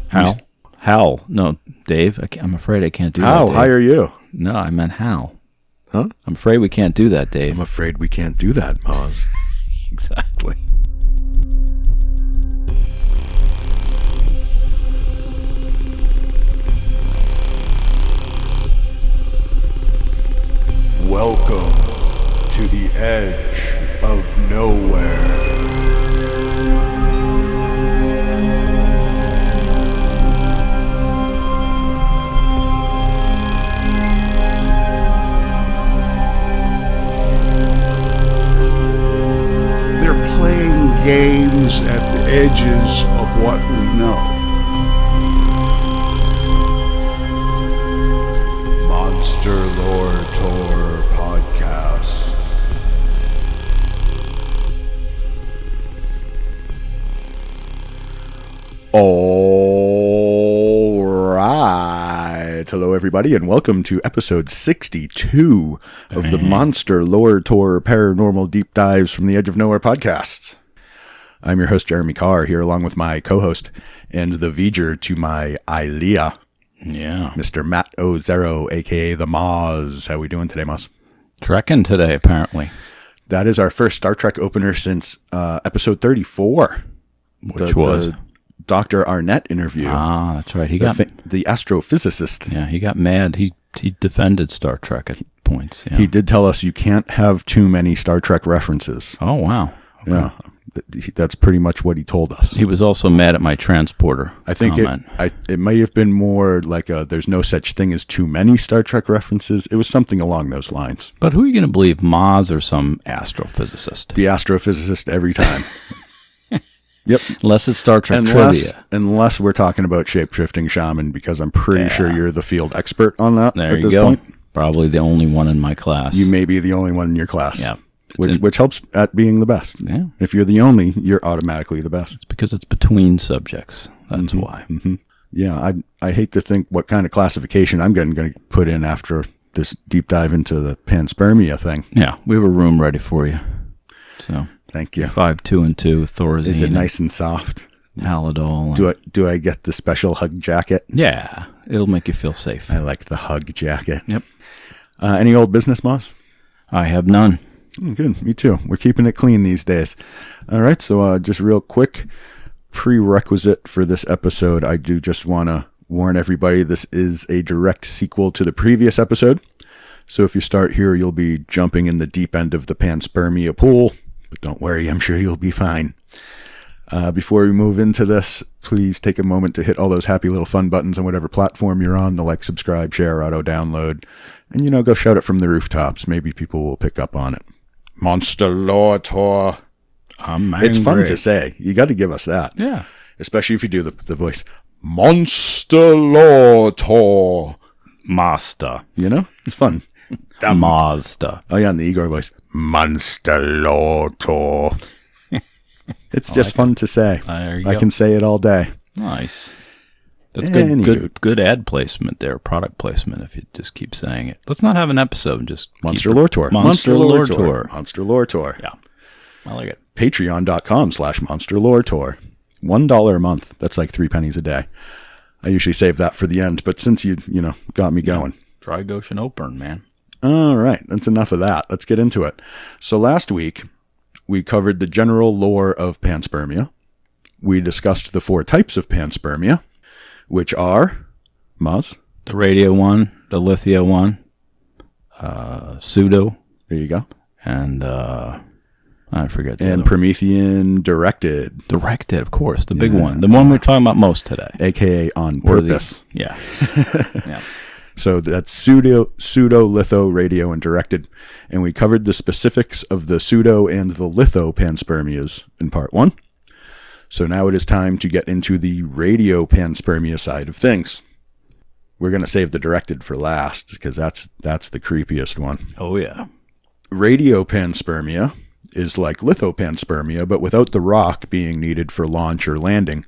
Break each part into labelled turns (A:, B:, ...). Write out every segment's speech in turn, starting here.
A: Hal? Hal. No, Dave, I'm afraid I can't do that,
B: How
A: Dave.
B: high are you?
A: No, I meant Hal.
B: Huh?
A: I'm afraid we can't do that, Dave.
B: I'm afraid we can't do that, Moz.
A: Exactly.
B: Welcome to the edge of nowhere.
C: They're playing games at the edges of what we know.
B: Monster Lore Tour Podcast. All right. Hello, everybody, and welcome to episode 62 of the Monster Lore Tour Paranormal Deep Dives from the Edge of Nowhere podcast. I'm your host, Jeremy Carr, here along with my co-host and the V'ger to my Ilea,
A: Yeah.
B: Mr. Matt Ozero, a.k.a. The Moz. How we doing today, Moz?
A: Trekking today, apparently.
B: That is our first Star Trek opener since episode 34.
A: Which was?
B: The Dr. Arnett interview.
A: Ah, that's right. He got
B: the astrophysicist.
A: Yeah, he got mad. He defended Star Trek at points. Yeah.
B: He did tell us you can't have too many Star Trek references.
A: Oh, wow. Okay.
B: Yeah. That's pretty much what he told us.
A: He was also mad at my transporter
B: I think
A: comment.
B: it may have been more like there's no such thing as too many Star Trek references. It was something along those lines.
A: But who are you going to believe, Maz or some astrophysicist?
B: The astrophysicist every time. Yep.
A: Unless it's Star Trek trivia.
B: Unless we're talking about shape-shifting shaman, because I'm pretty sure you're the field expert on that
A: There
B: at
A: you
B: this
A: go.
B: point.
A: Probably the only one in my class.
B: You may be the only one in your class.
A: Yeah.
B: Which helps at being the best.
A: Yeah.
B: If you're the only, you're automatically the best.
A: It's because it's between subjects. That's why.
B: Mm-hmm. Yeah, I hate to think what kind of classification I'm going to put in after this deep dive into the Panspermia thing.
A: Yeah, we have a room ready for you. So
B: Thank you.
A: 5, 2, and 2, Thorazine.
B: Is it nice and soft?
A: Paladol.
B: Do I get the special hug jacket?
A: Yeah, it'll make you feel safe.
B: I like the hug jacket.
A: Yep.
B: Any old business, Moss?
A: I have none.
B: Good. Me too. We're keeping it clean these days. All right. So just real quick prerequisite for this episode. I do just want to warn everybody this is a direct sequel to the previous episode. So if you start here, you'll be jumping in the deep end of the Panspermia pool. But don't worry, I'm sure you'll be fine. Before we move into this, please take a moment to hit all those happy little fun buttons on whatever platform you're on, the like, subscribe, share, auto download, and, go shout it from the rooftops. Maybe people will pick up on it. Monster Lore Tour.
A: I'm angry.
B: It's fun to say. You got to give us that.
A: Yeah.
B: Especially if you do the voice. Monster Lore Tour.
A: Master.
B: It's fun.
A: Mazda.
B: Oh, yeah, and the Igor voice. Monster Lore Tour. It's just fun to say.
A: There you
B: I
A: go.
B: can say it all day.
A: Nice. That's
B: Anywho.
A: good ad placement there, product placement, if you just keep saying it. Let's not have an episode and just
B: Monster Lore Tour.
A: Monster Lore Tour.
B: Monster Lore Tour.
A: Yeah. I like it.
B: Patreon.com/Monster Lore Tour. $1 a month. That's like 3 pennies a day. I usually save that for the end, but since you got me going.
A: Dry Goshen Open, man.
B: All right. That's enough of that. Let's get into it. So last week, we covered the general lore of Panspermia. We discussed the 4 types of Panspermia, which are, Maz?
A: The radio one, the lithia one, pseudo,
B: There you go.
A: and I forget the
B: And
A: other one.
B: Promethean directed,
A: Directed, of course, the big one. The one we're talking about most today.
B: a.k.a. on
A: Or the-
B: purpose.
A: Yeah. Yeah.
B: So that's pseudo, litho, radio, and directed. And we covered the specifics of the pseudo and the litho panspermias in part 1. So now it is time to get into the radio panspermia side of things. We're going to save the directed for last because that's the creepiest one.
A: Oh, yeah.
B: Radio panspermia is like lithopanspermia, but without the rock being needed for launch or landing,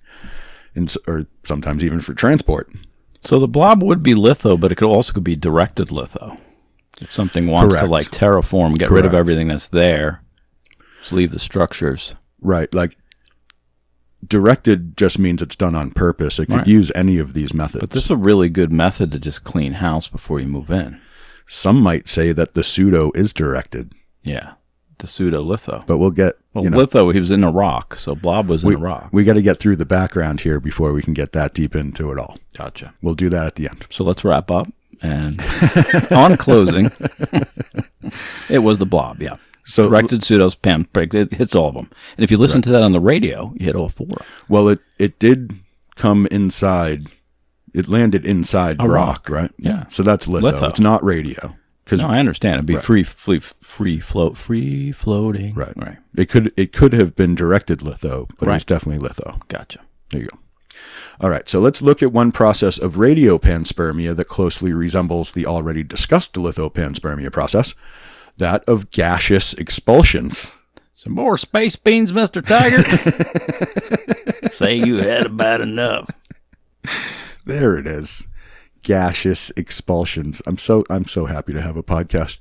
B: or sometimes even for transport.
A: So the blob would be litho, but it could also be directed litho. If something wants to like terraform, get rid of everything that's there, just leave the structures.
B: Right, like directed just means it's done on purpose. It could use any of these methods.
A: But this is a really good method to just clean house before you move in.
B: Some might say that the pseudo is directed.
A: Yeah, the pseudo litho.
B: But we'll get...
A: litho, he was in a rock, so Blob was in a rock.
B: We got to get through the background here before we can get that deep into it all.
A: Gotcha.
B: We'll do that at the end.
A: So let's wrap up. And on closing, it was the Blob, yeah. So directed pseudos, it hits all of them. And if you listen to that on the radio, you hit all four.
B: Well, it did come inside. It landed inside rock, right?
A: Yeah.
B: So that's litho. It's not radio.
A: No, I understand. It'd be free floating.
B: Right. It could have been directed litho, but it was definitely litho.
A: Gotcha.
B: There you go. All right, so let's look at one process of radiopanspermia that closely resembles the already discussed lithopanspermia process, that of gaseous expulsions.
A: Some more space beans, Mr. Tiger? Say you had about enough.
B: There it is. Gaseous expulsions. I'm so happy to have a podcast.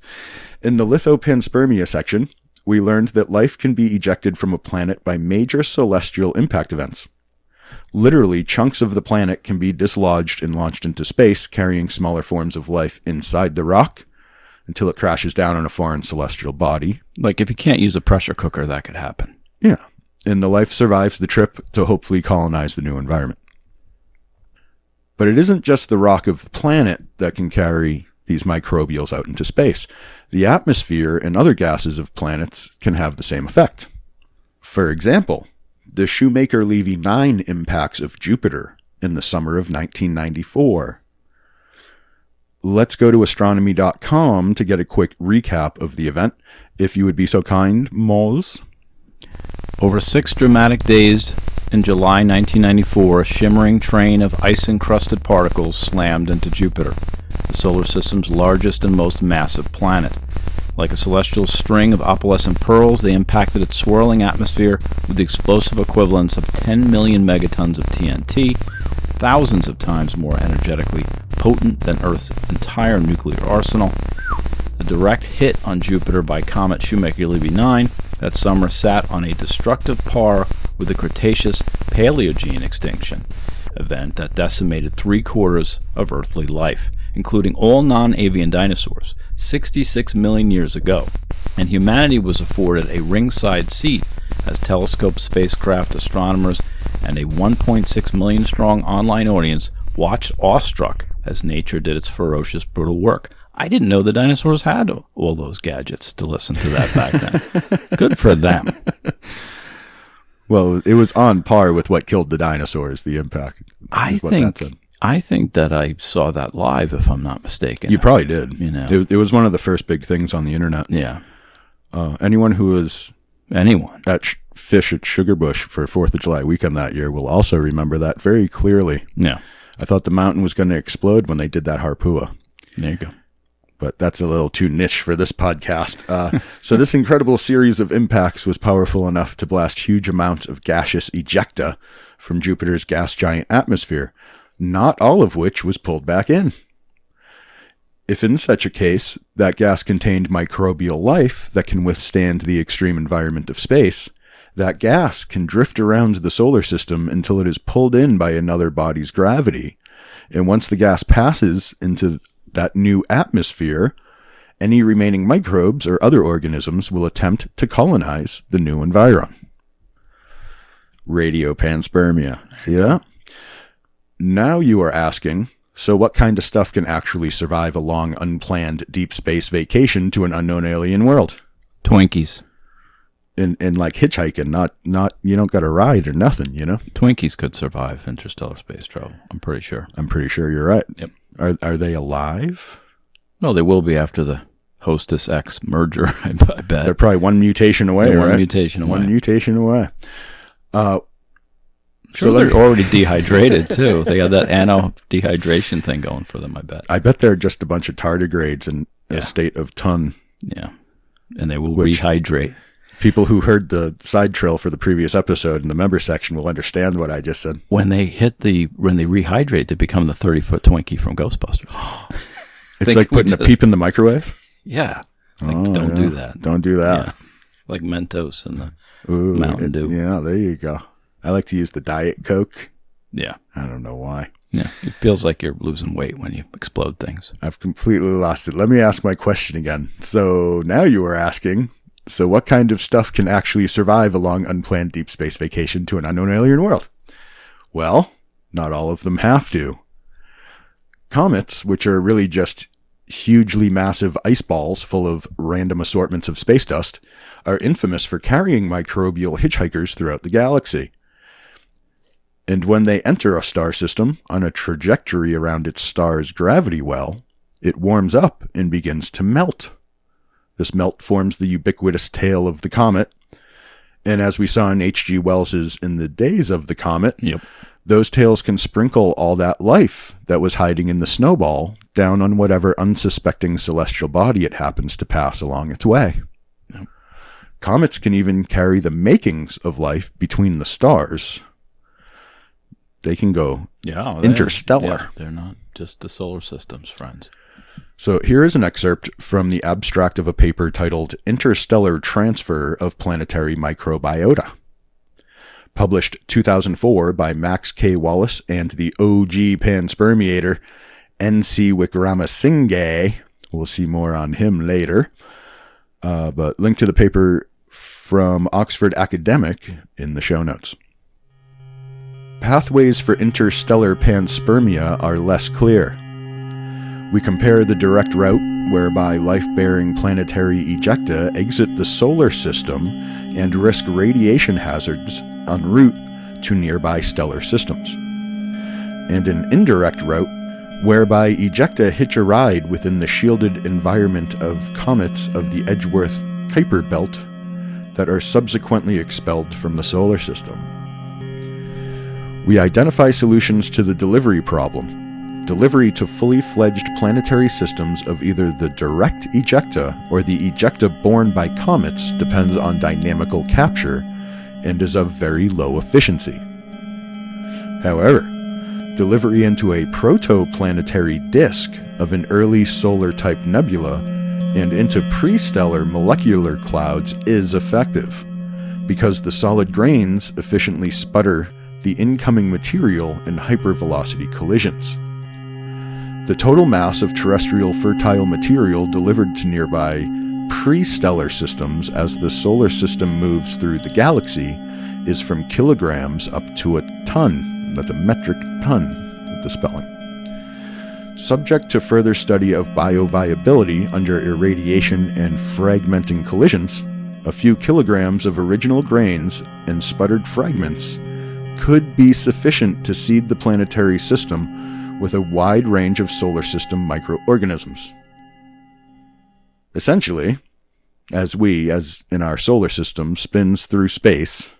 B: In the lithopanspermia section, we learned that life can be ejected from a planet by major celestial impact events. Literally, chunks of the planet can be dislodged and launched into space, carrying smaller forms of life inside the rock until it crashes down on a foreign celestial body.
A: Like if you can't use a pressure cooker, that could happen.
B: Yeah. And the life survives the trip to hopefully colonize the new environment. But it isn't just the rock of the planet that can carry these microbials out into space. The atmosphere and other gases of planets can have the same effect. For example, the Shoemaker-Levy 9 impacts of Jupiter in the summer of 1994. Let's go to astronomy.com to get a quick recap of the event, if you would be so kind, Moz.
A: Over 6 dramatic days in July 1994, a shimmering train of ice-encrusted particles slammed into Jupiter, the solar system's largest and most massive planet. Like a celestial string of opalescent pearls, they impacted its swirling atmosphere with the explosive equivalents of 10 million megatons of TNT, thousands of times more energetically potent than Earth's entire nuclear arsenal. The direct hit on Jupiter by comet Shoemaker-Levy 9 that summer sat on a destructive par with the Cretaceous Paleogene extinction event that decimated 3/4 of earthly life, including all non-avian dinosaurs, 66 million years ago, and humanity was afforded a ringside seat as telescope spacecraft astronomers and a 1.6 million strong online audience watched awestruck as nature did its ferocious, brutal work. I didn't know the dinosaurs had all those gadgets to listen to that back then. Good for them.
B: Well, it was on par with what killed the dinosaurs, the impact.
A: I think that I saw that live, if I'm not mistaken.
B: You probably did.
A: You know,
B: it was one of the first big things on the internet.
A: Yeah.
B: Anyone who was at Fish at Sugarbush for 4th of July weekend that year will also remember that very clearly.
A: Yeah.
B: I thought the mountain was going to explode when they did that harpua.
A: There you go.
B: But that's a little too niche for this podcast. So this incredible series of impacts was powerful enough to blast huge amounts of gaseous ejecta from Jupiter's gas giant atmosphere, not all of which was pulled back in. If in such a case, that gas contained microbial life that can withstand the extreme environment of space, that gas can drift around the solar system until it is pulled in by another body's gravity. And once the gas passes into that new atmosphere, any remaining microbes or other organisms will attempt to colonize the new environ. Radiopanspermia. See that? Now you are asking, so what kind of stuff can actually survive a long, unplanned deep space vacation to an unknown alien world?
A: Twinkies.
B: And like hitchhiking, not you don't got to ride or nothing, you know?
A: Twinkies could survive interstellar space travel, I'm pretty sure.
B: I'm pretty sure you're right.
A: Yep.
B: Are they alive?
A: No, they will be after the Hostess X merger, I bet.
B: They're probably one mutation away, right?
A: One mutation away.
B: One mutation away.
A: So they're already dehydrated, too. They have that dehydration thing going for them, I bet.
B: I bet they're just a bunch of tardigrades in a state of ton.
A: Yeah. And they will rehydrate.
B: People who heard the side trail for the previous episode in the member section will understand what I just said.
A: When they rehydrate, they become the 30-foot Twinkie from Ghostbusters.
B: It's like putting a peep in the microwave?
A: Yeah. Don't do that.
B: Don't do that.
A: Yeah. Like Mentos and the Mountain Dew.
B: Yeah, there you go. I like to use the Diet Coke.
A: Yeah.
B: I don't know why.
A: Yeah. It feels like you're losing weight when you explode things.
B: I've completely lost it. Let me ask my question again. So now you are asking, so what kind of stuff can actually survive a long unplanned deep space vacation to an unknown alien world? Well, not all of them have to. Comets, which are really just hugely massive ice balls full of random assortments of space dust, are infamous for carrying microbial hitchhikers throughout the galaxy. And when they enter a star system on a trajectory around its star's gravity well, it warms up and begins to melt. This melt forms the ubiquitous tail of the comet, and as we saw in H.G. Wells's In the Days of the Comet, those tails can sprinkle all that life that was hiding in the snowball down on whatever unsuspecting celestial body it happens to pass along its way. Yep. Comets can even carry the makings of life between the stars. They can go interstellar.
A: They're not just the solar system's friends.
B: So here is an excerpt from the abstract of a paper titled Interstellar Transfer of Planetary Microbiota. Published 2004 by Max K. Wallace and the OG panspermiator N.C. Wickramasinghe. We'll see more on him later. But link to the paper from Oxford Academic in the show notes. Pathways for interstellar panspermia are less clear. We compare the direct route whereby life-bearing planetary ejecta exit the solar system and risk radiation hazards en route to nearby stellar systems, and an indirect route whereby ejecta hitch a ride within the shielded environment of comets of the Edgeworth-Kuiper belt that are subsequently expelled from the solar system. We identify solutions to the delivery problem. Delivery to fully fledged planetary systems of either the direct ejecta or the ejecta borne by comets depends on dynamical capture and is of very low efficiency. However, delivery into a protoplanetary disk of an early solar-type nebula and into pre-stellar molecular clouds is effective, because the solid grains efficiently sputter the incoming material in hypervelocity collisions. The total mass of terrestrial fertile material delivered to nearby pre-stellar systems as the solar system moves through the galaxy is from kilograms up to a ton. That's a metric ton with the spelling. Subject to further study of bioviability under irradiation and fragmenting collisions, a few kilograms of original grains and sputtered fragments could be sufficient to seed the planetary system with a wide range of solar system microorganisms. Essentially, as in our solar system, spins through space,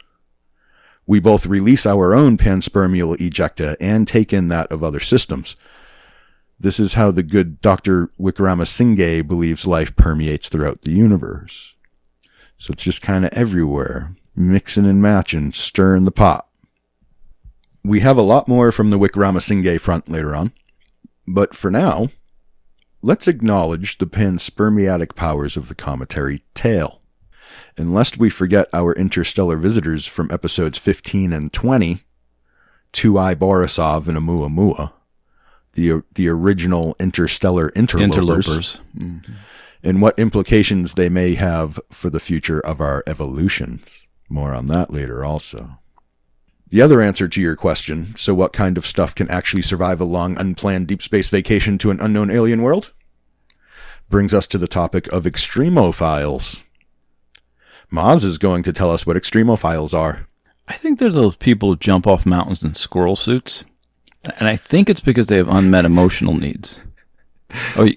B: we both release our own panspermial ejecta and take in that of other systems. This is how the good Dr. Wickramasinghe believes life permeates throughout the universe. So it's just kind of everywhere, mixing and matching, stirring the pot. We have a lot more from the Wickramasinghe front later on, but for now, let's acknowledge the panspermiatic powers of the cometary tail. And lest we forget our interstellar visitors from episodes 15 and 20, 2I Borisov and Oumuamua, the original interstellar interlopers. Mm-hmm. And what implications they may have for the future of our evolutions. More on that later also. The other answer to your question, so what kind of stuff can actually survive a long, unplanned deep space vacation to an unknown alien world? Brings us to the topic of extremophiles. Maz is going to tell us what extremophiles are.
A: I think there's those people who jump off mountains in squirrel suits, and I think it's because they have unmet emotional needs. Oh,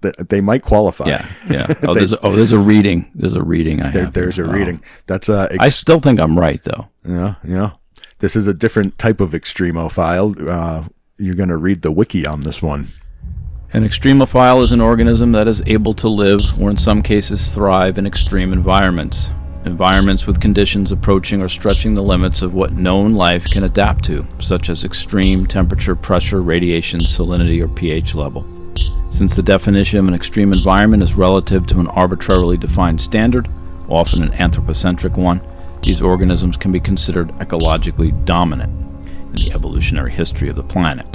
B: they might qualify.
A: Yeah. Oh, there's a reading. There's a reading I have.
B: There's a reading. That's
A: I still think I'm right though.
B: Yeah. This is a different type of extremophile. You're going to read the wiki on this one.
A: An extremophile is an organism that is able to live, or in some cases thrive, in extreme environments. Environments with conditions approaching or stretching the limits of what known life can adapt to, such as extreme temperature, pressure, radiation, salinity, or pH level. Since the definition of an extreme environment is relative to an arbitrarily defined standard, often an anthropocentric one, these organisms can be considered ecologically dominant in the evolutionary history of the planet.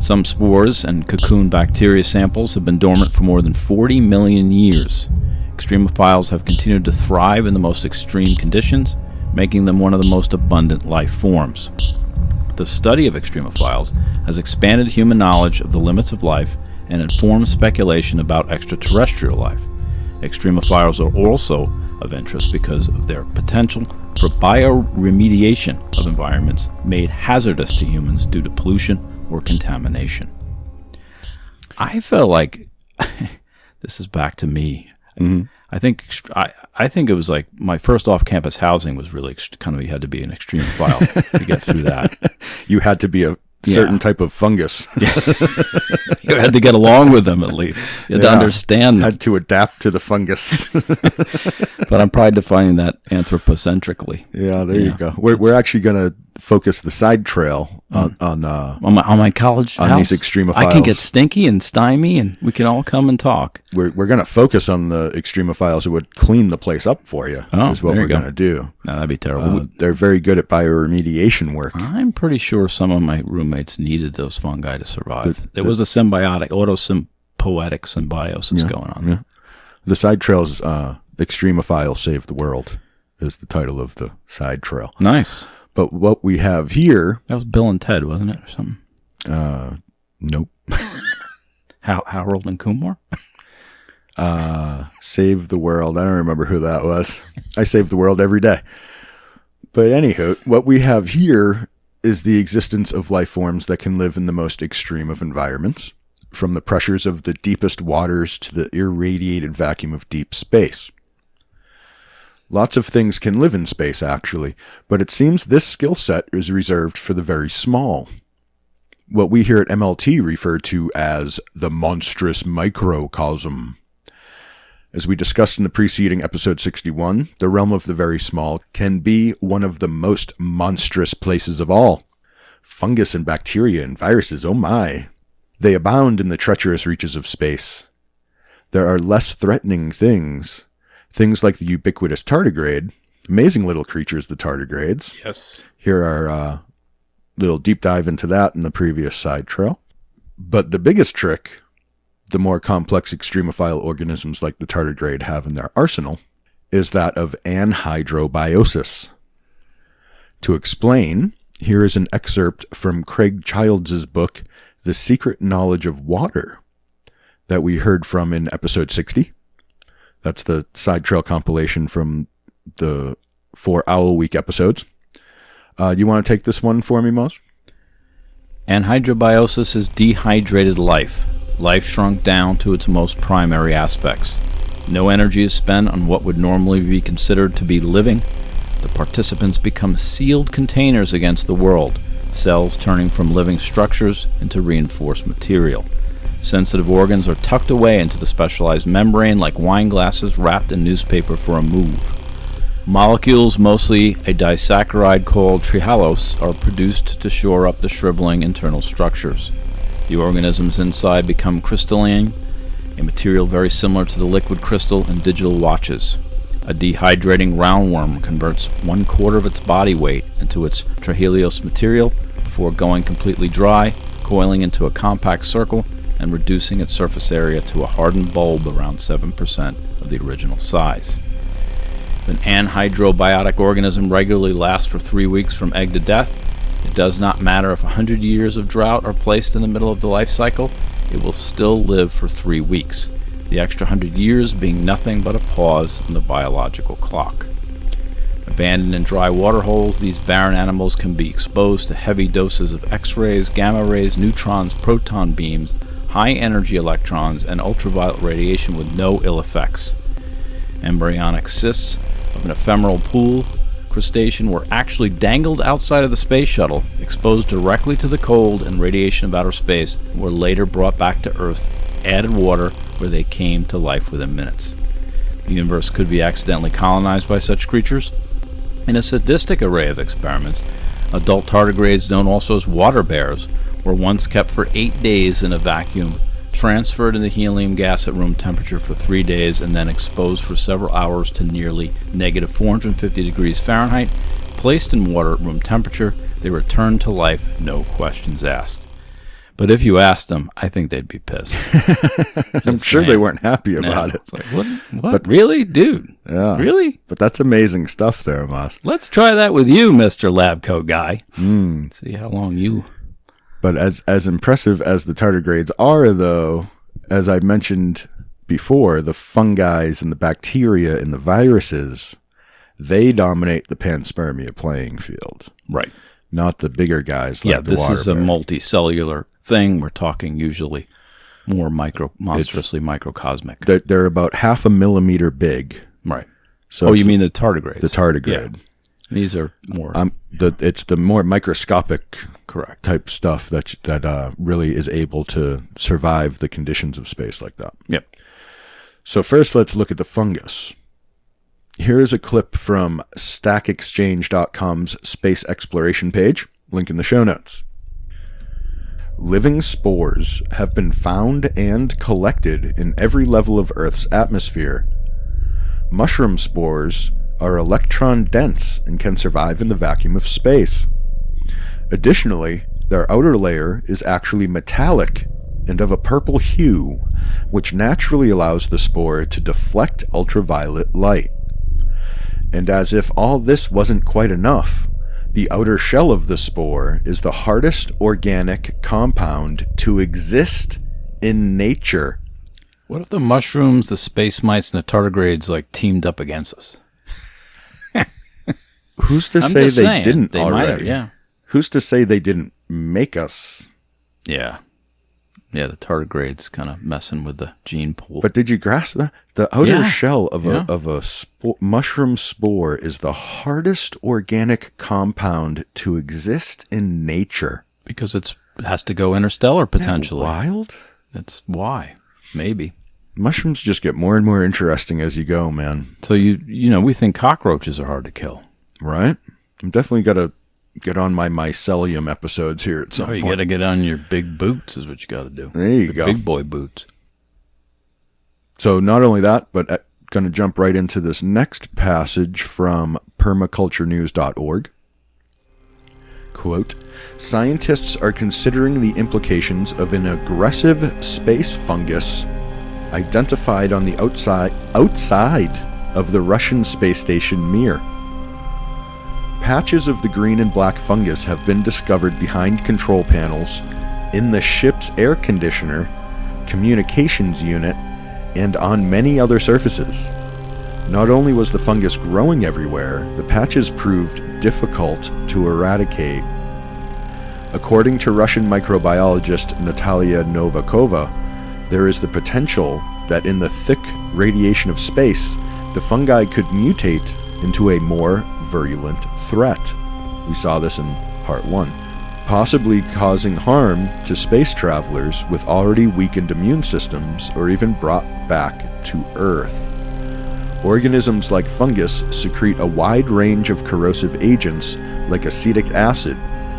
A: Some spores and cocoon bacteria samples have been dormant for more than 40 million years. Extremophiles have continued to thrive in the most extreme conditions, making them one of the most abundant life forms. The study of extremophiles has expanded human knowledge of the limits of life and informed speculation about extraterrestrial life. Extremophiles are also of interest because of their potential for bioremediation of environments made hazardous to humans due to pollution or contamination. I felt like this is back to me.
B: Mm-hmm.
A: I think it was like my first off-campus housing was really kind of, you had to be an extremophile to get through that.
B: You had to be a certain type of fungus.
A: Yeah. You had to get along with them at least. You had to understand them.
B: Had to adapt to the fungus.
A: But I'm probably defining that anthropocentrically.
B: Yeah, there you go. We're actually going to focus the side trail on
A: my college
B: on
A: house.
B: These extremophiles.
A: I can get stinky and stymie, and we can all come and talk.
B: We're going to focus on the extremophiles who would clean the place up for you. Is what we're going to do.
A: No, that'd be terrible.
B: They're very good at bioremediation work.
A: I'm pretty sure some of my roommates needed those fungi to survive. There was a symbiotic, autosymbiotic symbiosis going on.
B: Yeah. The side trail's Extremophile Save the World is the title of the side trail.
A: Nice.
B: But what we have here...
A: That was Bill and Ted, wasn't it, or something?
B: Nope.
A: Harold and Kumar?
B: Save the World. I don't remember who that was. I save the world every day. But anywho, what we have here is the existence of life forms that can live in the most extreme of environments, from the pressures of the deepest waters to the irradiated vacuum of deep space. Lots of things can live in space, actually, but it seems this skill set is reserved for the very small. What we here at MLT refer to as the monstrous microcosm. As we discussed in the preceding episode 61, the realm of the very small can be one of the most monstrous places of all. Fungus and bacteria and viruses, oh my. They abound in the treacherous reaches of space. There are less threatening things like the ubiquitous tardigrade. Amazing little creatures, the tardigrades.
A: Yes.
B: Here are a little deep dive into that in the previous side trail. But the biggest trick the more complex extremophile organisms like the tardigrade have in their arsenal is that of anhydrobiosis. To explain, here is an excerpt from Craig Childs' book, The Secret Knowledge of Water, that we heard from in episode 60. That's the side trail compilation from the 4 Owl Week episodes. You want to take this one for me, Moz?
A: Anhydrobiosis is dehydrated life. Life shrunk down to its most primary aspects. No energy is spent on what would normally be considered to be living. The participants become sealed containers against the world, cells turning from living structures into reinforced material. Sensitive organs are tucked away into the specialized membrane like wine glasses wrapped in newspaper for a move. Molecules, mostly a disaccharide called trehalose, are produced to shore up the shriveling internal structures. The organisms inside become crystalline, a material very similar to the liquid crystal in digital watches. A dehydrating roundworm converts 1/4 of its body weight into its trehalose material before going completely dry, coiling into a compact circle, and reducing its surface area to a hardened bulb around 7% of the original size. If an anhydrobiotic organism regularly lasts for 3 weeks from egg to death, it does not matter if 100 years of drought are placed in the middle of the life cycle, it will still live for 3 weeks, the extra 100 years being nothing but a pause in the biological clock. Abandoned in dry water holes, these barren animals can be exposed to heavy doses of X-rays, gamma rays, neutrons, proton beams, high-energy electrons, and ultraviolet radiation with no ill effects. Embryonic cysts of an ephemeral pool crustacean were actually dangled outside of the space shuttle, exposed directly to the cold and radiation of outer space, and were later brought back to Earth, added water, where they came to life within minutes. The universe could be accidentally colonized by such creatures. In a sadistic array of experiments, adult tardigrades, known also as water bears, were once kept for 8 days in a vacuum transferred into helium gas at room temperature for 3 days and then exposed for several hours to nearly negative 450 degrees Fahrenheit, placed in water at room temperature, they returned to life, no questions asked. But if you asked them, I think they'd be pissed.
B: I'm sure they weren't happy about it.
A: It's like, what? But, really? Dude?
B: Yeah.
A: Really?
B: But that's amazing stuff there, Moss.
A: Let's try that with you, Mr. Lab Coat Guy. See how long you...
B: But as impressive as the tardigrades are, though, as I mentioned before, the fungi and the bacteria and the viruses, they dominate the panspermia playing field.
A: Right.
B: Not the bigger guys like the
A: this
B: water
A: is a
B: bear.
A: Multicellular thing. We're talking usually more monstrously microcosmic.
B: They're about 0.5 millimeter big.
A: Right.
B: So
A: you mean the tardigrades?
B: The tardigrade.
A: Yeah. These are more...
B: it's the more microscopic
A: correct
B: type stuff that really is able to survive the conditions of space like that.
A: Yep.
B: So first, let's look at the fungus. Here is a clip from StackExchange.com's space exploration page, link in the show notes. Living spores have been found and collected in every level of Earth's atmosphere. Mushroom spores are electron dense and can survive in the vacuum of space. Additionally, their outer layer is actually metallic and of a purple hue, which naturally allows the spore to deflect ultraviolet light. And as if all this wasn't quite enough, the outer shell of the spore is the hardest organic compound to exist in nature.
A: What if the mushrooms, the space mites, and the tardigrades teamed up against us?
B: Who's to say they didn't already?
A: Might have, yeah.
B: Who's to say they didn't make us?
A: Yeah. Yeah, the tardigrades kind of messing with the gene pool.
B: But did you grasp that? The outer shell of a mushroom spore is the hardest organic compound to exist in nature.
A: Because it has to go interstellar, potentially.
B: Wild?
A: That's why. Maybe.
B: Mushrooms just get more and more interesting as you go, man.
A: So, we think cockroaches are hard to kill.
B: Right? I'm definitely got to get on my mycelium episodes here at some point.
A: You got to get on your big boots is what you got to do.
B: There you go.
A: Big boy boots.
B: So not only that, but going to jump right into this next passage from permaculturenews.org. Quote, scientists are considering the implications of an aggressive space fungus identified on the outside of the Russian space station Mir. Patches of the green and black fungus have been discovered behind control panels, in the ship's air conditioner, communications unit, and on many other surfaces. Not only was the fungus growing everywhere, the patches proved difficult to eradicate. According to Russian microbiologist Natalia Novakova, there is the potential that in the thick radiation of space, the fungi could mutate into a more virulent threat. We saw this in part 1. Possibly causing harm to space travelers with already weakened immune systems or even brought back to Earth. Organisms like fungus secrete a wide range of corrosive agents like acetic acid,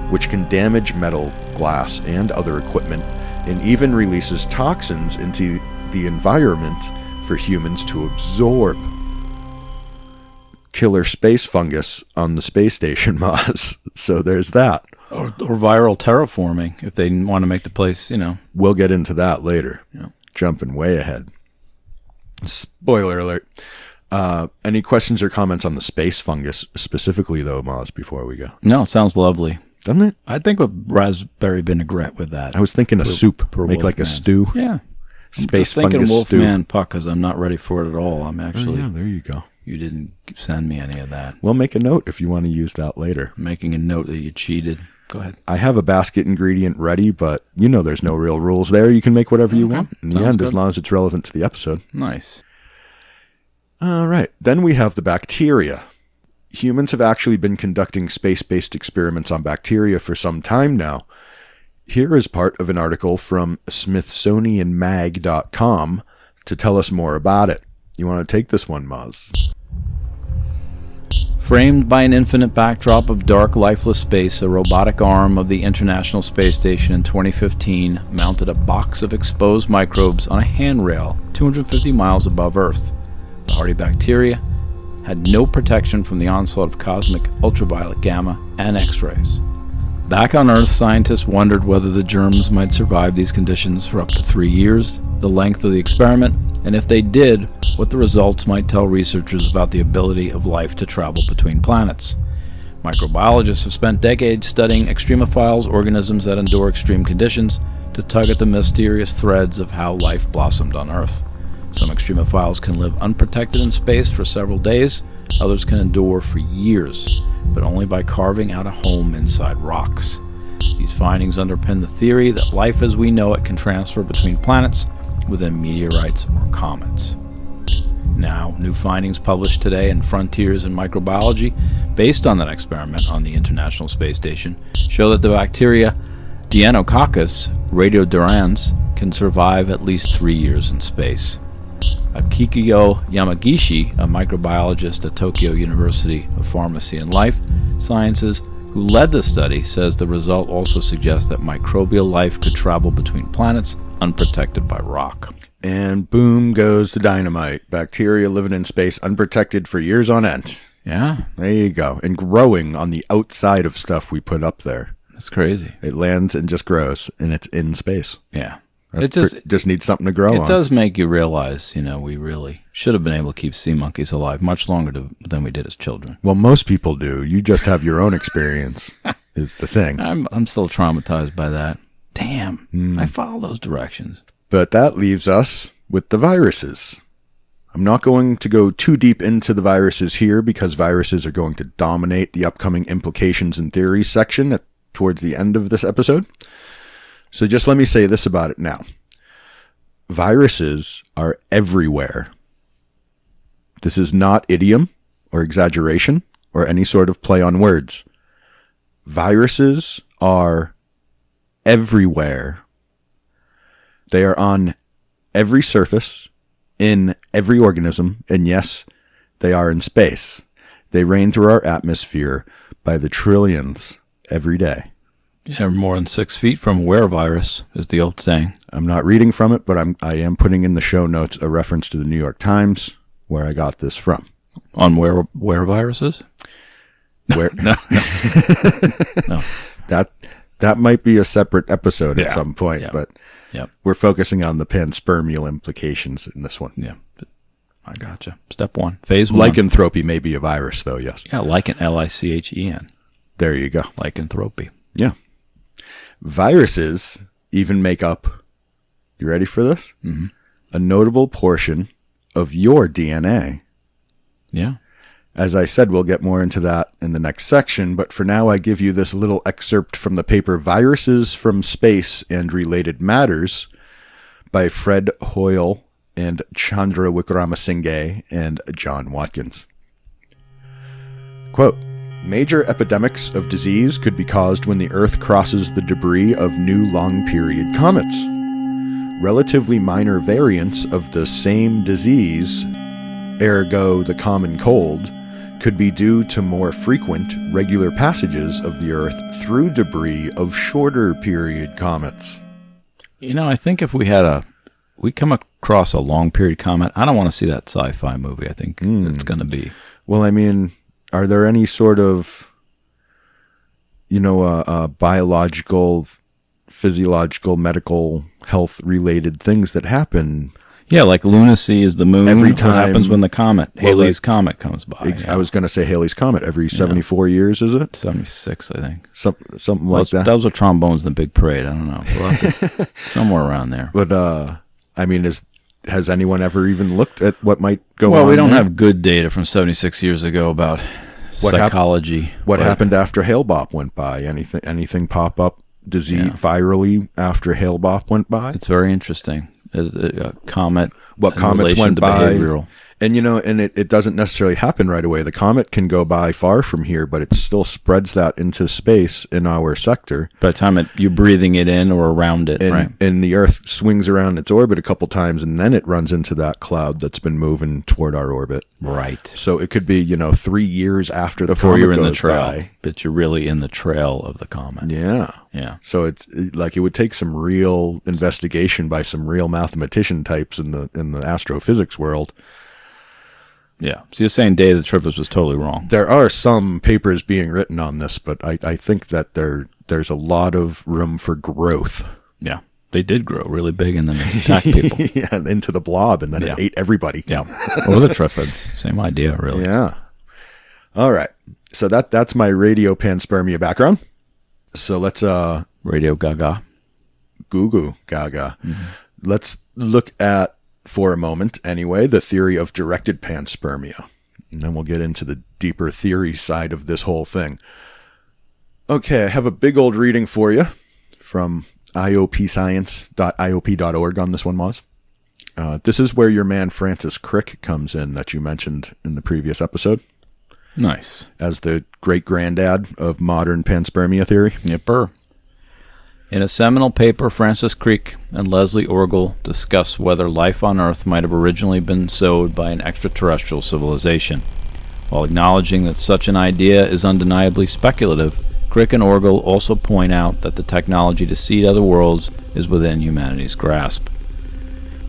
B: which can damage metal, glass, and other equipment, and even releases toxins into the environment for humans to absorb. Killer space fungus on the space station, Moss. So there's that.
A: Or viral terraforming, if they want to make the place,
B: We'll get into that later.
A: Yeah.
B: Jumping way ahead. Spoiler alert. Any questions or comments on the space fungus specifically, though, Moss, before we go?
A: No, it sounds lovely.
B: Doesn't it?
A: I think a raspberry vinaigrette with that.
B: I was thinking a soup. Make like a stew.
A: Yeah.
B: Space
A: I'm just thinking
B: fungus stew.
A: Wolfman Puck because I'm not ready for it at all. I'm actually...
B: Oh, yeah, there you go.
A: You didn't send me any of that.
B: We'll make a note if you want to use that later.
A: I'm making a note that you cheated. Go ahead.
B: I have a basket ingredient ready, but there's no real rules there. You can make whatever you want in the end, as long as it's relevant to the episode.
A: Nice.
B: All right. Then we have the bacteria. Humans have actually been conducting space-based experiments on bacteria for some time now. Here is part of an article from SmithsonianMag.com to tell us more about it. You want to take this one, Maz?
A: Framed by an infinite backdrop of dark, lifeless space, a robotic arm of the International Space Station in 2015 mounted a box of exposed microbes on a handrail 250 miles above Earth. The hardy bacteria had no protection from the onslaught of cosmic ultraviolet gamma and X-rays. Back on Earth, scientists wondered whether the germs might survive these conditions for up to 3 years, the length of the experiment, and if they did, what the results might tell researchers about the ability of life to travel between planets. Microbiologists have spent decades studying extremophiles, organisms that endure extreme conditions, to tug at the mysterious threads of how life blossomed on Earth. Some extremophiles can live unprotected in space for several days, others can endure for years, but only by carving out a home inside rocks. These findings underpin the theory that life as we know it can transfer between planets within meteorites or comets. Now, new findings published today in Frontiers in Microbiology, based on that experiment on the International Space Station, show that the bacteria Deinococcus radiodurans can survive at least 3 years in space. Akiko Yamagishi, a microbiologist at Tokyo University of Pharmacy and Life Sciences, who led the study, says the result also suggests that microbial life could travel between planets unprotected by rock.
B: And boom goes the dynamite. Bacteria living in space unprotected for years on end.
A: Yeah.
B: There you go. And growing on the outside of stuff we put up there.
A: That's crazy.
B: It lands and just grows, and it's in space.
A: Yeah.
B: It just needs something to grow on.
A: It does make you realize, we really should have been able to keep sea monkeys alive much longer than we did as children.
B: Well, most people do. You just have your own experience is the thing.
A: I'm still traumatized by that. Damn. I follow those directions.
B: But that leaves us with the viruses. I'm not going to go too deep into the viruses here because viruses are going to dominate the upcoming implications and theories section towards the end of this episode. So just let me say this about it now. Viruses are everywhere. This is not idiom or exaggeration or any sort of play on words. Viruses are everywhere. They are on every surface, in every organism, and yes, they are in space. They reign through our atmosphere by the trillions every day.
A: Yeah, more than 6 feet from a werevirus is the old saying.
B: I'm not reading from it, but I am putting in the show notes a reference to the New York Times, where I got this from.
A: On wereviruses?
B: Where?
A: No. No.
B: That might be a separate episode at some point, but we're focusing on the panspermial implications in this one.
A: Yeah, I gotcha. Step 1, phase 1.
B: Lycanthropy may be a virus, though, yes.
A: Yeah, lichen, L-I-C-H-E-N.
B: There you go.
A: Lycanthropy.
B: Yeah. Viruses even make up, you ready for this?
A: Mm-hmm.
B: A notable portion of your DNA.
A: Yeah.
B: As I said, we'll get more into that in the next section, but for now I give you this little excerpt from the paper Viruses from Space and Related Matters by Fred Hoyle and Chandra Wickramasinghe and John Watkins. Quote, major epidemics of disease could be caused when the Earth crosses the debris of new long-period comets. Relatively minor variants of the same disease, ergo the common cold, could be due to more frequent, regular passages of the Earth through debris of shorter period comets.
A: I think if we come across a long period comet, I don't want to see that sci-fi movie. I think it's going to be.
B: Well, I mean, are there any sort of, biological, physiological, medical, health-related things that happen?
A: Yeah, like lunacy is the moon.
B: Every time.
A: What happens when the Halley's Comet comes by.
B: I was going to say Halley's Comet. Every 74 years, is it?
A: 76, I think.
B: Something like that.
A: Those are trombones in the big parade. I don't know. We'll have to, somewhere around there.
B: But, I mean, has anyone ever even looked at what might go on?
A: Well, we don't have good data from 76 years ago about psychology.
B: What happened after Hale-Bopp went by? Anything pop up virally after Hale-Bopp went by?
A: It's very interesting. A comet.
B: What comets went by? And, and it doesn't necessarily happen right away. The comet can go by far from here, but it still spreads that into space in our sector.
A: By the time you're breathing it in or around it, right?
B: And the Earth swings around its orbit a couple times, and then it runs into that cloud that's been moving toward our orbit.
A: Right.
B: So it could be, 3 years after the
A: Before
B: comet
A: you're in the
B: goes
A: trail,
B: by.
A: but you're really in the trail of the comet.
B: Yeah.
A: Yeah.
B: So it's like it would take some real investigation by some real mathematician types in the astrophysics world.
A: Yeah. So you're saying David Trivers was totally wrong.
B: There are some papers being written on this, but I think that there's a lot of room for growth.
A: Yeah. They did grow really big and then they attacked people.
B: Yeah, into the blob, and then it ate everybody.
A: Yeah. Or the Triffids. Same idea, really.
B: Yeah. All right. So that's my radio panspermia background. So let's
A: Radio Gaga.
B: Goo goo gaga. Mm-hmm. Let's look at, for a moment anyway, the theory of directed panspermia. And then we'll get into the deeper theory side of this whole thing. Okay, I have a big old reading for you from iopscience.iop.org on this one, Moz. This is where your man Francis Crick comes in that you mentioned in the previous episode.
A: Nice.
B: As the great-granddad of modern panspermia theory.
A: Yepper. In a seminal paper, Francis Crick and Leslie Orgel discuss whether life on Earth might have originally been sowed by an extraterrestrial civilization. While acknowledging that such an idea is undeniably speculative, Crick and Orgel also point out that the technology to seed other worlds is within humanity's grasp.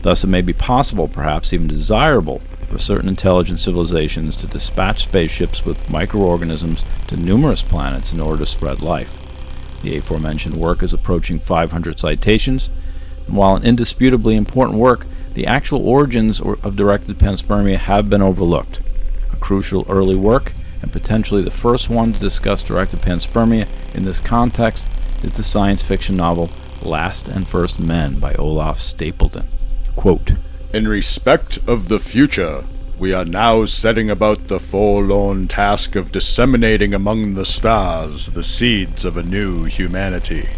A: Thus, it may be possible, perhaps even desirable, for certain intelligent civilizations to dispatch spaceships with microorganisms to numerous planets in order to spread life. The aforementioned work is approaching 500 citations, and while an indisputably important work, the actual origins of directed panspermia have been overlooked. A crucial early work, and potentially the first one to discuss directed panspermia in this context, is the science fiction novel Last and First Men by Olaf Stapledon. Quote,
C: In respect of the future, we are now setting about the forlorn task of disseminating among the stars the seeds of a new humanity.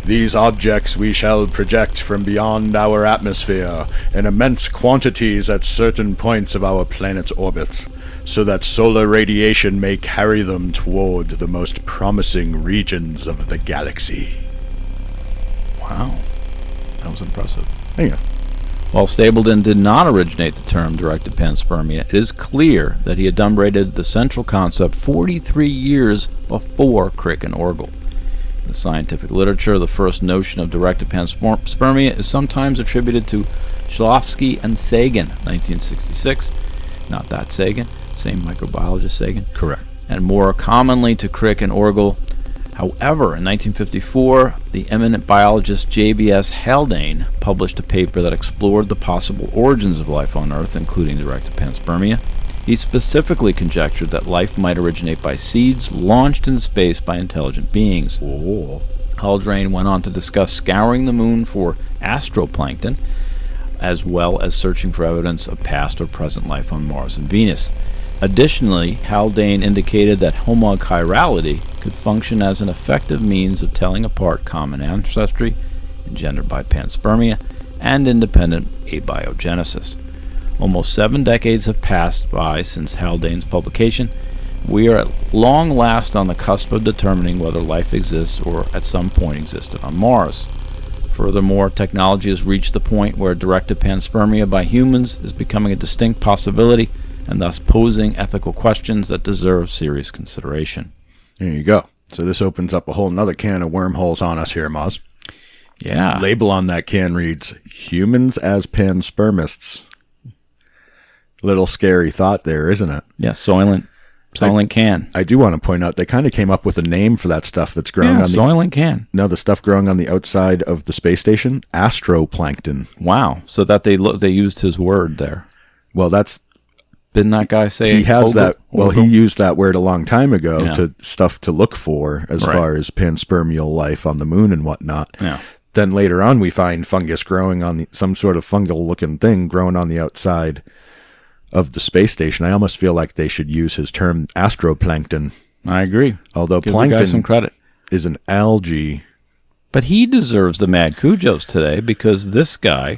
C: These objects we shall project from beyond our atmosphere in immense quantities at certain points of our planet's orbit, so that solar radiation may carry them toward the most promising regions of the galaxy.
A: wow, that was impressive.
B: Yeah.
A: While Stapledon did not originate the term directed panspermia, it is clear that he adumbrated the central concept 43 years before Crick and Orgel. In the scientific literature, the first notion of directed panspermia is sometimes attributed to Shklovsky and Sagan, 1966. Not that Sagan, same microbiologist Sagan.
B: Correct.
A: And more commonly to Crick and Orgel. However, in 1954, the eminent biologist J.B.S. Haldane published a paper that explored the possible origins of life on Earth, including directed panspermia. He specifically conjectured that life might originate by seeds launched in space by intelligent beings.
B: Oh.
A: Haldane went on to discuss scouring the moon for astroplankton, as well as searching for evidence of past or present life on Mars and Venus. Additionally, Haldane indicated that homochirality could function as an effective means of telling apart common ancestry, engendered by panspermia, and independent abiogenesis. Almost 7 decades have passed by since Haldane's publication. We are at long last on the cusp of determining whether life exists or at some point existed on Mars. Furthermore, technology has reached the point where directed panspermia by humans is becoming a distinct possibility, and thus posing ethical questions that deserve serious consideration.
B: There you go. So this opens up a whole nother can of wormholes on us here, Moz.
A: Yeah.
B: Label on that can reads, Humans as Panspermists. Little scary thought there, isn't it?
A: Yeah, Soylent can.
B: I do want to point out, they kind of came up with a name for that stuff that's growing on
A: Soylent can.
B: No, the stuff growing on the outside of the space station, astroplankton.
A: Wow. So that they used his word there.
B: Well,
A: Didn't that guy say
B: he has that? Well, he used that word a long time ago
A: Yeah.
B: to stuff to look for as
A: Right.
B: far as panspermial life on the moon and whatnot.
A: Yeah.
B: Then later on, we find fungus growing on some sort of fungal-looking thing growing on the outside of the space station. I almost feel like they should use his term astroplankton.
A: I agree.
B: Although
A: Give the guy some
B: plankton
A: credit.
B: is an algae.
A: But he deserves the mad cujos today because this guy,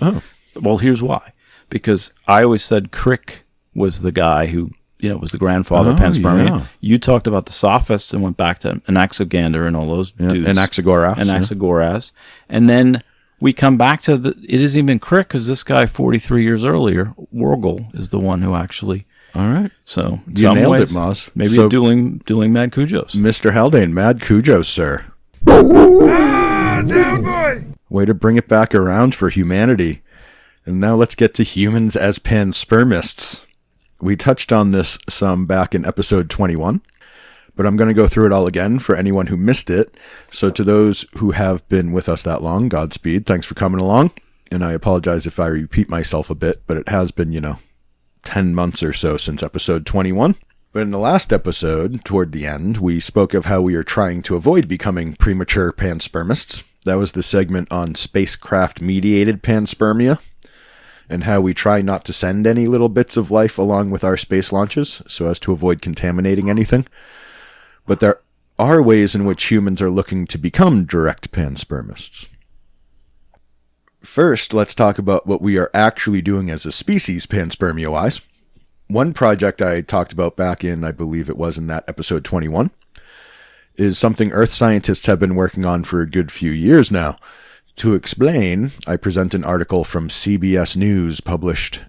A: well, here's why. because I always said Crick was the guy who, was the grandfather of Panspermia.
B: Yeah.
A: You talked about the sophists and went back to Anaxagoras and all those dudes.
B: Anaxagoras.
A: And then we come back to it isn't even Crick, because this guy 43 years earlier, Wargle, is the one who actually...
B: All right.
A: So
B: you nailed it, Moz.
A: Maybe
B: so,
A: dueling Mad Cujos.
B: Mr. Haldane, Mad Cujos, sir.
D: Down boy!
B: Way to bring it back around for humanity. And now let's get to humans as panspermists. We touched on this some back in episode 21, but I'm going to go through it all again for anyone who missed it. So to those who have been with us that long, Godspeed. Thanks for coming along. And I apologize if I repeat myself a bit, but it has been, 10 months or so since episode 21. But in the last episode, toward the end, we spoke of how we are trying to avoid becoming premature panspermists. That was the segment on spacecraft-mediated panspermia, and how we try not to send any little bits of life along with our space launches so as to avoid contaminating anything. But there are ways in which humans are looking to become direct panspermists. First, let's talk about what we are actually doing as a species, panspermia-wise. One project I talked about back in, I believe it was in that episode 21, is something Earth scientists have been working on for a good few years now. To explain, I present an article from CBS News published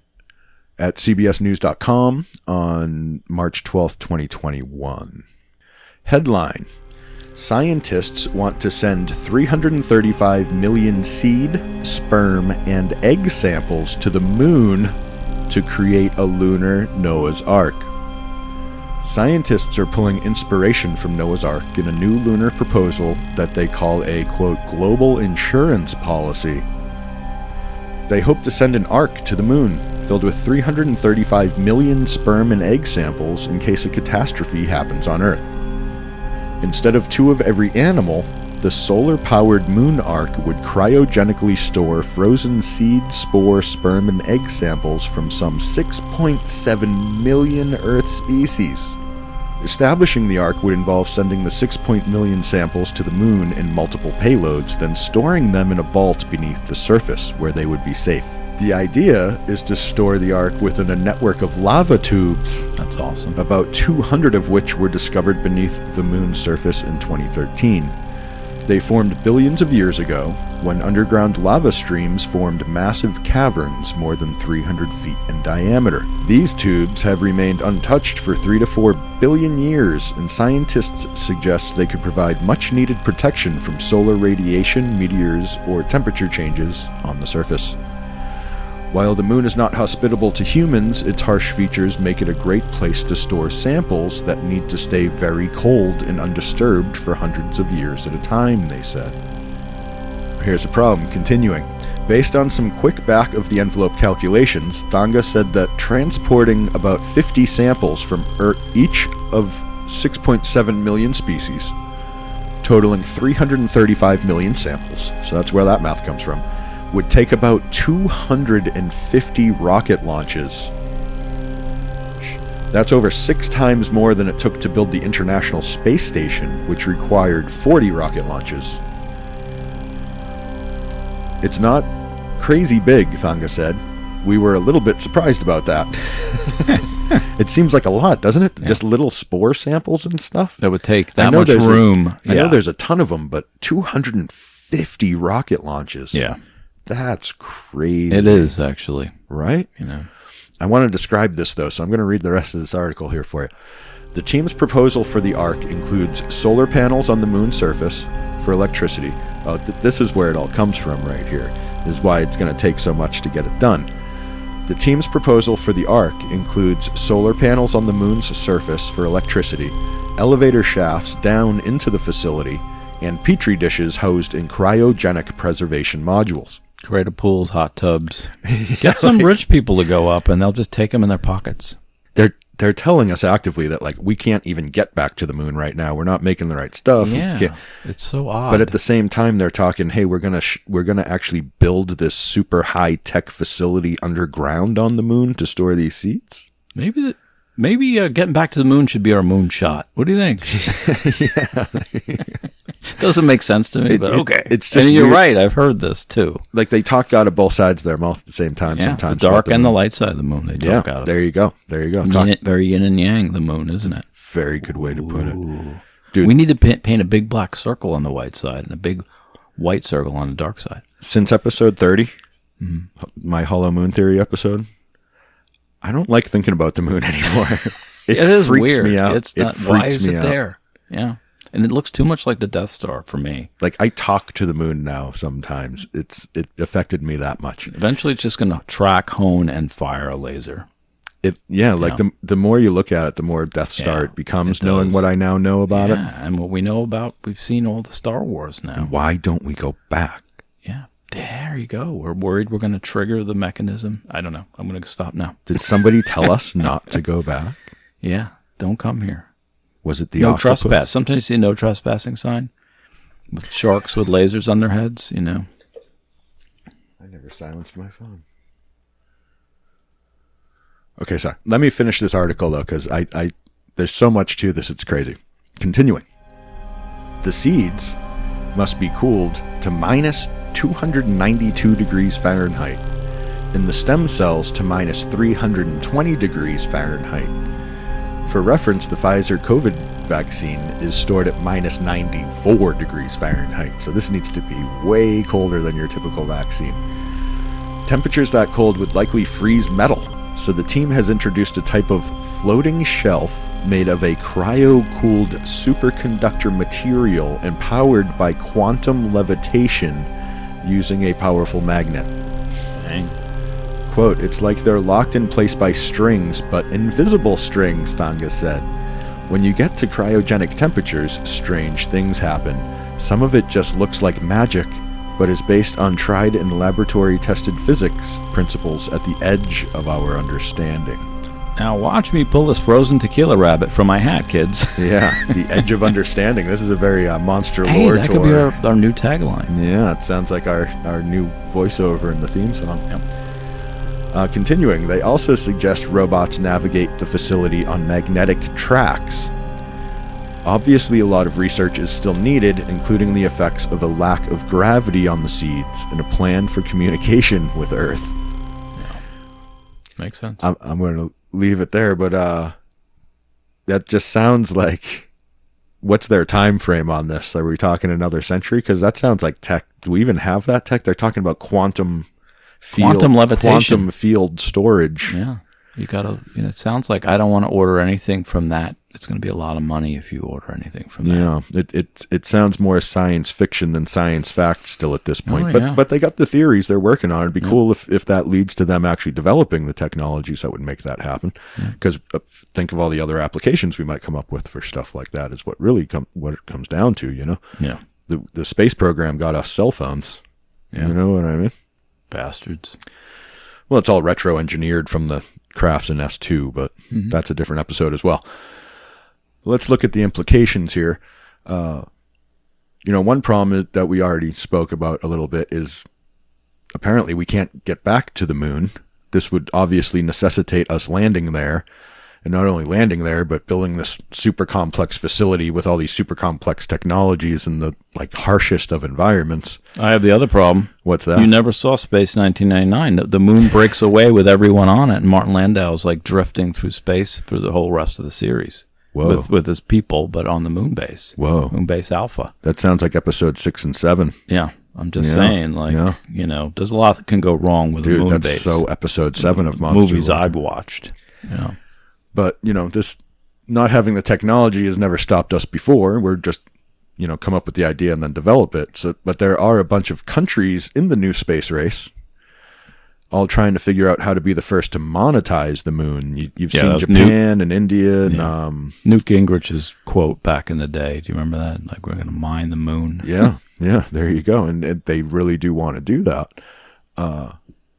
B: at cbsnews.com on March 12th, 2021. Headline: Scientists want to send 335 million seed, sperm, and egg samples to the moon to create a lunar Noah's Ark. Scientists are pulling inspiration from Noah's Ark in a new lunar proposal that they call a, quote, global insurance policy. They hope to send an ark to the moon filled with 335 million sperm and egg samples in case a catastrophe happens on Earth. Instead of 2 of every animal, the solar-powered moon ark would cryogenically store frozen seed, spore, sperm, and egg samples from some 6.7 million Earth species. Establishing the ark would involve sending the 6 million samples to the moon in multiple payloads, then storing them in a vault beneath the surface, where they would be safe. The idea is to store the ark within a network of lava tubes.
A: That's awesome.
B: About 200 of which were discovered beneath the moon's surface in 2013. They formed billions of years ago, when underground lava streams formed massive caverns more than 300 feet in diameter. These tubes have remained untouched for 3 to 4 billion years, and scientists suggest they could provide much-needed protection from solar radiation, meteors, or temperature changes on the surface. While the moon is not hospitable to humans, its harsh features make it a great place to store samples that need to stay very cold and undisturbed for hundreds of years at a time, they said. Here's a problem, continuing. Based on some quick back-of-the-envelope calculations, Thanga said that transporting about 50 samples from each of 6.7 million species, totaling 335 million samples, so that's where that math comes from, would take about 250 rocket launches. That's over 6 times more than it took to build the International Space Station, which required 40 rocket launches. It's not crazy big, Thanga said. We were a little bit surprised about that. It seems like a lot, doesn't it? Yeah. Just little spore samples and stuff.
A: That would take that much room.
B: I know there's a ton of them, but 250 rocket launches.
A: Yeah.
B: That's crazy.
A: It is, actually.
B: Right? I want to describe this, though, so I'm going to read the rest of this article here for you. The team's proposal for the Ark includes solar panels on the moon's surface for electricity. Oh, this is where it all comes from right here. This is why it's going to take so much to get it done. The team's proposal for the Ark includes solar panels on the moon's surface for electricity, elevator shafts down into the facility, and petri dishes housed in cryogenic preservation modules.
A: Create pools, hot tubs. Get some rich people to go up, and they'll just take them in their pockets.
B: They're telling us actively that, like, we can't even get back to the moon right now. We're not making the right stuff.
A: Yeah, it's so odd.
B: But at the same time, they're talking, hey, we're gonna actually build this super high tech facility underground on the moon to store these seeds.
A: Maybe getting back to the moon should be our moonshot. What do you think?
B: Yeah.
A: Doesn't make sense to me, but okay.
B: It's just
A: and you're
B: weird.
A: right. I've heard this too.
B: Like they talk out of both sides of their mouth at the same time.
A: Yeah,
B: Sometimes
A: the dark
B: about
A: and the
B: moon.
A: light side of the moon. They talk out of.
B: There you go.
A: Very yin and yang, the moon, isn't it?
B: Very good way to put it.
A: Ooh.
B: Dude.
A: We need to paint a big black circle on the white side and a big white circle on the dark side.
B: Since episode 30, my hollow moon theory episode, I don't like thinking about the moon anymore. It
A: is
B: freaks
A: weird.
B: me out.
A: It's not,
B: freaks
A: why is
B: me
A: it
B: out.
A: there? Yeah. And it looks too much like the Death Star for me.
B: Like I talk to the moon now sometimes. It affected me that much.
A: Eventually it's just going to track, hone, and fire a laser.
B: The more you look at it, the more Death Star it becomes, knowing what I now know about it.
A: And what we know about, we've seen all the Star Wars now.
B: Why don't we go back?
A: Yeah. There you go. We're worried we're going to trigger the mechanism. I don't know. I'm going to stop now.
B: Did somebody tell us not to go back?
A: Yeah. Don't come here.
B: Was it the
A: no
B: octopus?
A: trespass? Sometimes you see a no trespassing sign with sharks with lasers on their heads, you know.
B: I never silenced my phone. Okay, sorry. Let me finish this article, though, because I there's so much to this, it's crazy. Continuing. The seeds must be cooled to minus 292 degrees Fahrenheit, and the stem cells to minus 320 degrees Fahrenheit. For reference, the Pfizer COVID vaccine is stored at minus 94 degrees Fahrenheit, so this needs to be way colder than your typical vaccine. Temperatures that cold would likely freeze metal, so the team has introduced a type of floating shelf made of a cryo-cooled superconductor material and powered by quantum levitation using a powerful magnet.
A: Dang.
B: Quote, "It's like they're locked in place by strings, but invisible strings," Thanga said. "When you get to cryogenic temperatures, strange things happen. Some of it just looks like magic, but is based on tried and laboratory-tested physics principles at the edge of our understanding."
A: Now watch me pull this frozen tequila rabbit from my hat, kids.
B: Yeah, the edge of understanding. This is a very monster
A: Hey,
B: lore
A: that
B: tour.
A: could be our new tagline.
B: Yeah, it sounds like our new voiceover in the theme song.
A: Yep.
B: Continuing, they also suggest robots navigate the facility on magnetic tracks. Obviously, a lot of research is still needed, including the effects of the lack of gravity on the seeds and a plan for communication with Earth.
A: Yeah. Makes sense.
B: I'm going to leave it there, but that just sounds like, what's their time frame on this? Are we talking another century? Because that sounds like tech. Do we even have that tech? They're talking about quantum
A: levitation,
B: quantum field storage.
A: Yeah, you gotta. It sounds like I don't want to order anything from that. It's going to be a lot of money if you order anything from that.
B: Yeah, it sounds more science fiction than science fact still at this point.
A: Oh, yeah.
B: But they got the theories they're working on. It'd be cool if that leads to them actually developing the technologies that would make that happen. Because think of all the other applications we might come up with for stuff like that is what really what it comes down to.
A: Yeah.
B: The space program got us cell phones.
A: Yeah.
B: You know what I mean?
A: Bastards.
B: Well, it's all retro engineered from the Crafts in S2, but that's a different episode as well. Let's look at the implications here. One problem that we already spoke about a little bit is apparently we can't get back to the moon. This would obviously necessitate us landing there, and not only landing there, but building this super complex facility with all these super complex technologies in the harshest of environments.
A: I have the other problem.
B: What's that?
A: You never saw Space 1999. The moon breaks away with everyone on it, and Martin Landau's drifting through space through the whole rest of the series.
B: Whoa.
A: With his people, but on the moon base.
B: Whoa.
A: Moon base Alpha.
B: That sounds like episode 6 and 7.
A: Yeah. I'm just saying, there's a lot that can go wrong with a moon
B: that's
A: base.
B: so episode 7 of Monster
A: movies
B: World.
A: I've watched. Yeah.
B: But, this not having the technology has never stopped us before. We're just, come up with the idea and then develop it. But there are a bunch of countries in the new space race all trying to figure out how to be the first to monetize the moon. You've seen Japan and India. And,
A: Newt Gingrich's quote back in the day. Do you remember that? We're going to mine the moon.
B: Yeah, there you go. And they really do want to do that.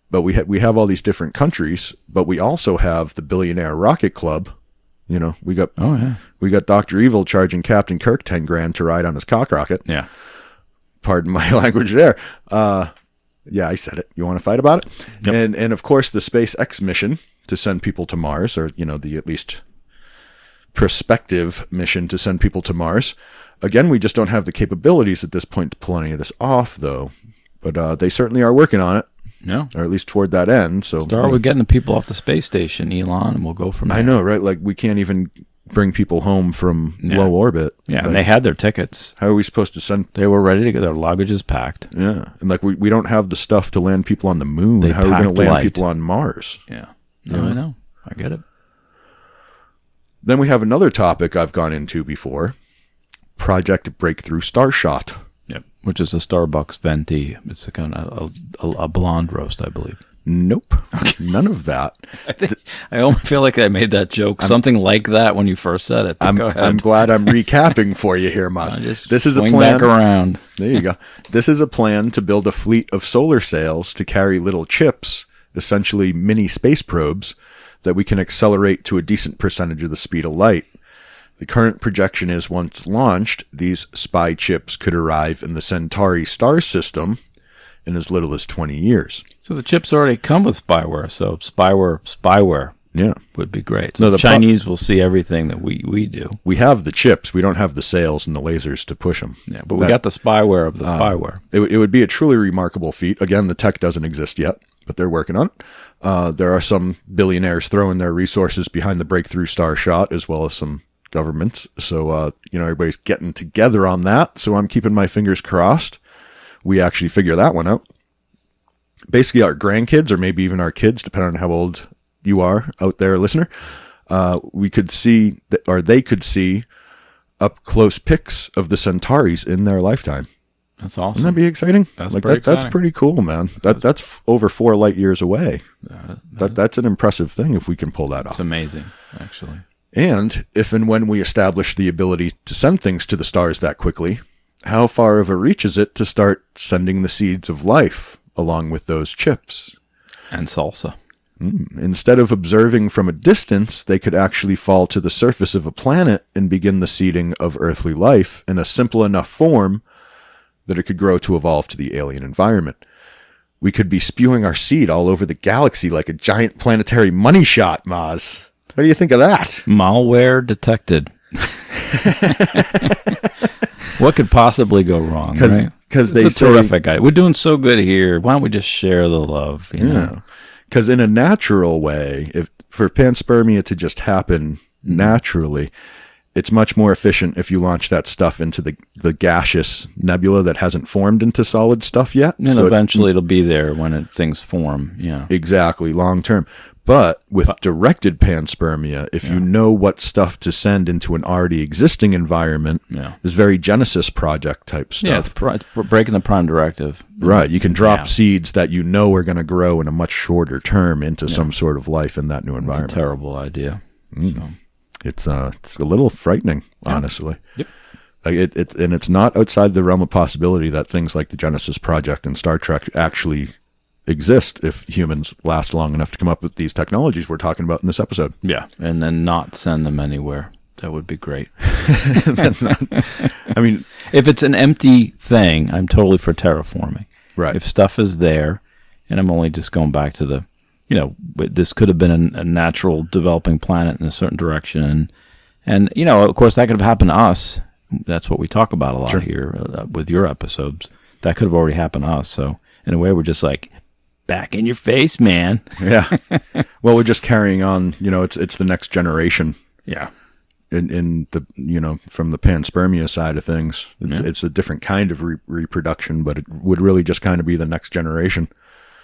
B: But we have all these different countries, but we also have the Billionaire Rocket Club. We got Dr. Evil charging Captain Kirk $10,000 to ride on his cock rocket.
A: Yeah.
B: Pardon my language there. Yeah, I said it. You want to fight about it?
A: Yep.
B: And of course the SpaceX mission to send people to Mars, or the at least prospective mission to send people to Mars. Again, we just don't have the capabilities at this point to pull any of this off, though. But they certainly are working on it.
A: Yeah.
B: Or at least toward that end. So
A: start with getting the people off the space station, Elon, and we'll go from there.
B: I know, right? Like, we can't even bring people home from low orbit.
A: Yeah,
B: like,
A: and they had their tickets.
B: How are we supposed to send?
A: They were ready to go. Their luggage is packed.
B: Yeah, and like we don't have the stuff to land people on the moon.
A: They
B: How are we going to
A: packed
B: land
A: light.
B: people on Mars?
A: Yeah. No, I know. I get it.
B: Then we have another topic I've gone into before. Project Breakthrough Starshot.
A: Yep. Which is a Starbucks venti. It's a kind of a blonde roast, I believe.
B: Nope. None of that.
A: I almost feel like I made that joke, something like that when you first said it. Go ahead.
B: I'm glad I'm recapping for you here, Maz. This is a
A: swing
B: plan.
A: back around.
B: There you go. This is a plan to build a fleet of solar sails to carry little chips, essentially mini space probes, that we can accelerate to a decent percentage of the speed of light. The current projection is once launched, these spy chips could arrive in the Centauri star system in as little as 20 years.
A: So the chips already come with spyware, so spyware would be great. So the Chinese will see everything that we do.
B: We have the chips. We don't have the sails and the lasers to push them.
A: Yeah, but we got the spyware of the spyware.
B: It would be a truly remarkable feat. Again, the tech doesn't exist yet, but they're working on it. There are some billionaires throwing their resources behind the breakthrough Starshot, as well as some governments. So, everybody's getting together on that. So I'm keeping my fingers crossed we actually figure that one out. Basically, our grandkids, or maybe even our kids, depending on how old you are out there, listener, we could see, or they could see, up close pics of the Centauris in their lifetime.
A: That's awesome.
B: Wouldn't that be exciting?
A: That's
B: That's pretty cool, man. That's over 4 light years away. That's an impressive thing if we can pull that off.
A: It's amazing, actually.
B: And if and when we establish the ability to send things to the stars that quickly, how far of a reach is it to start sending the seeds of life along with those chips?
A: And salsa.
B: Instead of observing from a distance, they could actually fall to the surface of a planet and begin the seeding of earthly life in a simple enough form that it could grow to evolve to the alien environment. We could be spewing our seed all over the galaxy like a giant planetary Moneyshot, Maz. What do you think of that?
A: Malware detected. What could possibly go wrong? Because
B: they
A: say, terrific guy. We're doing so good here. Why don't we just share the love? You know?
B: Because in a natural way, if for panspermia to just happen naturally, it's much more efficient if you launch that stuff into the gaseous nebula that hasn't formed into solid stuff yet.
A: And so eventually it'll be there when things form. Yeah,
B: exactly, long term. But with directed panspermia, if you know what stuff to send into an already existing environment, is very Genesis project type stuff.
A: Yeah, it's breaking the prime directive.
B: Right. You can drop seeds that you know are going to grow in a much shorter term into some sort of life in that new environment.
A: It's a terrible idea. So.
B: It's a little frightening, honestly.
A: Yep.
B: Like and it's not outside the realm of possibility that things like the Genesis project and Star Trek actually exist if humans last long enough to come up with these technologies we're talking about in this episode.
A: Yeah, and then not send them anywhere. That would be great.
B: I mean,
A: if it's an empty thing, I'm totally for terraforming.
B: Right.
A: If stuff is there, and I'm only just going back to this could have been a natural developing planet in a certain direction. And of course, that could have happened to us. That's what we talk about a lot here with your episodes. That could have already happened to us. So in a way, we're just like, back in your face, man.
B: Yeah. Well, we're just carrying on, it's the next generation.
A: Yeah.
B: In the, from the panspermia side of things, it's a different kind of reproduction, but it would really just kind of be the next generation.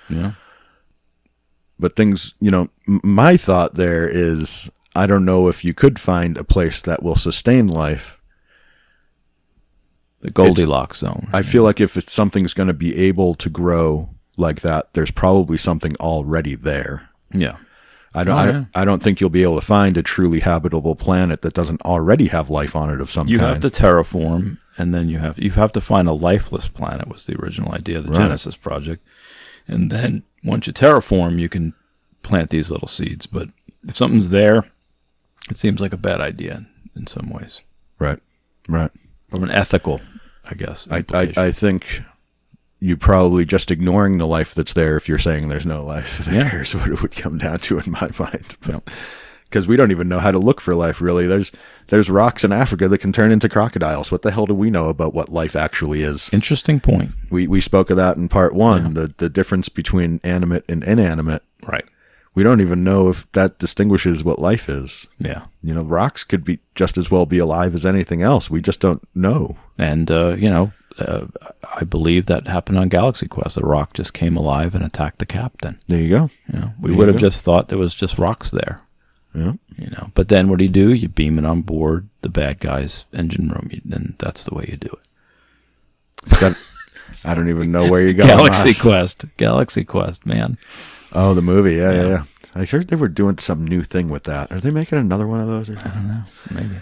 A: Yeah.
B: But things, my thought there is, I don't know if you could find a place that will sustain life.
A: The Goldilocks zone.
B: I feel like if something's going to be able to grow like that, there's probably something already there.
A: Yeah.
B: I don't think you'll be able to find a truly habitable planet that doesn't already have life on it of some kind.
A: You have to terraform, and then you have to find a lifeless planet was the original idea of the Genesis project. And then once you terraform, you can plant these little seeds. But if something's there, it seems like a bad idea in some ways.
B: Right.
A: From an ethical, I guess.
B: I think you probably just ignoring the life that's there if you're saying there's no life there is what it would come down to in my mind. because we don't even know how to look for life, really. There's rocks in Africa that can turn into crocodiles. What the hell do we know about what life actually is?
A: Interesting point.
B: We spoke of that in part one, the difference between animate and inanimate.
A: Right.
B: We don't even know if that distinguishes what life is.
A: Yeah.
B: You know, rocks could be just as well be alive as anything else. We just don't know.
A: And, I believe that happened on Galaxy Quest. The rock just came alive and attacked the captain.
B: There you go.
A: We would have just thought there was just rocks there.
B: Yeah.
A: But then what do? You beam it on board the bad guy's engine room, and that's the way you do it.
B: I don't even know where you're going.
A: Galaxy Quest, man.
B: Oh, the movie. Yeah. I heard they were doing some new thing with that. Are they making another one of those? Or
A: I don't know. Maybe.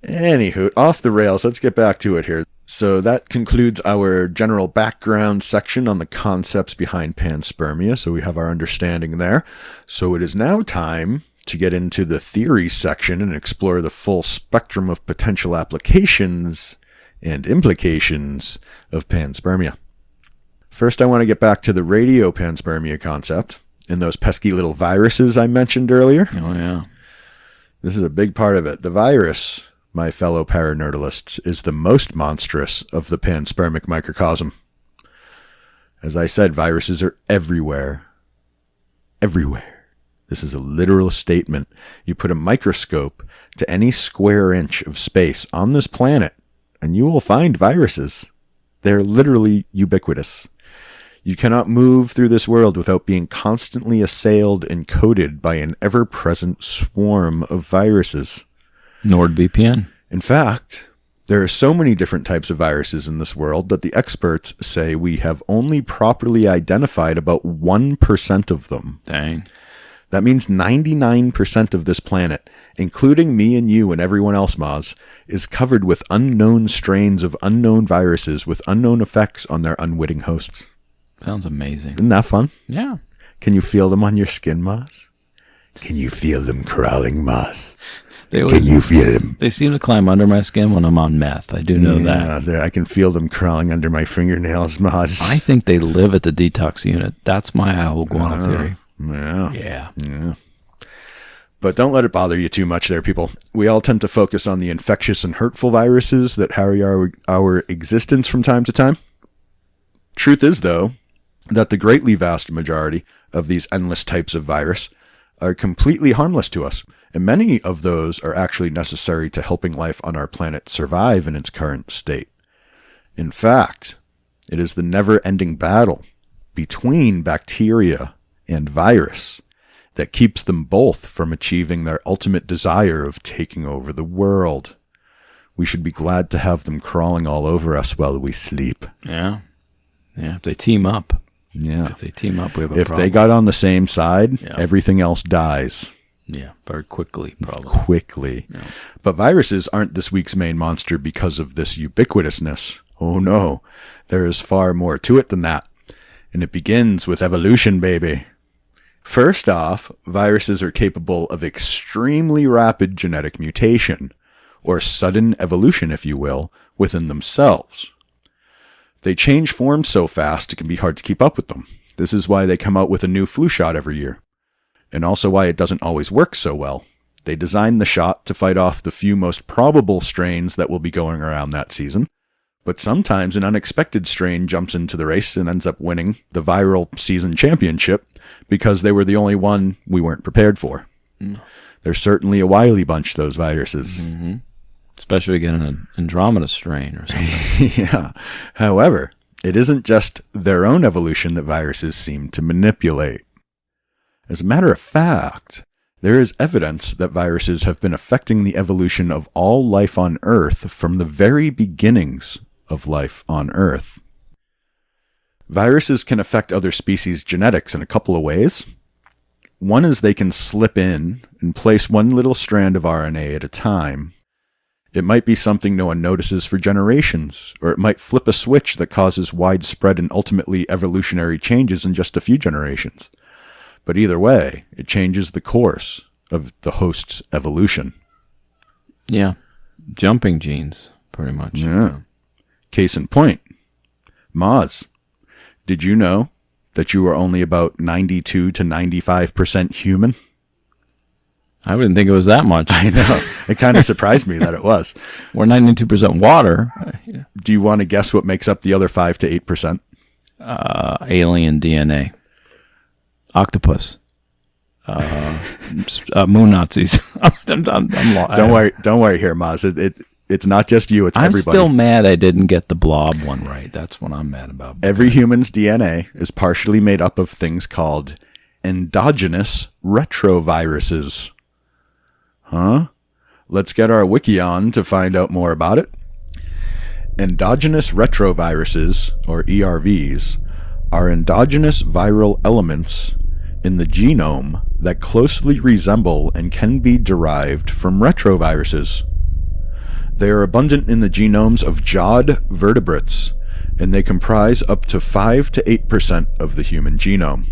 B: Anywho, off the rails. Let's get back to it here. So that concludes our general background section on the concepts behind panspermia. So we have our understanding there. So it is now time to get into the theory section and explore the full spectrum of potential applications and implications of panspermia. First, I want to get back to the radio panspermia concept and those pesky little viruses I mentioned earlier.
A: Oh, yeah.
B: This is a big part of it. The virus, my fellow paranerdalists, is the most monstrous of the panspermic microcosm. As I said, viruses are everywhere. Everywhere. This is a literal statement. You put a microscope to any square inch of space on this planet, and you will find viruses. They're literally ubiquitous. You cannot move through this world without being constantly assailed and coated by an ever-present swarm of viruses.
A: NordVPN.
B: In fact, there are so many different types of viruses in this world that the experts say we have only properly identified about 1% of them.
A: Dang.
B: That means 99% of this planet, including me and you and everyone else, Maz, is covered with unknown strains of unknown viruses with unknown effects on their unwitting hosts.
A: Sounds amazing.
B: Isn't that fun?
A: Yeah.
B: Can you feel them on your skin, Maz? Can you feel them crawling, Maz?
A: Can
B: you feel them?
A: They seem to climb under my skin when I'm on meth. I do know that.
B: I can feel them crawling under my fingernails, Maz.
A: I think they live at the detox unit. That's my whole guano theory.
B: Yeah. But don't let it bother you too much there, people. We all tend to focus on the infectious and hurtful viruses that harry our existence from time to time. Truth is, though, that the greatly vast majority of these endless types of virus are completely harmless to us, and many of those are actually necessary to helping life on our planet survive in its current state. In fact, it is the never-ending battle between bacteria and virus that keeps them both from achieving their ultimate desire of taking over the world. We should be glad to have them crawling all over us while we sleep.
A: Yeah. Yeah, if they team up.
B: Yeah.
A: If they team up, we have a
B: If
A: problem.
B: they got on the same side, everything else dies.
A: Yeah, very quickly, probably.
B: Quickly.
A: Yeah.
B: But viruses aren't this week's main monster because of this ubiquitousness. Oh no, there is far more to it than that. And it begins with evolution, baby. First off, viruses are capable of extremely rapid genetic mutation, or sudden evolution, if you will, within themselves. They change form so fast it can be hard to keep up with them. This is why they come out with a new flu shot every year. And also why it doesn't always work so well. They designed the shot to fight off the few most probable strains that will be going around that season. But sometimes an unexpected strain jumps into the race and ends up winning the viral season championship because they were the only one we weren't prepared for. They're certainly a wily bunch, those viruses.
A: Mm-hmm. Especially again an Andromeda strain or something.
B: Yeah. However, it isn't just their own evolution that viruses seem to manipulate. As a matter of fact, there is evidence that viruses have been affecting the evolution of all life on Earth from the very beginnings of life on Earth. Viruses can affect other species' genetics in a couple of ways. One is they can slip in and place one little strand of RNA at a time. It might be something no one notices for generations, or it might flip a switch that causes widespread and ultimately evolutionary changes in just a few generations. But either way, it changes the course of the host's evolution.
A: Yeah. Jumping genes, pretty much.
B: Yeah. Case in point, Maz, did you know that you are only about 92 to 95% human?
A: I wouldn't think it was that much.
B: I know. It kind of surprised me that it was.
A: We're 92% water.
B: Do you want to guess what makes up the other 5 to 8%?
A: Alien DNA. Octopus. Moon Nazis. I'm lost.
B: Don't worry here, Maz. It's not just you, it's everybody.
A: I'm still mad I didn't get the blob one right. That's what I'm mad about.
B: Every human's DNA is partially made up of things called endogenous retroviruses. Huh? Let's get our wiki on to find out more about it. Endogenous retroviruses, or ERVs, are endogenous viral elements in the genome that closely resemble and can be derived from retroviruses. They are abundant in the genomes of jawed vertebrates, and they comprise up to 5 to 8% of the human genome.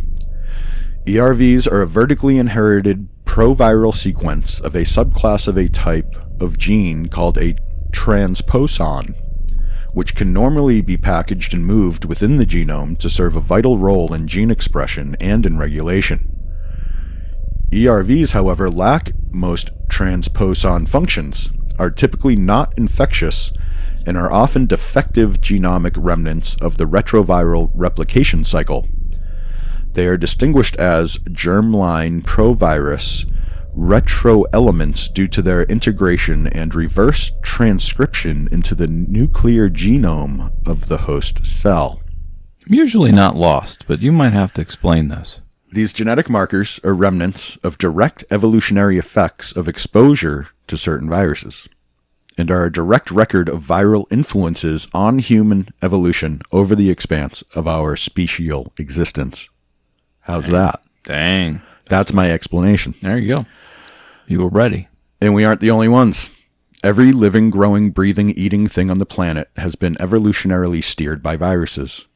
B: ERVs are a vertically inherited proviral sequence of a subclass of a type of gene called a transposon, which can normally be packaged and moved within the genome to serve a vital role in gene expression and in regulation. ERVs, however, lack most transposon functions, are typically not infectious, and are often defective genomic remnants of the retroviral replication cycle. They are distinguished as germline provirus retroelements due to their integration and reverse transcription into the nuclear genome of the host cell.
A: I'm usually not lost, but you might have to explain this.
B: These genetic markers are remnants of direct evolutionary effects of exposure to certain viruses, and are a direct record of viral influences on human evolution over the expanse of our special existence. How's that?
A: Dang.
B: That's my explanation.
A: There you go. You were ready.
B: And we aren't the only ones. Every living, growing, breathing, eating thing on the planet has been evolutionarily steered by viruses.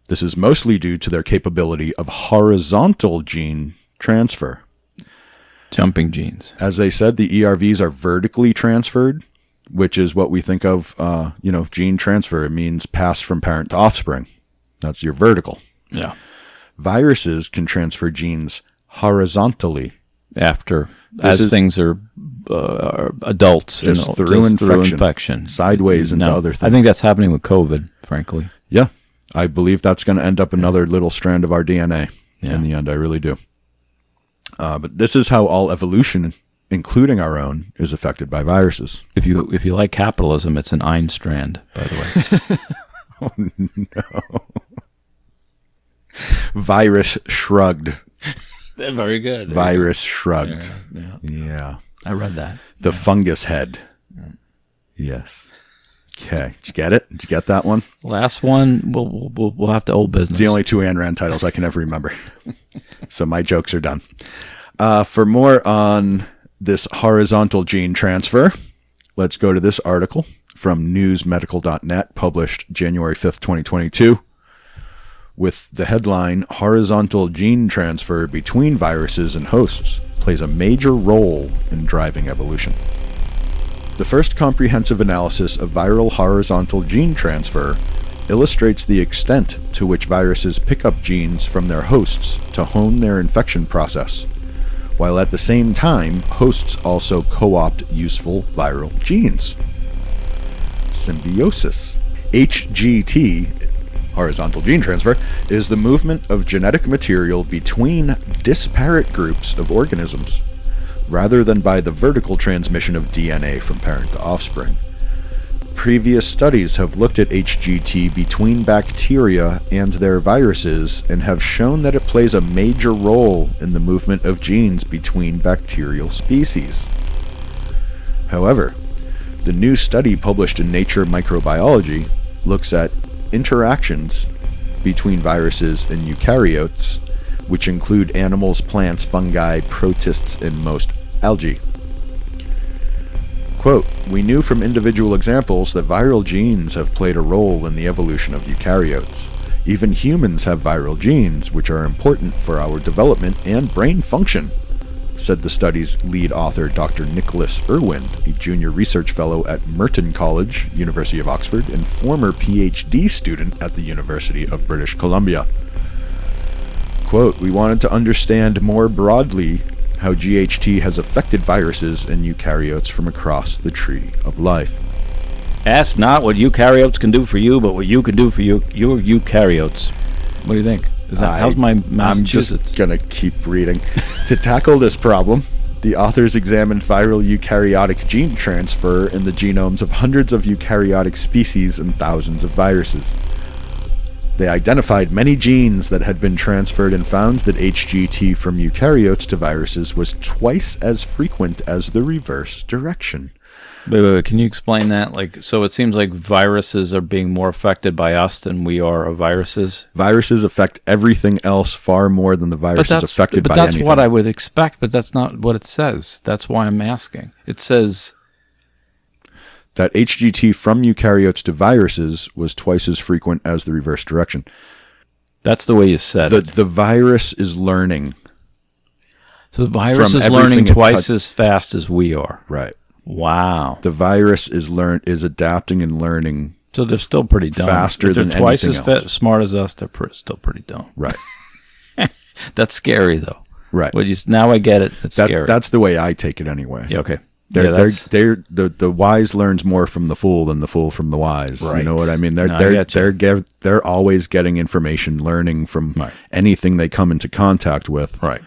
B: This is mostly due to their capability of horizontal gene transfer.
A: Jumping genes.
B: As they said, the ERVs are vertically transferred, which is what we think of, gene transfer. It means pass from parent to offspring. That's your vertical.
A: Yeah.
B: Viruses can transfer genes horizontally.
A: As things are adults.
B: Just through infection. Sideways into other things.
A: I think that's happening with COVID, frankly.
B: Yeah. I believe that's going to end up another little strand of our DNA in the end. I really do. But this is how all evolution, including our own, is affected by viruses.
A: If you like capitalism, it's an Ein strand, by the way.
B: Oh, no. Virus shrugged.
A: Very good.
B: Virus shrugged. Yeah.
A: I read that.
B: The fungus head. Yes. Okay. Did you get it? Did you get that one?
A: Last one, we'll have to old business.
B: It's the only two Ayn Rand titles I can ever remember. So my jokes are done. For more on this horizontal gene transfer, let's go to this article from newsmedical.net, published January 5th, 2022, with the headline, Horizontal Gene Transfer Between Viruses and Hosts Plays a Major Role in Driving Evolution. The first comprehensive analysis of viral horizontal gene transfer illustrates the extent to which viruses pick up genes from their hosts to hone their infection process, while at the same time, hosts also co-opt useful viral genes. Symbiosis. HGT, horizontal gene transfer, is the movement of genetic material between disparate groups of organisms, rather than by the vertical transmission of DNA from parent to offspring. Previous studies have looked at HGT between bacteria and their viruses and have shown that it plays a major role in the movement of genes between bacterial species. However, the new study published in Nature Microbiology looks at interactions between viruses and eukaryotes, which include animals, plants, fungi, protists, and most algae. Quote, "We knew from individual examples that viral genes have played a role in the evolution of eukaryotes. Even humans have viral genes, which are important for our development and brain function," said the study's lead author, Dr. Nicholas Irwin, a junior research fellow at Merton College, University of Oxford, and former PhD student at the University of British Columbia. Quote, "We wanted to understand more broadly how GHT has affected viruses and eukaryotes from across the tree of life.
A: Ask not what eukaryotes can do for you, but what you can do for your eukaryotes. What do you think? How's my Massachusetts?
B: I'm just going to keep reading. To tackle this problem, the authors examined viral eukaryotic gene transfer in the genomes of hundreds of eukaryotic species and thousands of viruses. They identified many genes that had been transferred and found that HGT from eukaryotes to viruses was twice as frequent as the reverse direction.
A: Wait, can you explain that? So it seems like viruses are being more affected by us than we are of viruses.
B: Viruses affect everything else far more than the virus is affected by anything.
A: But that's what I would expect, but that's not what it says. That's why I'm asking. It says
B: that HGT from eukaryotes to viruses was twice as frequent as the reverse direction.
A: That's the way you said it.
B: The virus is learning.
A: So the virus is learning twice as fast as we are.
B: Right.
A: Wow.
B: The virus is adapting and learning.
A: So they're still pretty dumb.
B: Faster than anything else. If
A: they're twice as smart as us, they're still pretty dumb.
B: Right.
A: That's scary, though.
B: Right.
A: Now I get it. It's scary.
B: That's the way I take it anyway.
A: Yeah, okay.
B: The wise learns more from the fool than the fool from the wise. Right. You know what I mean? They're always getting information, learning from anything they come into contact with.
A: Right.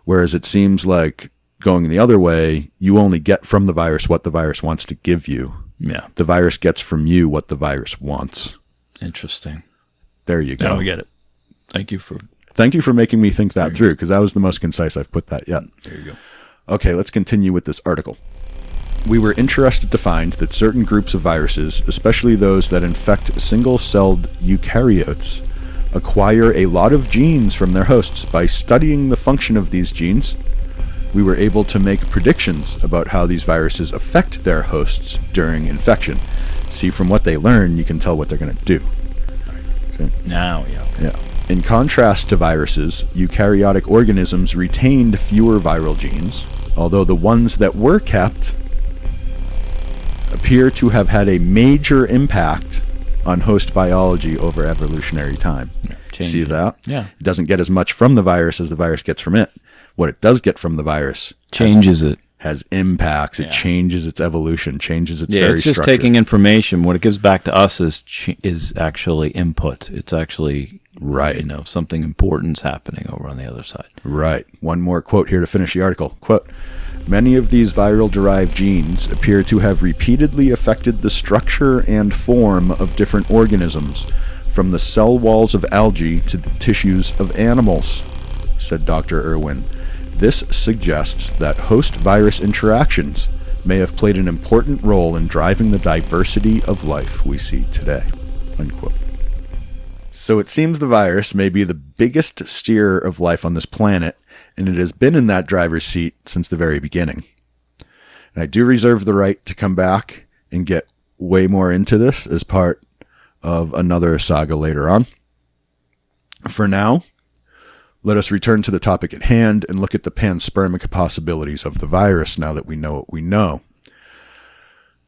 B: Whereas it seems like going the other way, you only get from the virus what the virus wants to give you.
A: Yeah.
B: The virus gets from you what the virus wants.
A: Interesting.
B: There you go.
A: Now we get it. Thank you for
B: making me think that through, because that was the most concise I've put that yet.
A: There you go.
B: Okay, let's continue with this article. We were interested to find that certain groups of viruses, especially those that infect single-celled eukaryotes, acquire a lot of genes from their hosts. By studying the function of these genes, we were able to make predictions about how these viruses affect their hosts during infection. See, from what they learn, you can tell what they're going to do. Okay.
A: Now, yeah. Okay.
B: Yeah. In contrast to viruses, eukaryotic organisms retained fewer viral genes, although the ones that were kept appear to have had a major impact on host biology over evolutionary time.
A: Yeah,
B: see that?
A: Yeah.
B: It doesn't get as much from the virus as the virus gets from it. What it does get from the virus has impacts. It changes its evolution, changes its very
A: it's just
B: structure.
A: taking information. What it gives back to us is actually input. It's actually something important's happening over on the other side.
B: Right. One more quote here to finish the article. Quote, many of these viral-derived genes appear to have repeatedly affected the structure and form of different organisms, from the cell walls of algae to the tissues of animals, said Dr. Irwin. This suggests that host-virus interactions may have played an important role in driving the diversity of life we see today. Unquote. So it seems the virus may be the biggest steerer of life on this planet, and it has been in that driver's seat since the very beginning. And I do reserve the right to come back and get way more into this as part of another saga later on. For now, let us return to the topic at hand and look at the panspermic possibilities of the virus now that we know what we know.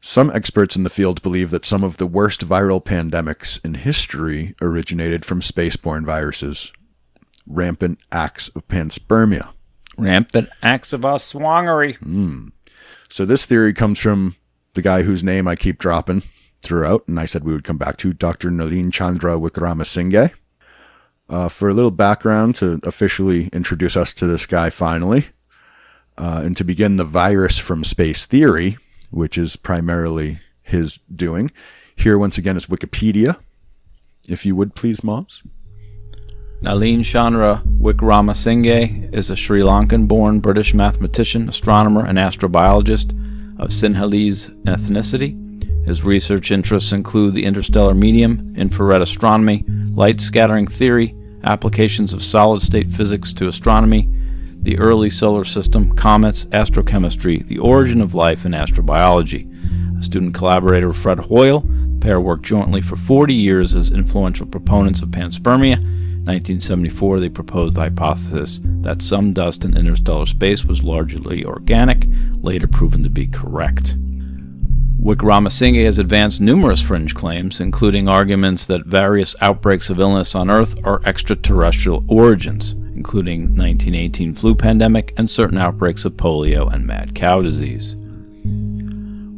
B: Some experts in the field believe that some of the worst viral pandemics in history originated from spaceborne viruses. Rampant acts of panspermia.
A: Rampant acts of swangery.
B: So this theory comes from the guy whose name I keep dropping throughout, and I said we would come back to, Dr. Nalin Chandra Wickramasinghe. For a little background to officially introduce us to this guy finally, and to begin the virus from space theory, which is primarily his doing. Here once again is Wikipedia. If you would please, Moms.
A: Nalin Chandra Wickramasinghe is a Sri Lankan-born British mathematician, astronomer, and astrobiologist of Sinhalese ethnicity. His research interests include the interstellar medium, infrared astronomy, light scattering theory, applications of solid-state physics to astronomy, the early solar system, comets, astrochemistry, the origin of life, and astrobiology. A student collaborator with Fred Hoyle, the pair worked jointly for 40 years as influential proponents of panspermia. In 1974, they proposed the hypothesis that some dust in interstellar space was largely organic, later proven to be correct. Wickramasinghe has advanced numerous fringe claims, including arguments that various outbreaks of illness on Earth are extraterrestrial origins, including 1918 flu pandemic and certain outbreaks of polio and mad cow disease.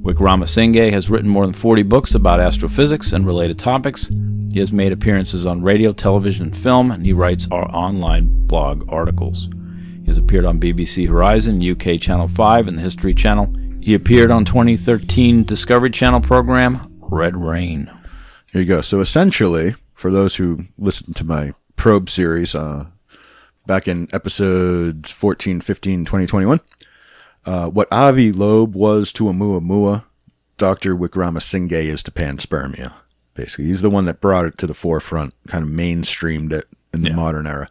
A: Wickramasinghe has written more than 40 books about astrophysics and related topics. He has made appearances on radio, television, and film, and he writes our online blog articles. He has appeared on BBC Horizon, UK Channel 5, and the History Channel. He appeared on 2013 Discovery Channel program, Red Rain.
B: There you go. So essentially, for those who listened to my probe series back in episodes 14, 15, 20, 21, what Avi Loeb was to Oumuamua, Dr. Wickramasinghe is to Panspermia. Basically, he's the one that brought it to the forefront, kind of mainstreamed it in the modern era.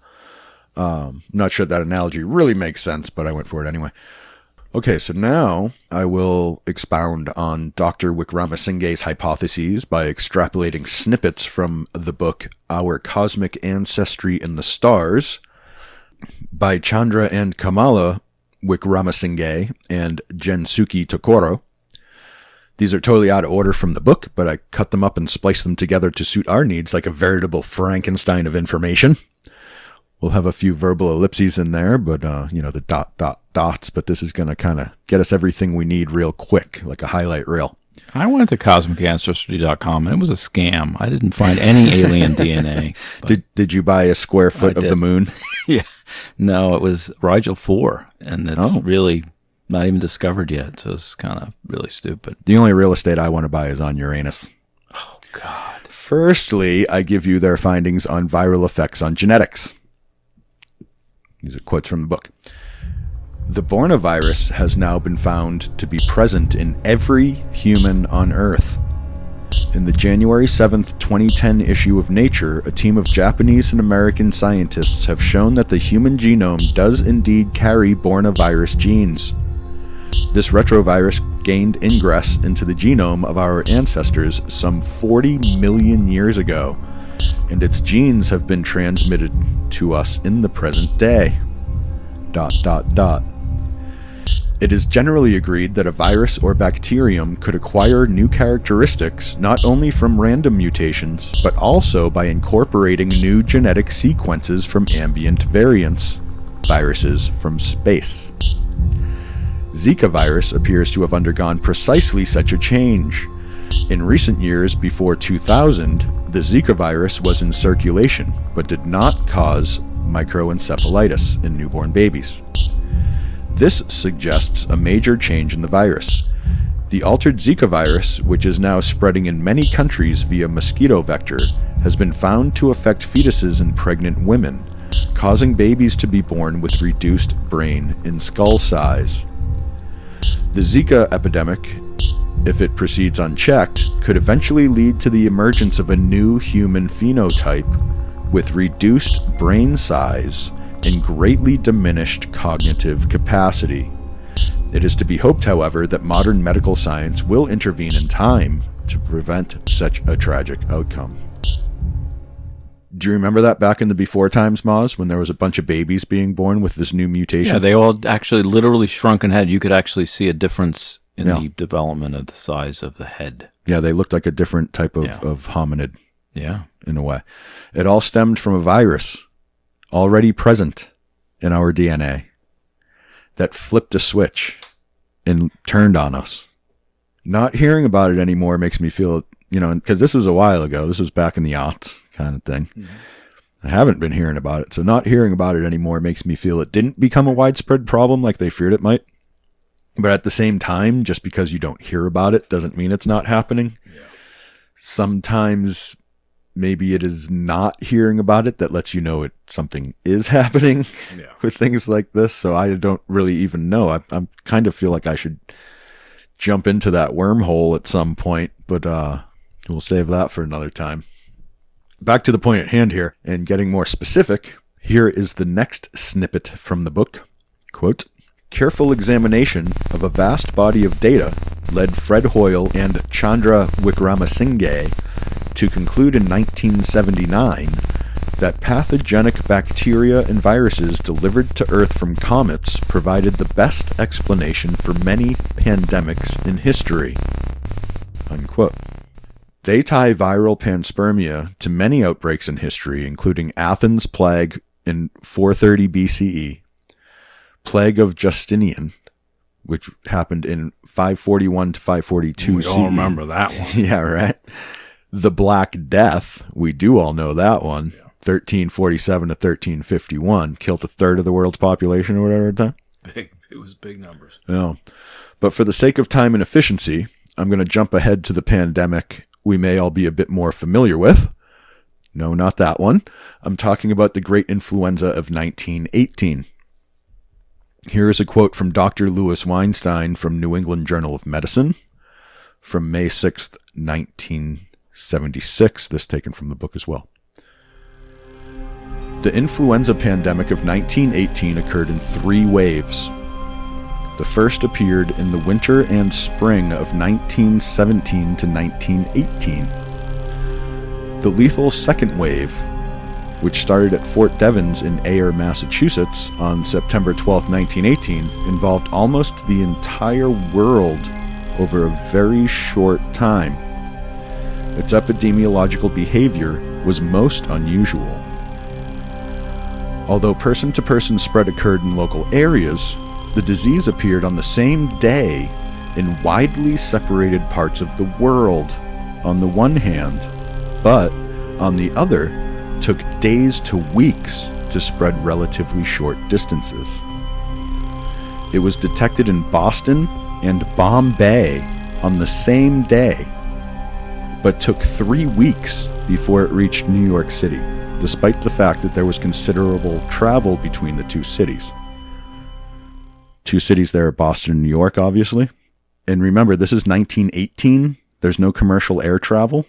B: I'm not sure that analogy really makes sense, but I went for it anyway. Okay, so now I will expound on Dr. Wickramasinghe's hypotheses by extrapolating snippets from the book Our Cosmic Ancestry in the Stars by Chandra and Kamala Wickramasinghe and Gensuke Tokoro. These are totally out of order from the book, but I cut them up and spliced them together to suit our needs like a veritable Frankenstein of information. We'll have a few verbal ellipses in there, but, the dots, but this is going to kind of get us everything we need real quick, like a highlight reel.
A: I went to CosmicAncestry.com, and it was a scam. I didn't find any alien DNA.
B: Did you buy a square foot of the moon?
A: Yeah. No, it was Rigel 4, and it's really not even discovered yet, so it's kind of really stupid.
B: The only real estate I want to buy is on Uranus.
A: Oh, God.
B: Firstly, I give you their findings on viral effects on genetics. These are quotes from the book. The Borna virus has now been found to be present in every human on Earth. In the January 7th, 2010 issue of Nature, a team of Japanese and American scientists have shown that the human genome does indeed carry Borna virus genes. This retrovirus gained ingress into the genome of our ancestors some 40 million years ago, and its genes have been transmitted to us in the present day. ... It is generally agreed that a virus or bacterium could acquire new characteristics not only from random mutations, but also by incorporating new genetic sequences from ambient variants, viruses from space. Zika virus appears to have undergone precisely such a change. In recent years before 2000, the Zika virus was in circulation, but did not cause microencephalitis in newborn babies. This suggests a major change in the virus. The altered Zika virus, which is now spreading in many countries via mosquito vector, has been found to affect fetuses in pregnant women, causing babies to be born with reduced brain and skull size. The Zika epidemic, if it proceeds unchecked, could eventually lead to the emergence of a new human phenotype with reduced brain size and greatly diminished cognitive capacity. It is to be hoped, however, that modern medical science will intervene in time to prevent such a tragic outcome. Do you remember that back in the before times, Maz, when there was a bunch of babies being born with this new mutation?
A: Yeah, they all actually literally shrunk in head. You could actually see a difference in the development of the size of the head.
B: Yeah, they looked like a different type of hominid.
A: Yeah.
B: In a way. It all stemmed from a virus already present in our DNA that flipped a switch and turned on us. Not hearing about it anymore makes me feel, because this was a while ago. This was back in the aughts kind of thing. Mm-hmm. I haven't been hearing about it. So not hearing about it anymore makes me feel it didn't become a widespread problem like they feared it might. But at the same time, just because you don't hear about it doesn't mean it's not happening. Yeah. Sometimes maybe it is not hearing about it that lets you know something is happening with things like this. So I don't really even know. I kind of feel like I should jump into that wormhole at some point, but we'll save that for another time. Back to the point at hand here, and getting more specific, here is the next snippet from the book. Quote, "Careful examination of a vast body of data led Fred Hoyle and Chandra Wickramasinghe to conclude in 1979 that pathogenic bacteria and viruses delivered to Earth from comets provided the best explanation for many pandemics in history." Unquote. They tie viral panspermia to many outbreaks in history, including Athens plague, in 430 BCE, plague of Justinian, which happened in 541 to 542 CE.
A: We all remember that one.
B: Yeah, right. The Black Death, we do all know that one. Yeah. 1347 to 1351, killed a third of the world's population or whatever at the time.
A: It was big numbers.
B: Yeah. But for the sake of time and efficiency, I'm going to jump ahead to the pandemic we may all be a bit more familiar with. No, not that one. I'm talking about the Great Influenza of 1918. Here is a quote from Dr. Lewis Weinstein from New England Journal of Medicine from May 6th, 1976. This taken from the book as well. The influenza pandemic of 1918 occurred in 3 waves. The first appeared in the winter and spring of 1917 to 1918. The lethal second wave, which started at Fort Devens in Ayer, Massachusetts on September 12, 1918, involved almost the entire world over a very short time. Its epidemiological behavior was most unusual. Although person-to-person spread occurred in local areas, the disease appeared on the same day in widely separated parts of the world, on the one hand, but, on the other, took days to weeks to spread relatively short distances. It was detected in Boston and Bombay on the same day, but took 3 weeks before it reached New York City, despite the fact that there was considerable travel between the 2 cities. 2 cities there are Boston and New York, obviously. And remember, this is 1918. There's no commercial air travel.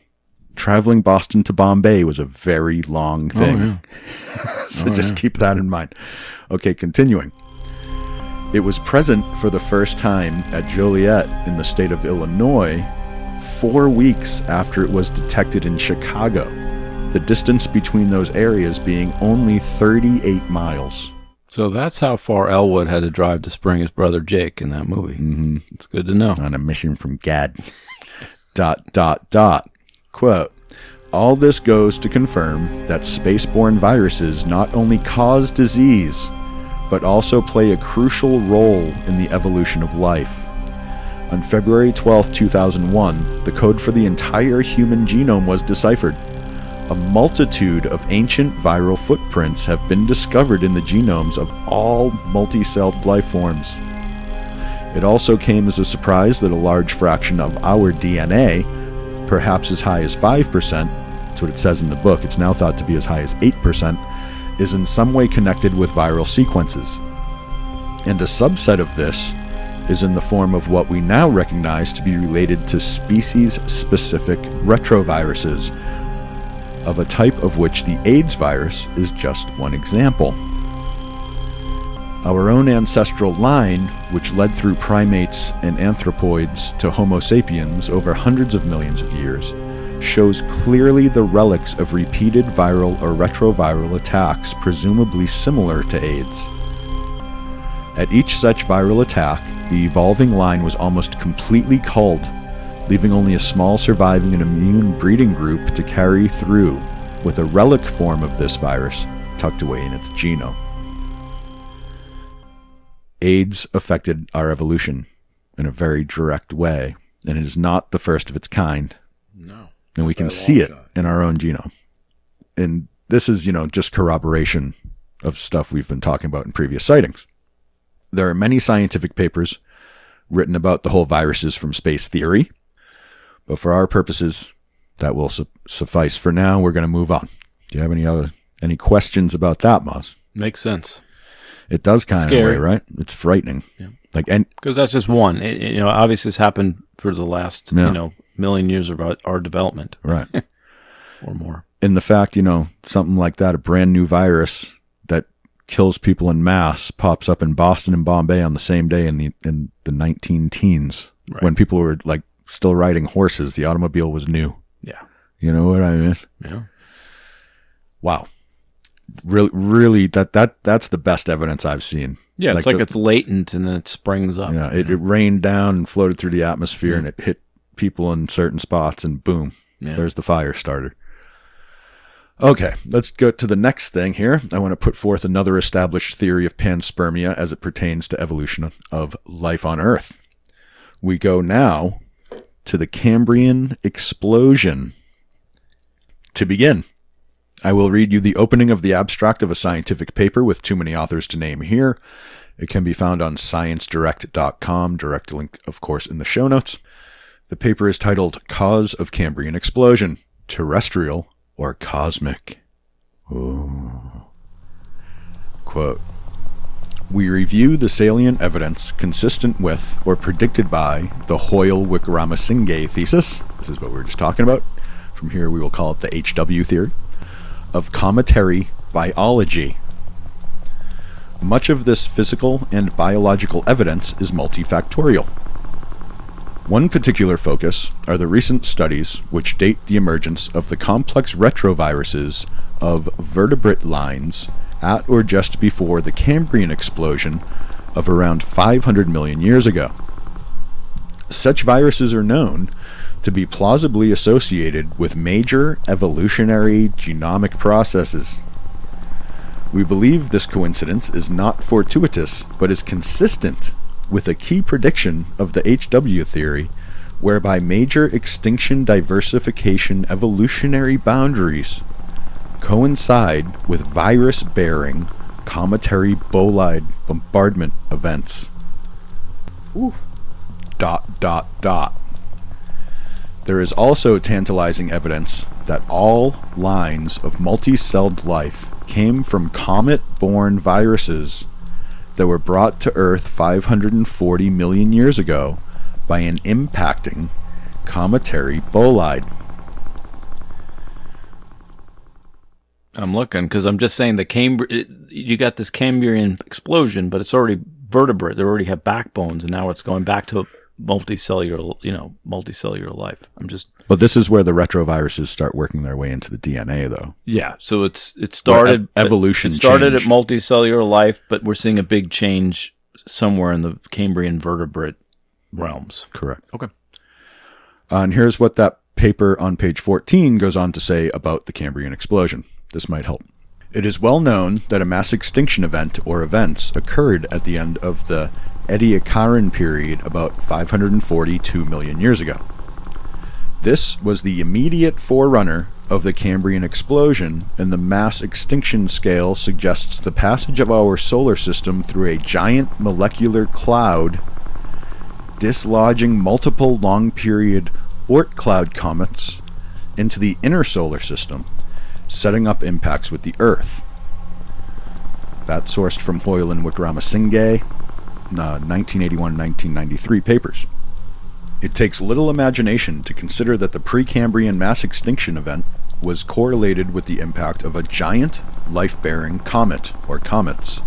B: Traveling Boston to Bombay was a very long thing. Oh, yeah. So just keep that in mind. Okay, continuing. It was present for the first time at Joliet in the state of Illinois 4 weeks after it was detected in Chicago, the distance between those areas being only 38 miles.
A: So that's how far Elwood had to drive to spring his brother Jake in that movie.
B: Mm-hmm.
A: It's good to know.
B: On a mission from Gad. ... Quote, all this goes to confirm that spaceborne viruses not only cause disease, but also play a crucial role in the evolution of life. On February 12, 2001, the code for the entire human genome was deciphered. A multitude of ancient viral footprints have been discovered in the genomes of all multicelled life forms. It also came as a surprise that a large fraction of our DNA, perhaps as high as 5%, that's what it says in the book, it's now thought to be as high as 8%, is in some way connected with viral sequences. And a subset of this is in the form of what we now recognize to be related to species-specific retroviruses, of a type of which the AIDS virus is just one example. Our own ancestral line, which led through primates and anthropoids to Homo sapiens over hundreds of millions of years, shows clearly the relics of repeated viral or retroviral attacks presumably similar to AIDS. At each such viral attack, the evolving line was almost completely culled, leaving only a small surviving and immune breeding group to carry through, with a relic form of this virus tucked away in its genome. AIDS affected our evolution in a very direct way, and it is not the first of its kind.
A: No.
B: And we can see it in our own genome. And this is, just corroboration of stuff we've been talking about in previous sightings. There are many scientific papers written about the whole viruses from space theory, but for our purposes, that will suffice. For now, we're going to move on. Do you have any questions about that, Moz?
A: Makes sense.
B: It does kind of, way, right? It's frightening.
A: Yeah. Because that's just one. Obviously, this happened for the last, million years of our development.
B: Right.
A: Or more.
B: And the fact, something like that, a brand new virus that kills people in mass, pops up in Boston and Bombay on the same day in the 19-teens, right, when people were still riding horses. The automobile was new.
A: Yeah.
B: You know what I mean?
A: Yeah.
B: Wow. Really, that's the best evidence I've seen.
A: Yeah, it's it's latent and then it springs up.
B: Yeah, it rained down and floated through the atmosphere, and it hit people in certain spots, and boom, there's the fire starter. Okay, let's go to the next thing here. I want to put forth another established theory of panspermia as it pertains to evolution of life on Earth. We go now to the Cambrian explosion. To begin, I will read you the opening of the abstract of a scientific paper with too many authors to name here. It can be found on sciencedirect.com, direct link, of course, in the show notes. The paper is titled Cause of Cambrian Explosion, Terrestrial or Cosmic. Ooh. Quote, we review the salient evidence consistent with or predicted by the Hoyle-Wickramasinghe thesis. This is what we were just talking about. From here we will call it the HW theory of cometary biology. Much of this physical and biological evidence is multifactorial. One particular focus are the recent studies which date the emergence of the complex retroviruses of vertebrate lines at or just before the Cambrian explosion of around 500 million years ago. Such viruses are known to be plausibly associated with major evolutionary genomic processes. We believe this coincidence is not fortuitous, but is consistent with a key prediction of the HW theory, whereby major extinction diversification evolutionary boundaries coincide with virus-bearing cometary bolide bombardment events. Ooh. ... There is also tantalizing evidence that all lines of multi-celled life came from comet-borne viruses that were brought to Earth 540 million years ago by an impacting cometary bolide.
A: I'm looking because I'm just saying you got this Cambrian explosion, but it's already vertebrate. They already have backbones, and now it's going back to multicellular life.
B: Well, this is where the retroviruses start working their way into the DNA, though.
A: Yeah, so it started
B: evolution.
A: It started
B: changed.
A: at multicellular life, but we're seeing a big change somewhere in the Cambrian vertebrate realms.
B: Correct.
A: Okay.
B: And here's what that paper on page 14 goes on to say about the Cambrian explosion. This might help. It is well known that a mass extinction event or events occurred at the end of the Ediacaran period about 542 million years ago. This was the immediate forerunner of the Cambrian explosion, and the mass extinction scale suggests the passage of our solar system through a giant molecular cloud, dislodging multiple long-period Oort cloud comets into the inner solar system, setting up impacts with the Earth. That's sourced from Hoyle and Wickramasinghe, 1981-1993 papers. It takes little imagination to consider that the Precambrian mass extinction event was correlated with the impact of a giant life-bearing comet or comets,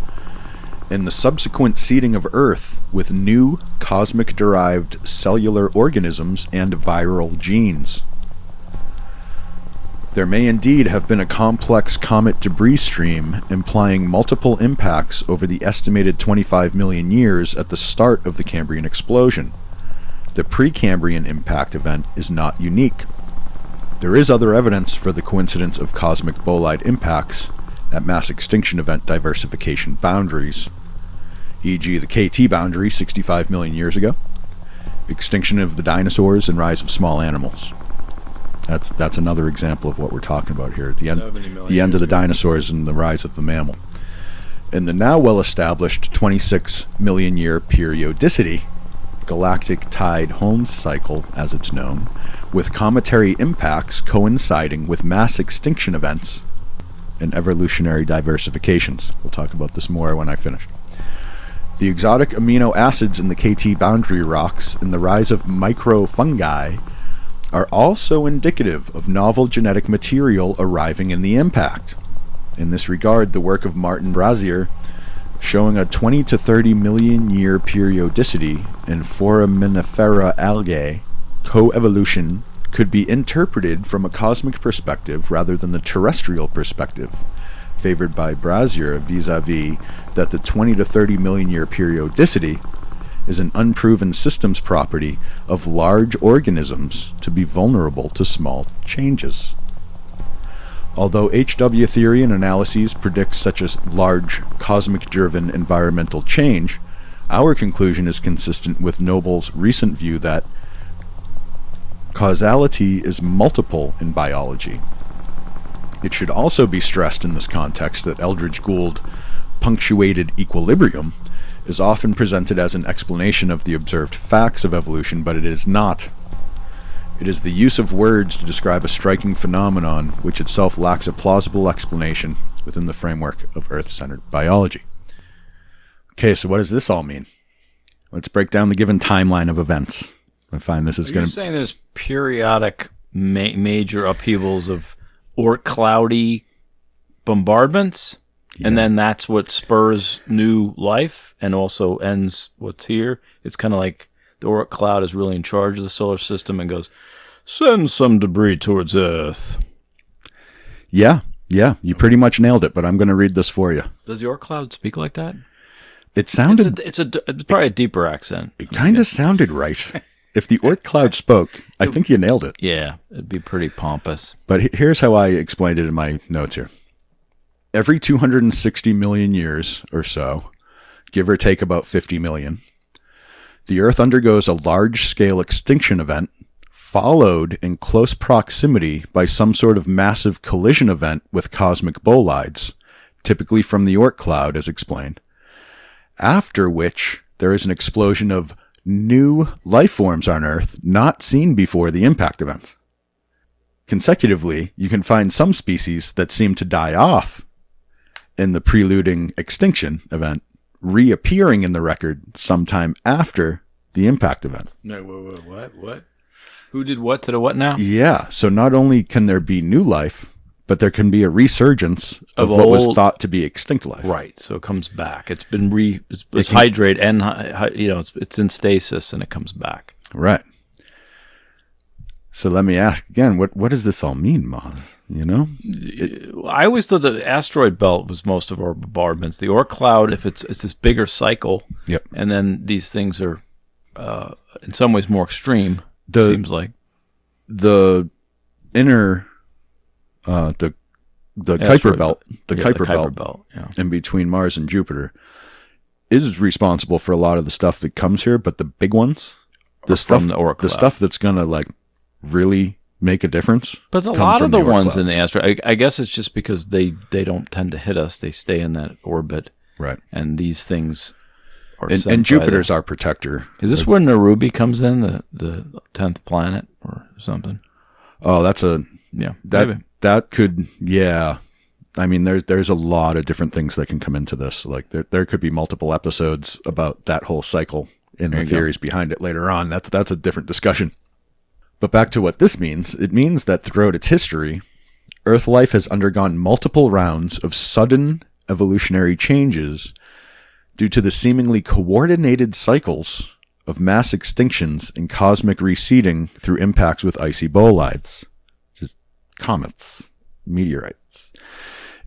B: and the subsequent seeding of Earth with new cosmic-derived cellular organisms and viral genes. There may indeed have been a complex comet debris stream implying multiple impacts over the estimated 25 million years at the start of the Cambrian explosion. The Precambrian impact event is not unique. There is other evidence for the coincidence of cosmic bolide impacts at mass extinction event diversification boundaries, e.g. the KT boundary 65 million years ago, extinction of the dinosaurs and rise of small animals. That's another example of what we're talking about here. The end of the dinosaurs and the rise of the mammal. In the now well-established 26 million year periodicity, galactic tide Holmes cycle, as it's known, with cometary impacts coinciding with mass extinction events and evolutionary diversifications. We'll talk about this more when I finish. The exotic amino acids in the KT boundary rocks and the rise of microfungi are also indicative of novel genetic material arriving in the impact. In this regard, the work of Martin Brazier, showing a 20 to 30 million year periodicity in foraminifera algae coevolution, could be interpreted from a cosmic perspective rather than the terrestrial perspective, favored by Brazier vis-a-vis that the 20 to 30 million year periodicity is an unproven systems property of large organisms to be vulnerable to small changes. Although HW theory and analyses predict such a large cosmic-driven environmental change, our conclusion is consistent with Noble's recent view that causality is multiple in biology. It should also be stressed in this context that Eldridge Gould punctuated equilibrium is often presented as an explanation of the observed facts of evolution, but it is not. It is the use of words to describe a striking phenomenon which itself lacks a plausible explanation within the framework of Earth-centered biology. Okay, so what does this all mean? Let's break down the given timeline of events. I find this is going to...
A: You're saying there's periodic major upheavals of Oort cloudy bombardments, and then that's what spurs new life and also ends what's here. It's kind of like the Oort cloud is really in charge of the solar system and goes, send some debris towards Earth.
B: Yeah, you pretty much nailed it, but I'm going to read this for you.
A: Does the Oort cloud speak like that?
B: It sounded...
A: It's probably a deeper accent.
B: It kind of sounded right. If the Oort cloud spoke, I think you nailed it.
A: Yeah, it'd be pretty pompous.
B: But here's how I explained it in my notes here. Every 260 million years or so, give or take about 50 million, the Earth undergoes a large-scale extinction event, followed in close proximity by some sort of massive collision event with cosmic bolides, typically from the Oort cloud, as explained, after which there is an explosion of new life forms on Earth not seen before the impact event. Consecutively, you can find some species that seem to die off in the preluding extinction event, reappearing in the record sometime after the impact event.
A: No, what? Who did what to the what now?
B: Yeah, so not only can there be new life, but there can be a resurgence of what was thought to be extinct life.
A: Right, so it comes back. It's been it's hydrated and it's in stasis and it comes back.
B: Right. So let me ask again, what does this all mean, Ma? You know?
A: I always thought the asteroid belt was most of our bombardments. The Oort cloud, if it's this bigger cycle,
B: yep.
A: And then these things are in some ways more extreme, it seems like.
B: The inner the Kuiper belt, the Kuiper belt in between Mars and Jupiter is responsible for a lot of the stuff that comes here, but the big ones, the stuff that's gonna like really make a difference.
A: But a lot of the ones in the asteroid, I guess it's just because they don't tend to hit us; they stay in that orbit,
B: right?
A: And these things are
B: and Jupiter's our protector.
A: Is this where Nerubi comes in, the 10th planet or something?
B: Oh, that's
A: maybe.
B: That could, yeah. I mean, there's a lot of different things that can come into this. Like there could be multiple episodes about that whole cycle and the theories behind it later on. That's a different discussion. But back to what this means. It means that throughout its history, Earth life has undergone multiple rounds of sudden evolutionary changes due to the seemingly coordinated cycles of mass extinctions and cosmic receding through impacts with icy bolides. Comets, meteorites.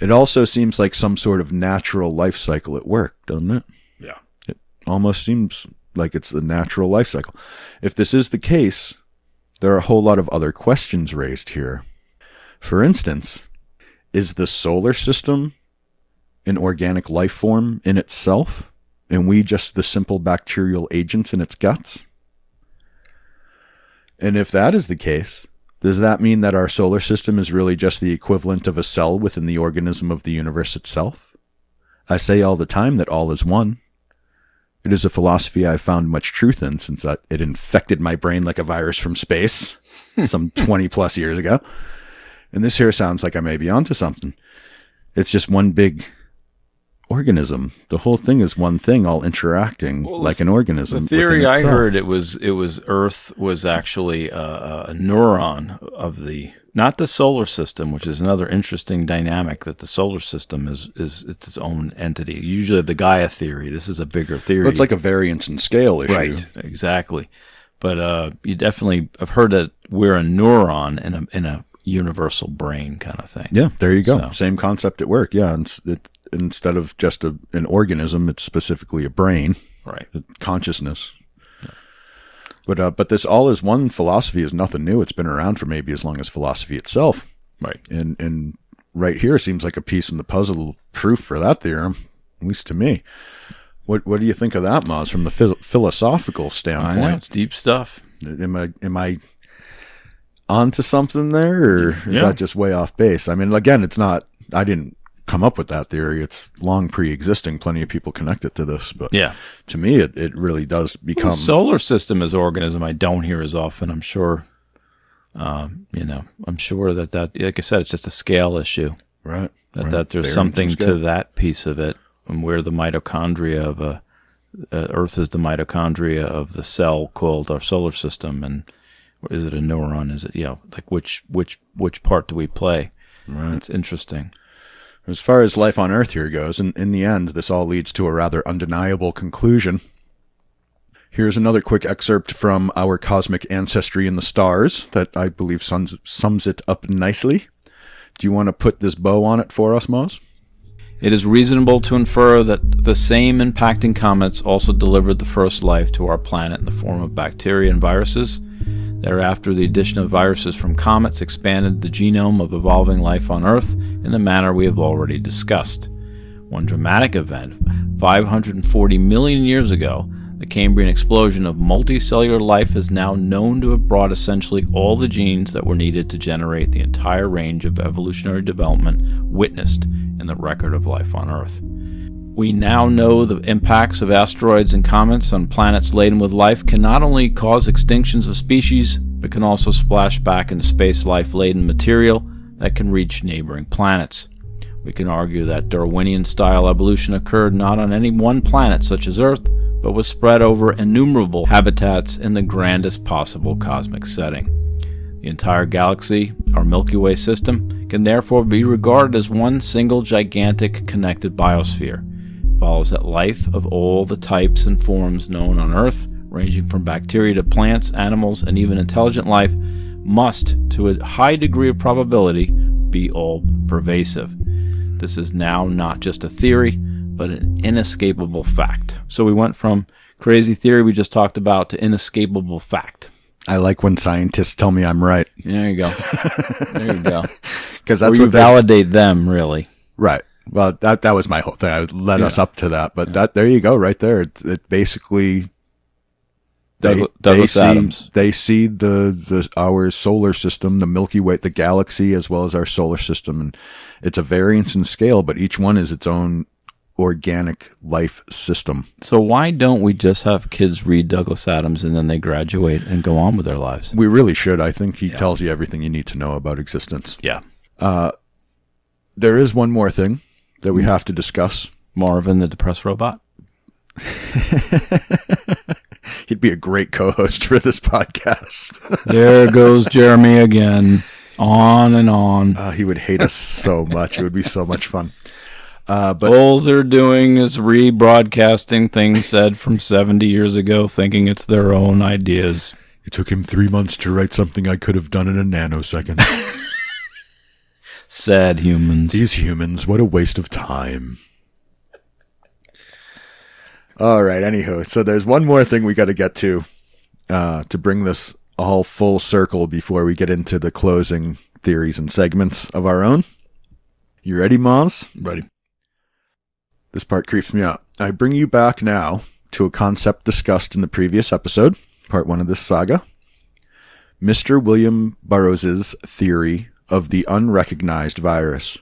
B: It also seems like some sort of natural life cycle at work, doesn't it?
A: Yeah.
B: It almost seems like it's a natural life cycle. If this is the case, there are a whole lot of other questions raised here. For instance, is the solar system an organic life form in itself, and we just the simple bacterial agents in its guts? And if that is the case, does that mean that our solar system is really just the equivalent of a cell within the organism of the universe itself? I say all the time that all is one. It is a philosophy I've found much truth in since it infected my brain like a virus from space some 20 plus years ago. And this here sounds like I may be onto something. It's just one big organism. The whole thing is one thing, all interacting like an organism.
A: The theory I heard it was Earth was actually a neuron of not the solar system, which is another interesting dynamic, that the solar system is its own entity. Usually the Gaia theory. This is a bigger theory.
B: Well, it's like a variance and scale issue.
A: Right, exactly. But you definitely have heard that we're a neuron in a universal brain kind of thing.
B: Yeah, there you go. So. Same concept at work. Yeah, instead of just an organism, it's specifically a brain.
A: Right.
B: Consciousness. Yeah. But this all is one philosophy is nothing new. It's been around for maybe as long as philosophy itself.
A: Right.
B: And right here seems like a piece in the puzzle proof for that theorem, at least to me. What do you think of that, Moz, from the philosophical standpoint?
A: I know, it's deep stuff.
B: Am I onto something there, or is that just way off base? I mean, again, it's not, I didn't come up with that theory. It's long pre-existing. Plenty of people connect it to this, but to me, it really does become...
A: The solar system as organism I don't hear as often, I'm sure. I'm sure that, like I said, it's just a scale issue.
B: Right.
A: That there's something to that piece of it, and where the mitochondria of Earth is the mitochondria of the cell called our solar system, and is it a neuron? Is it, like which part do we play?
B: Right.
A: It's interesting.
B: As far as life on Earth here goes, in the end, this all leads to a rather undeniable conclusion. Here's another quick excerpt from our Cosmic Ancestry in the Stars that I believe sums it up nicely. Do you want to put this bow on it for us, Moz?
A: It is reasonable to infer that the same impacting comets also delivered the first life to our planet in the form of bacteria and viruses. Thereafter, the addition of viruses from comets expanded the genome of evolving life on Earth in the manner we have already discussed. One dramatic event, 540 million years ago, the Cambrian explosion of multicellular life is now known to have brought essentially all the genes that were needed to generate the entire range of evolutionary development witnessed in the record of life on Earth. We now know the impacts of asteroids and comets on planets laden with life can not only cause extinctions of species, but can also splash back into space life-laden material that can reach neighboring planets. We can argue that Darwinian-style evolution occurred not on any one planet such as Earth, but was spread over innumerable habitats in the grandest possible cosmic setting. The entire galaxy, our Milky Way system, can therefore be regarded as one single gigantic connected biosphere. It follows that life of all the types and forms known on Earth, ranging from bacteria to plants, animals, and even intelligent life, must, to a high degree of probability, be all pervasive. This is now not just a theory, but an inescapable fact. So we went from crazy theory we just talked about to inescapable fact.
B: I like when scientists tell me I'm right.
A: There you go. There you go.
B: Because that's
A: or you
B: what
A: validate them, really.
B: Right. Well, that was my whole thing. I led us up to that, but there you go, right there. It basically
A: Douglas Adams.
B: They see our solar system, the Milky Way, the galaxy, as well as our solar system, and it's a variance in scale, but each one is its own organic life system.
A: So why don't we just have kids read Douglas Adams and then they graduate and go on with their lives?
B: We really should. I think he tells you everything you need to know about existence.
A: Yeah.
B: There is one more thing that we have to discuss.
A: Marvin, the depressed robot.
B: He'd be a great co-host for this podcast.
A: There goes Jeremy again. On and on.
B: He would hate us so much. It would be so much fun. But
A: all they're doing is rebroadcasting things said from 70 years ago, thinking it's their own ideas.
B: It took him 3 months to write something I could have done in a nanosecond.
A: Sad humans.
B: These humans, what a waste of time. All right, anywho, so there's one more thing we got to get to bring this all full circle before we get into the closing theories and segments of our own. You ready, Moz?
A: Ready.
B: This part creeps me out. I bring you back now to a concept discussed in the previous episode, part 1 of this saga. Mr. William Burroughs' theory of the unrecognized virus.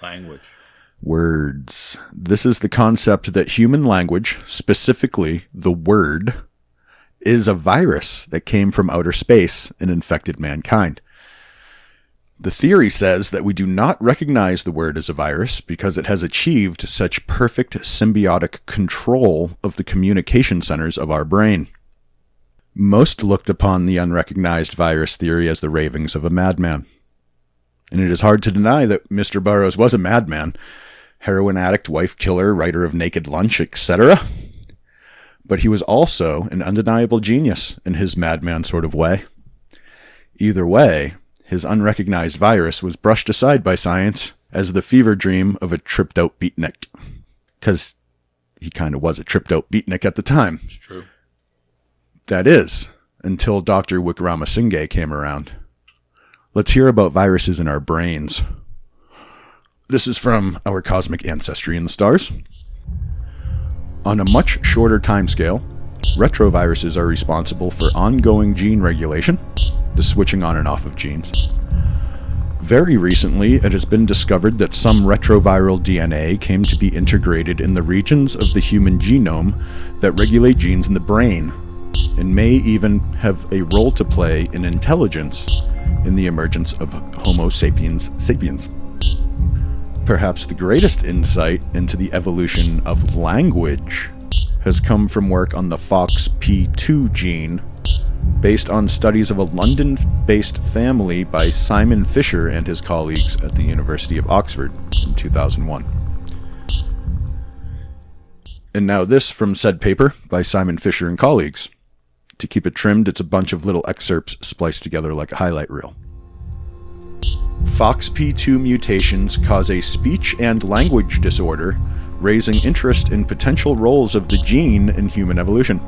A: Language.
B: Words. This is the concept that human language, specifically the word, is a virus that came from outer space and infected mankind. The theory says that we do not recognize the word as a virus because it has achieved such perfect symbiotic control of the communication centers of our brain. Most looked upon the unrecognized virus theory as the ravings of a madman. And it is hard to deny that Mr. Burroughs was a madman, heroin addict, wife killer, writer of Naked Lunch, etc. But he was also an undeniable genius in his madman sort of way. Either way, his unrecognized virus was brushed aside by science as the fever dream of a tripped-out beatnik. Because he kind of was a tripped-out beatnik at the time.
A: It's true.
B: That is, until Dr. Wickramasinghe came around. Let's hear about viruses in our brains. This is from our cosmic ancestry in the stars. On a much shorter timescale, retroviruses are responsible for ongoing gene regulation, the switching on and off of genes. Very recently, it has been discovered that some retroviral DNA came to be integrated in the regions of the human genome that regulate genes in the brain, and may even have a role to play in intelligence in the emergence of Homo sapiens sapiens. Perhaps the greatest insight into the evolution of language has come from work on the FOXP2 gene, based on studies of a London-based family by Simon Fisher and his colleagues at the University of Oxford in 2001. And now this from said paper by Simon Fisher and colleagues. To keep it trimmed, it's a bunch of little excerpts spliced together like a highlight reel. FOXP2 mutations cause a speech and language disorder, raising interest in potential roles of the gene in human evolution.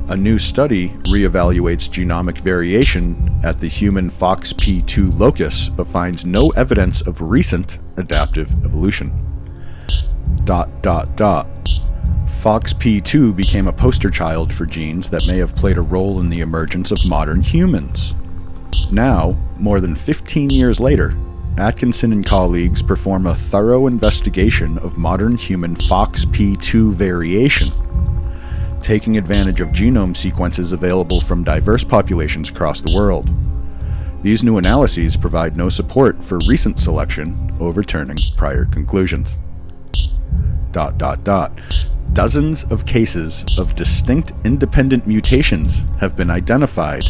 B: A new study reevaluates genomic variation at the human FOXP2 locus, but finds no evidence of recent adaptive evolution. ... FOXP2 became a poster child for genes that may have played a role in the emergence of modern humans. Now, more than 15 years later, Atkinson and colleagues perform a thorough investigation of modern human FOXP2 variation, taking advantage of genome sequences available from diverse populations across the world. These new analyses provide no support for recent selection, overturning prior conclusions. ... Dozens of cases of distinct independent mutations have been identified,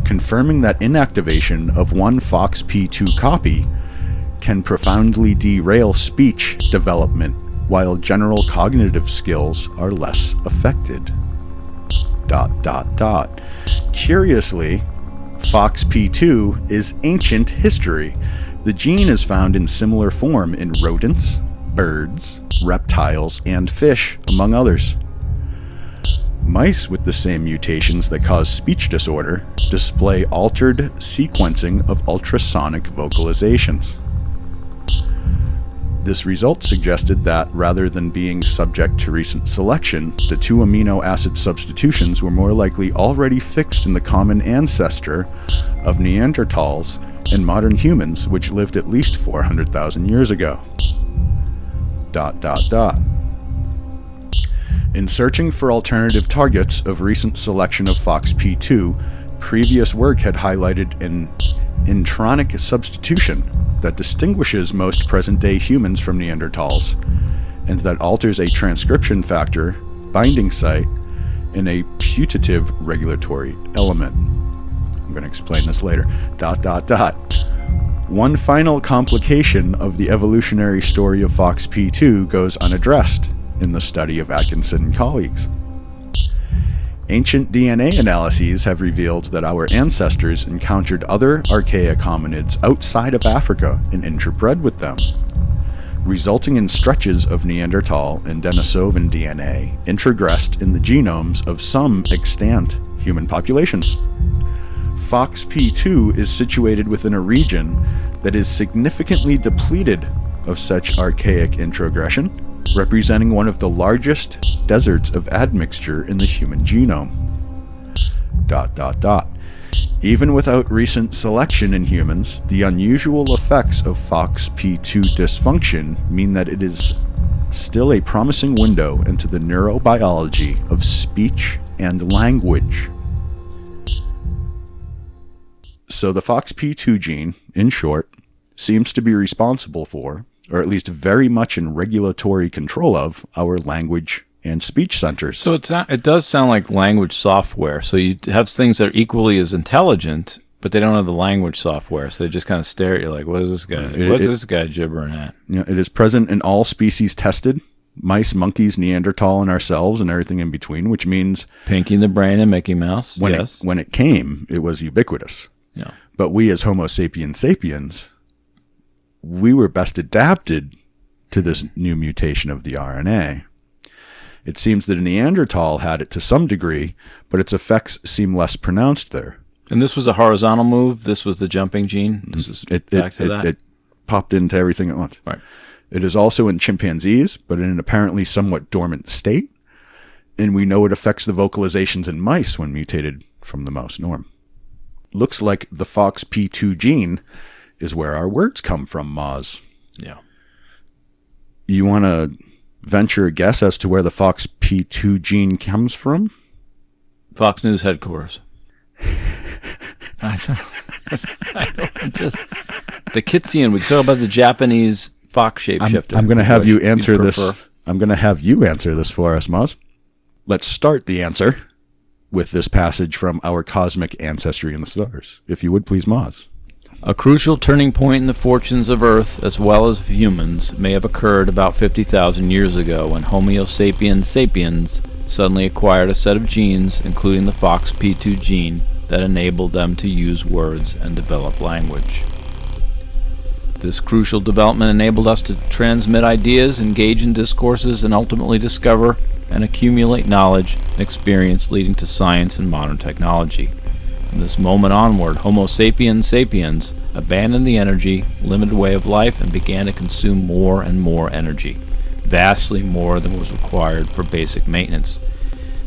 B: confirming that inactivation of one FOXP2 copy can profoundly derail speech development, while general cognitive skills are less affected. ... Curiously, FOXP2 is ancient history. The gene is found in similar form in rodents, birds, reptiles, and fish, among others. Mice with the same mutations that cause speech disorder display altered sequencing of ultrasonic vocalizations. This result suggested that, rather than being subject to recent selection, the two amino acid substitutions were more likely already fixed in the common ancestor of Neanderthals and modern humans, which lived at least 400,000 years ago. ... In searching for alternative targets of recent selection of FOXP2, previous work had highlighted an intronic substitution that distinguishes most present-day humans from Neanderthals, and that alters a transcription factor, binding site, and a putative regulatory element. I'm going to explain this later. ... One final complication of the evolutionary story of FOXP2 goes unaddressed in the study of Atkinson and colleagues. Ancient DNA analyses have revealed that our ancestors encountered other archaic hominids outside of Africa and interbred with them, resulting in stretches of Neanderthal and Denisovan DNA introgressed in the genomes of some extant human populations. FOXP2 is situated within a region that is significantly depleted of such archaic introgression, representing one of the largest deserts of admixture in the human genome. ... Even without recent selection in humans, the unusual effects of FOXP2 dysfunction mean that it is still a promising window into the neurobiology of speech and language. So the FOXP2 gene, in short, seems to be responsible for, or at least very much in regulatory control of, our language and speech centers.
A: So it does sound like language software. So you have things that are equally as intelligent, but they don't have the language software. So they just kind of stare at you like, what is this guy? What's this guy gibbering at?
B: Yeah, it is present in all species tested: mice, monkeys, Neanderthal, and ourselves, and everything in between, which means
A: Pinky in the Brain and Mickey Mouse.
B: When it came, it was ubiquitous.
A: Yeah.
B: But we as Homo sapiens sapiens, we were best adapted to this new mutation of the RNA. It seems that a Neanderthal had it to some degree, but its effects seem less pronounced there.
A: And this was a horizontal move? This was the jumping gene? This is back to that?
B: popped into everything at once.
A: Right.
B: It is also in chimpanzees, but in an apparently somewhat dormant state. And we know it affects the vocalizations in mice when mutated from the mouse norm. Looks like the FOXP2 gene is where our words come from, Moz.
A: Yeah.
B: You want to venture a guess as to where the FOXP2 gene comes from?
A: Fox News headquarters. The Kitsian. We talk about the Japanese fox shapeshifter.
B: I'm going to have you answer this. I'm going to have you answer this for us, Moz. Let's start the answer with this passage from our cosmic Ancestry in the Stars. If you would please, Moz.
A: A crucial turning point in the fortunes of Earth, as well as of humans, may have occurred about 50,000 years ago when Homo sapiens sapiens suddenly acquired a set of genes, including the FOXP2 gene, that enabled them to use words and develop language. This crucial development enabled us to transmit ideas, engage in discourses, and ultimately discover and accumulate knowledge and experience, leading to science and modern technology. From this moment onward, Homo sapiens sapiens abandoned the energy limited way of life and began to consume more and more energy, vastly more than was required for basic maintenance.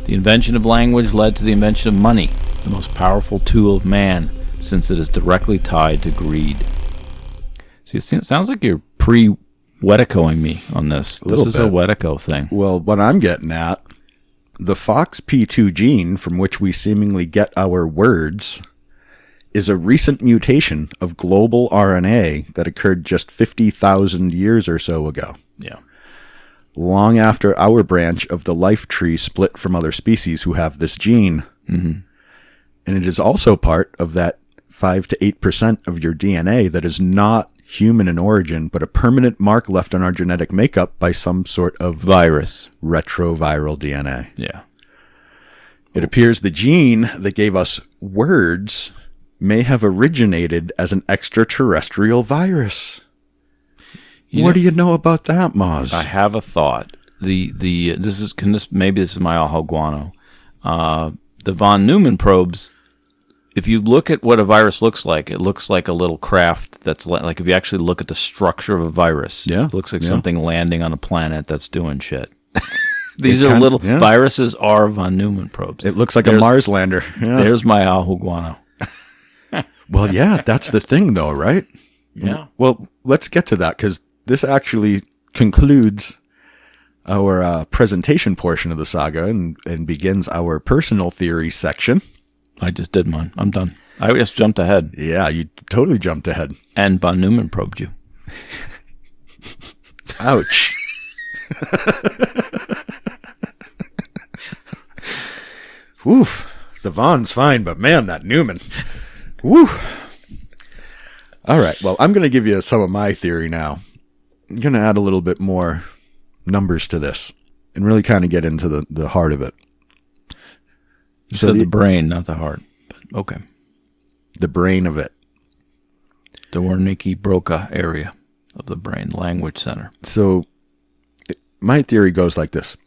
A: The invention of language led to the invention of money, the most powerful tool of man, since it is directly tied to greed. See, it sounds like you're pre-Weticoing me on this. This is a Wetico thing.
B: Well, what I'm getting at, the FOXP2 gene, from which we seemingly get our words, is a recent mutation of global RNA that occurred just 50,000 years or so ago.
A: Yeah.
B: Long after our branch of the life tree split from other species who have this gene.
A: Mm-hmm.
B: And it is also part of that 5 to 8% of your DNA that is not human in origin, but a permanent mark left on our genetic makeup by some sort of
A: virus,
B: retroviral DNA.
A: Yeah.
B: It appears the gene that gave us words may have originated as an extraterrestrial virus. What do you know about that, Moz?
A: I have a thought. Maybe this is my aho guano. The von Neumann probes. If you look at what a virus looks like, it looks like a little craft that's like if you actually look at the structure of a virus, it looks like something landing on a planet that's doing shit. These are little viruses are von Neumann probes.
B: It looks like a Mars lander. Yeah.
A: There's my aho guano.
B: Well, yeah, that's the thing though, right?
A: Yeah.
B: Well, let's get to that because this actually concludes our presentation portion of the saga and begins our personal theory section.
A: I just did mine. I'm done. I just jumped ahead.
B: Yeah, you totally jumped ahead.
A: And von Neumann probed you.
B: Ouch. Oof. The Von's fine, but man, that Neumann. Woo. All right, well, I'm going to give you some of my theory now. I'm going to add a little bit more numbers to this and really kind of get into the heart of it.
A: So the brain, not the heart. But okay.
B: The brain of it.
A: The Wernicke-Broca area of the brain, language center.
B: So my theory goes like this.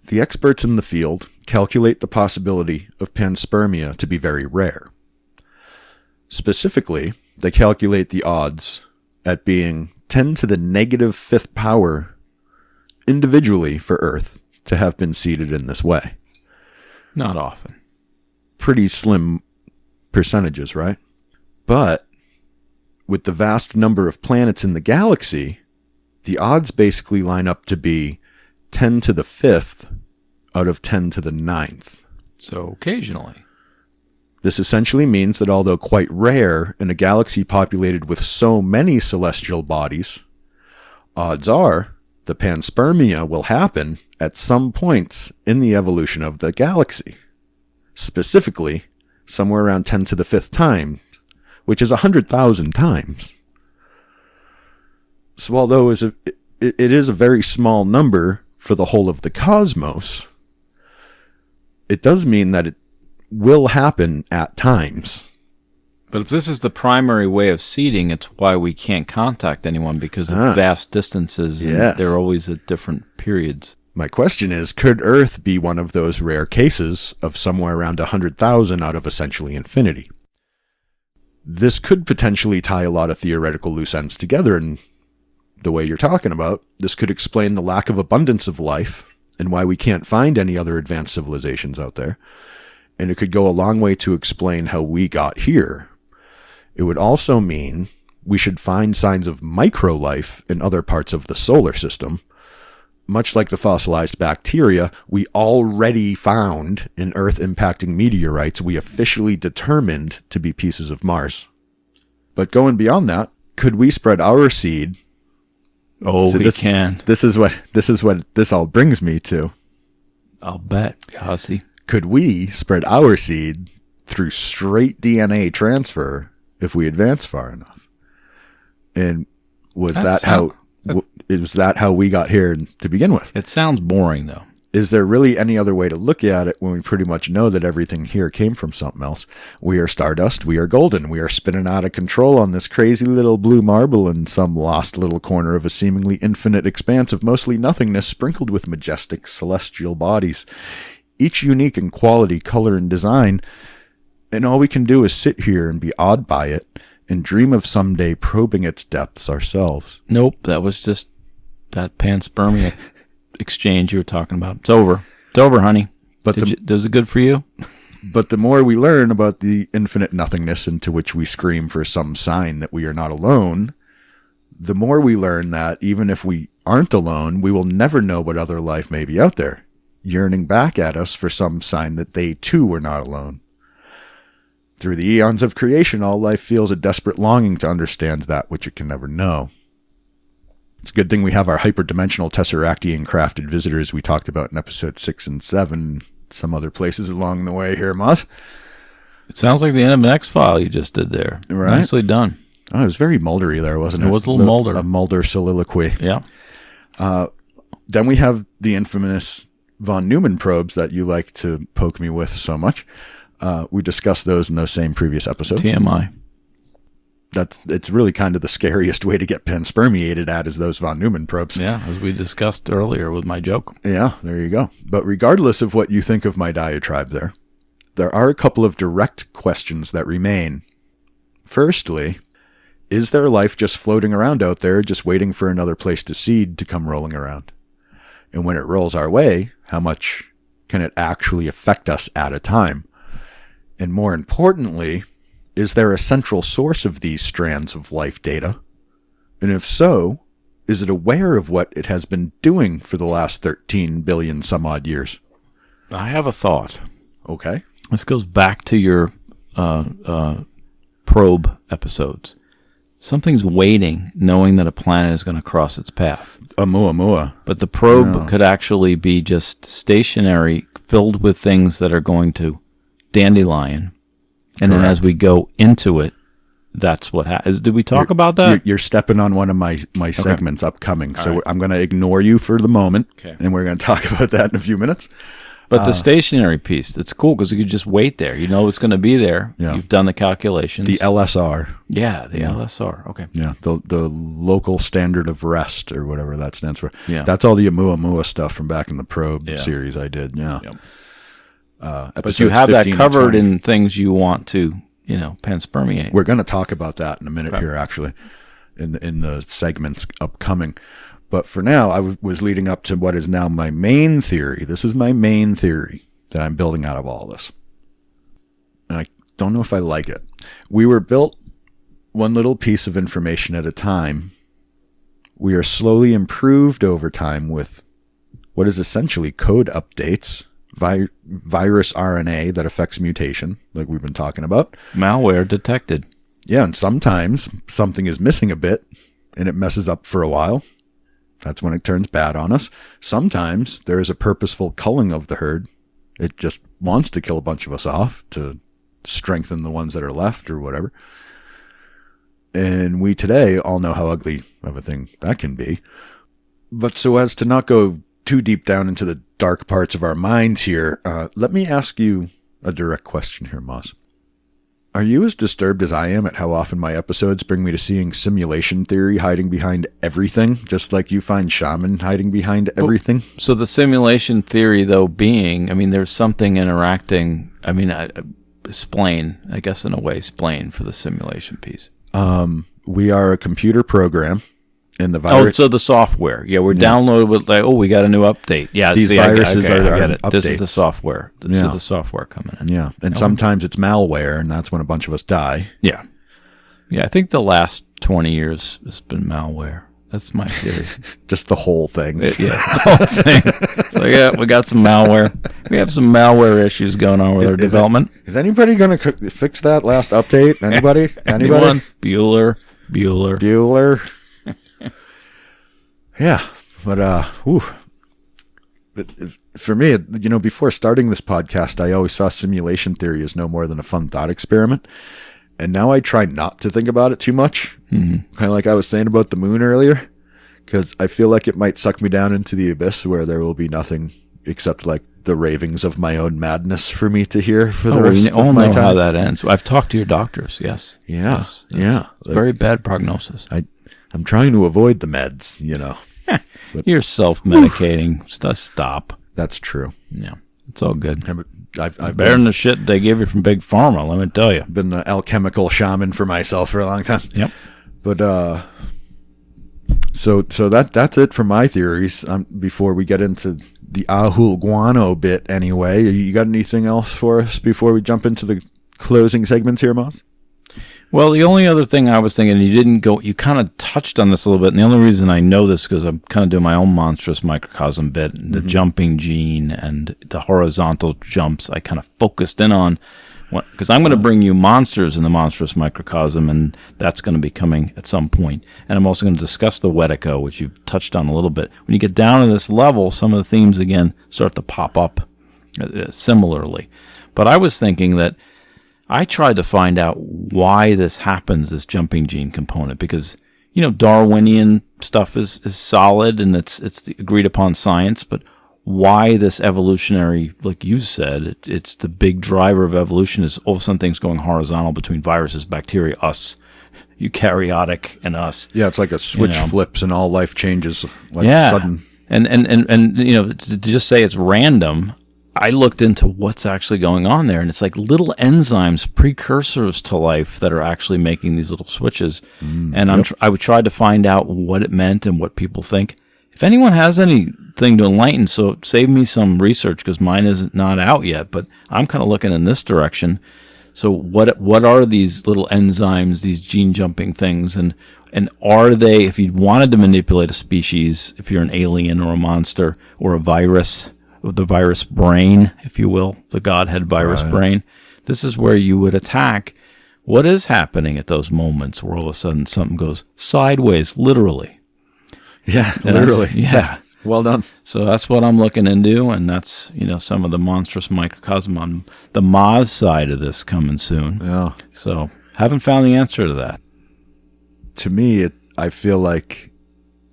B: The experts in the field calculate the possibility of panspermia to be very rare. Specifically, they calculate the odds at being 10 to the negative 5th power individually for Earth to have been seeded in this way.
A: Not often.
B: Pretty slim percentages, right? But with the vast number of planets in the galaxy, the odds basically line up to be 10 to the 5th out of 10 to the 9th.
A: So occasionally.
B: This essentially means that although quite rare in a galaxy populated with so many celestial bodies, odds are the panspermia will happen at some points in the evolution of the galaxy. Specifically, somewhere around 10 to the 5th time, which is 100,000 times. So although it is a very small number for the whole of the cosmos, it does mean that it will happen at times.
A: But if this is the primary way of seeding, it's why we can't contact anyone because of vast distances and they're always at different periods.
B: My question is, could Earth be one of those rare cases of somewhere around 100,000 out of essentially infinity? This could potentially tie a lot of theoretical loose ends together in the way you're talking about. This could explain the lack of abundance of life and why we can't find any other advanced civilizations out there. And it could go a long way to explain how we got here. It would also mean we should find signs of microlife in other parts of the solar system. Much like the fossilized bacteria we already found in Earth-impacting meteorites we officially determined to be pieces of Mars. But going beyond that, could we spread our seed?
A: Oh, we can.
B: This is what this all brings me to.
A: I'll bet, Yossi.
B: Could we spread our seed through straight DNA transfer if we advance far enough? And was that how we got here to begin with?
A: It sounds boring, though.
B: Is there really any other way to look at it when we pretty much know that everything here came from something else? We are stardust. We are golden. We are spinning out of control on this crazy little blue marble in some lost little corner of a seemingly infinite expanse of mostly nothingness sprinkled with majestic celestial bodies, each unique in quality, color, and design. And all we can do is sit here and be awed by it and dream of someday probing its depths ourselves.
A: Nope, that was just that panspermia exchange you were talking about. It's over. It's over, honey.
B: But
A: was it good for you?
B: But the more we learn about the infinite nothingness into which we scream for some sign that we are not alone, the more we learn that even if we aren't alone, we will never know what other life may be out there, yearning back at us for some sign that they too were not alone. Through the eons of creation, all life feels a desperate longing to understand that which it can never know. It's a good thing we have our hyperdimensional Tesseractian crafted visitors we talked about in episode 6 and 7, some other places along the way here, Moss.
A: It sounds like the end of an X-File you just did there.
B: Right?
A: Nicely done.
B: Oh, it was very Muldery there, wasn't it?
A: It was a little Mulder.
B: A Mulder soliloquy.
A: Yeah.
B: Then we have the infamous von Neumann probes that you like to poke me with so much. We discussed those in those same previous episodes.
A: TMI.
B: It's really kind of the scariest way to get panspermiated at is those von Neumann probes.
A: Yeah, as we discussed earlier with my joke.
B: Yeah, there you go. But regardless of what you think of my diatribe there are a couple of direct questions that remain. Firstly, is there life just floating around out there, just waiting for another place to seed to come rolling around? And when it rolls our way, how much can it actually affect us at a time? And more importantly, is there a central source of these strands of life data? And if so, is it aware of what it has been doing for the last 13 billion some odd years?
A: I have a thought.
B: Okay.
A: This goes back to your probe episodes. Something's waiting, knowing that a planet is going to cross its path.
B: Oumuamua.
A: But the probe could actually be just stationary, filled with things that are going to dandelion. And then as we go into it, that's what happens. Did we talk about that?
B: You're stepping on one of my segments upcoming. So right. I'm going to ignore you for the moment. Okay. And we're going to talk about that in a few minutes.
A: But the stationary piece, it's cool because you could just wait there. You know it's going to be there. Yeah. You've done the calculations.
B: The LSR.
A: Yeah, the LSR. Okay.
B: Yeah, the local standard of rest or whatever that stands for.
A: Yeah.
B: That's all the Oumuamua stuff from back in the probe series I did. Yeah.
A: Yep. But you have that covered in things you want to, panspermiate.
B: We're going to talk about that in a minute here, actually, in the segments upcoming. But for now, I was leading up to what is now my main theory. This is my main theory that I'm building out of all this. And I don't know if I like it. We were built one little piece of information at a time. We are slowly improved over time with what is essentially code updates. Virus RNA that affects mutation, like we've been talking about.
A: Malware detected.
B: Yeah, and sometimes something is missing a bit, and it messes up for a while. That's when it turns bad on us. Sometimes there is a purposeful culling of the herd. It just wants to kill a bunch of us off to strengthen the ones that are left or whatever. And we today all know how ugly of a thing that can be. But so as to not go too deep down into the dark parts of our minds here, let me ask you a direct question here, Moss. Are you as disturbed as I am at how often my episodes bring me to seeing simulation theory hiding behind everything, just like you find shaman hiding behind everything?
A: So the simulation theory, though, being, there's something interacting. explain, I guess in a way, explain for the simulation piece.
B: We are a computer program, and the virus.
A: So the software. Yeah, we're downloaded with we got a new update. Yeah,
B: these viruses are
A: I get it.
B: updates.
A: This is the software. This is the software coming in.
B: Yeah, and sometimes it's malware, and that's when a bunch of us die.
A: Yeah. Yeah, I think the last 20 years has been malware. That's my theory.
B: Just the whole thing.
A: The whole thing. So we got some malware. We have some malware issues going on with our development.
B: Is anybody going to fix that last update? Anybody?
A: Anyone? Bueller.
B: Yeah, but for me, before starting this podcast, I always saw simulation theory as no more than a fun thought experiment. And now I try not to think about it too much. Mm-hmm. Kind of like I was saying about the moon earlier, because I feel like it might suck me down into the abyss where there will be nothing except like the ravings of my own madness for me to hear for the rest of my time.
A: How that ends. I've talked to your doctors. Yes.
B: Yeah.
A: Yes.
B: Yeah.
A: Very bad prognosis.
B: I'm trying to avoid the meds, But,
A: you're self-medicating. Stop.
B: That's true.
A: Yeah. It's all good.
B: I've
A: better than the shit they give you from Big Pharma, let me tell you.
B: Been the alchemical shaman for myself for a long time.
A: Yep.
B: But so that's it for my theories. Before we get into the Ahul Guano bit, anyway, you got anything else for us before we jump into the closing segments here, Moz?
A: Well, the only other thing I was thinking, you kind of touched on this a little bit, and the only reason I know this is because I'm kind of doing my own monstrous microcosm bit, the jumping gene and the horizontal jumps. I kind of focused in on, because I'm going to bring you monsters in the monstrous microcosm, and that's going to be coming at some point. And I'm also going to discuss the Wetico, which you've touched on a little bit. When you get down to this level, some of the themes, again, start to pop up similarly. But I was thinking that I tried to find out why this happens, this jumping gene component, because, Darwinian stuff is solid and it's the agreed upon science, but why this evolutionary, like you said, it's the big driver of evolution is all of a sudden things going horizontal between viruses, bacteria, us, eukaryotic, and us.
B: Yeah, it's like a switch flips and all life changes sudden.
A: And to just say it's random, I looked into what's actually going on there, and it's like little enzymes, precursors to life that are actually making these little switches. And I would try to find out what it meant and what people think. If anyone has anything to enlighten, so save me some research because mine is not out yet, but I'm kind of looking in this direction. So what are these little enzymes, these gene jumping things, and are they, if you wanted to manipulate a species, if you're an alien or a monster or a virus, the virus brain, if you will, the godhead virus brain, this is where you would attack. What is happening at those moments where all of a sudden something goes sideways, literally?
B: Yeah, literally.
A: Yeah.
B: Well done.
A: So that's what I'm looking into, and that's, some of the monstrous microcosm on the Moz side of this coming soon.
B: Yeah.
A: So haven't found the answer to that.
B: To me, I feel like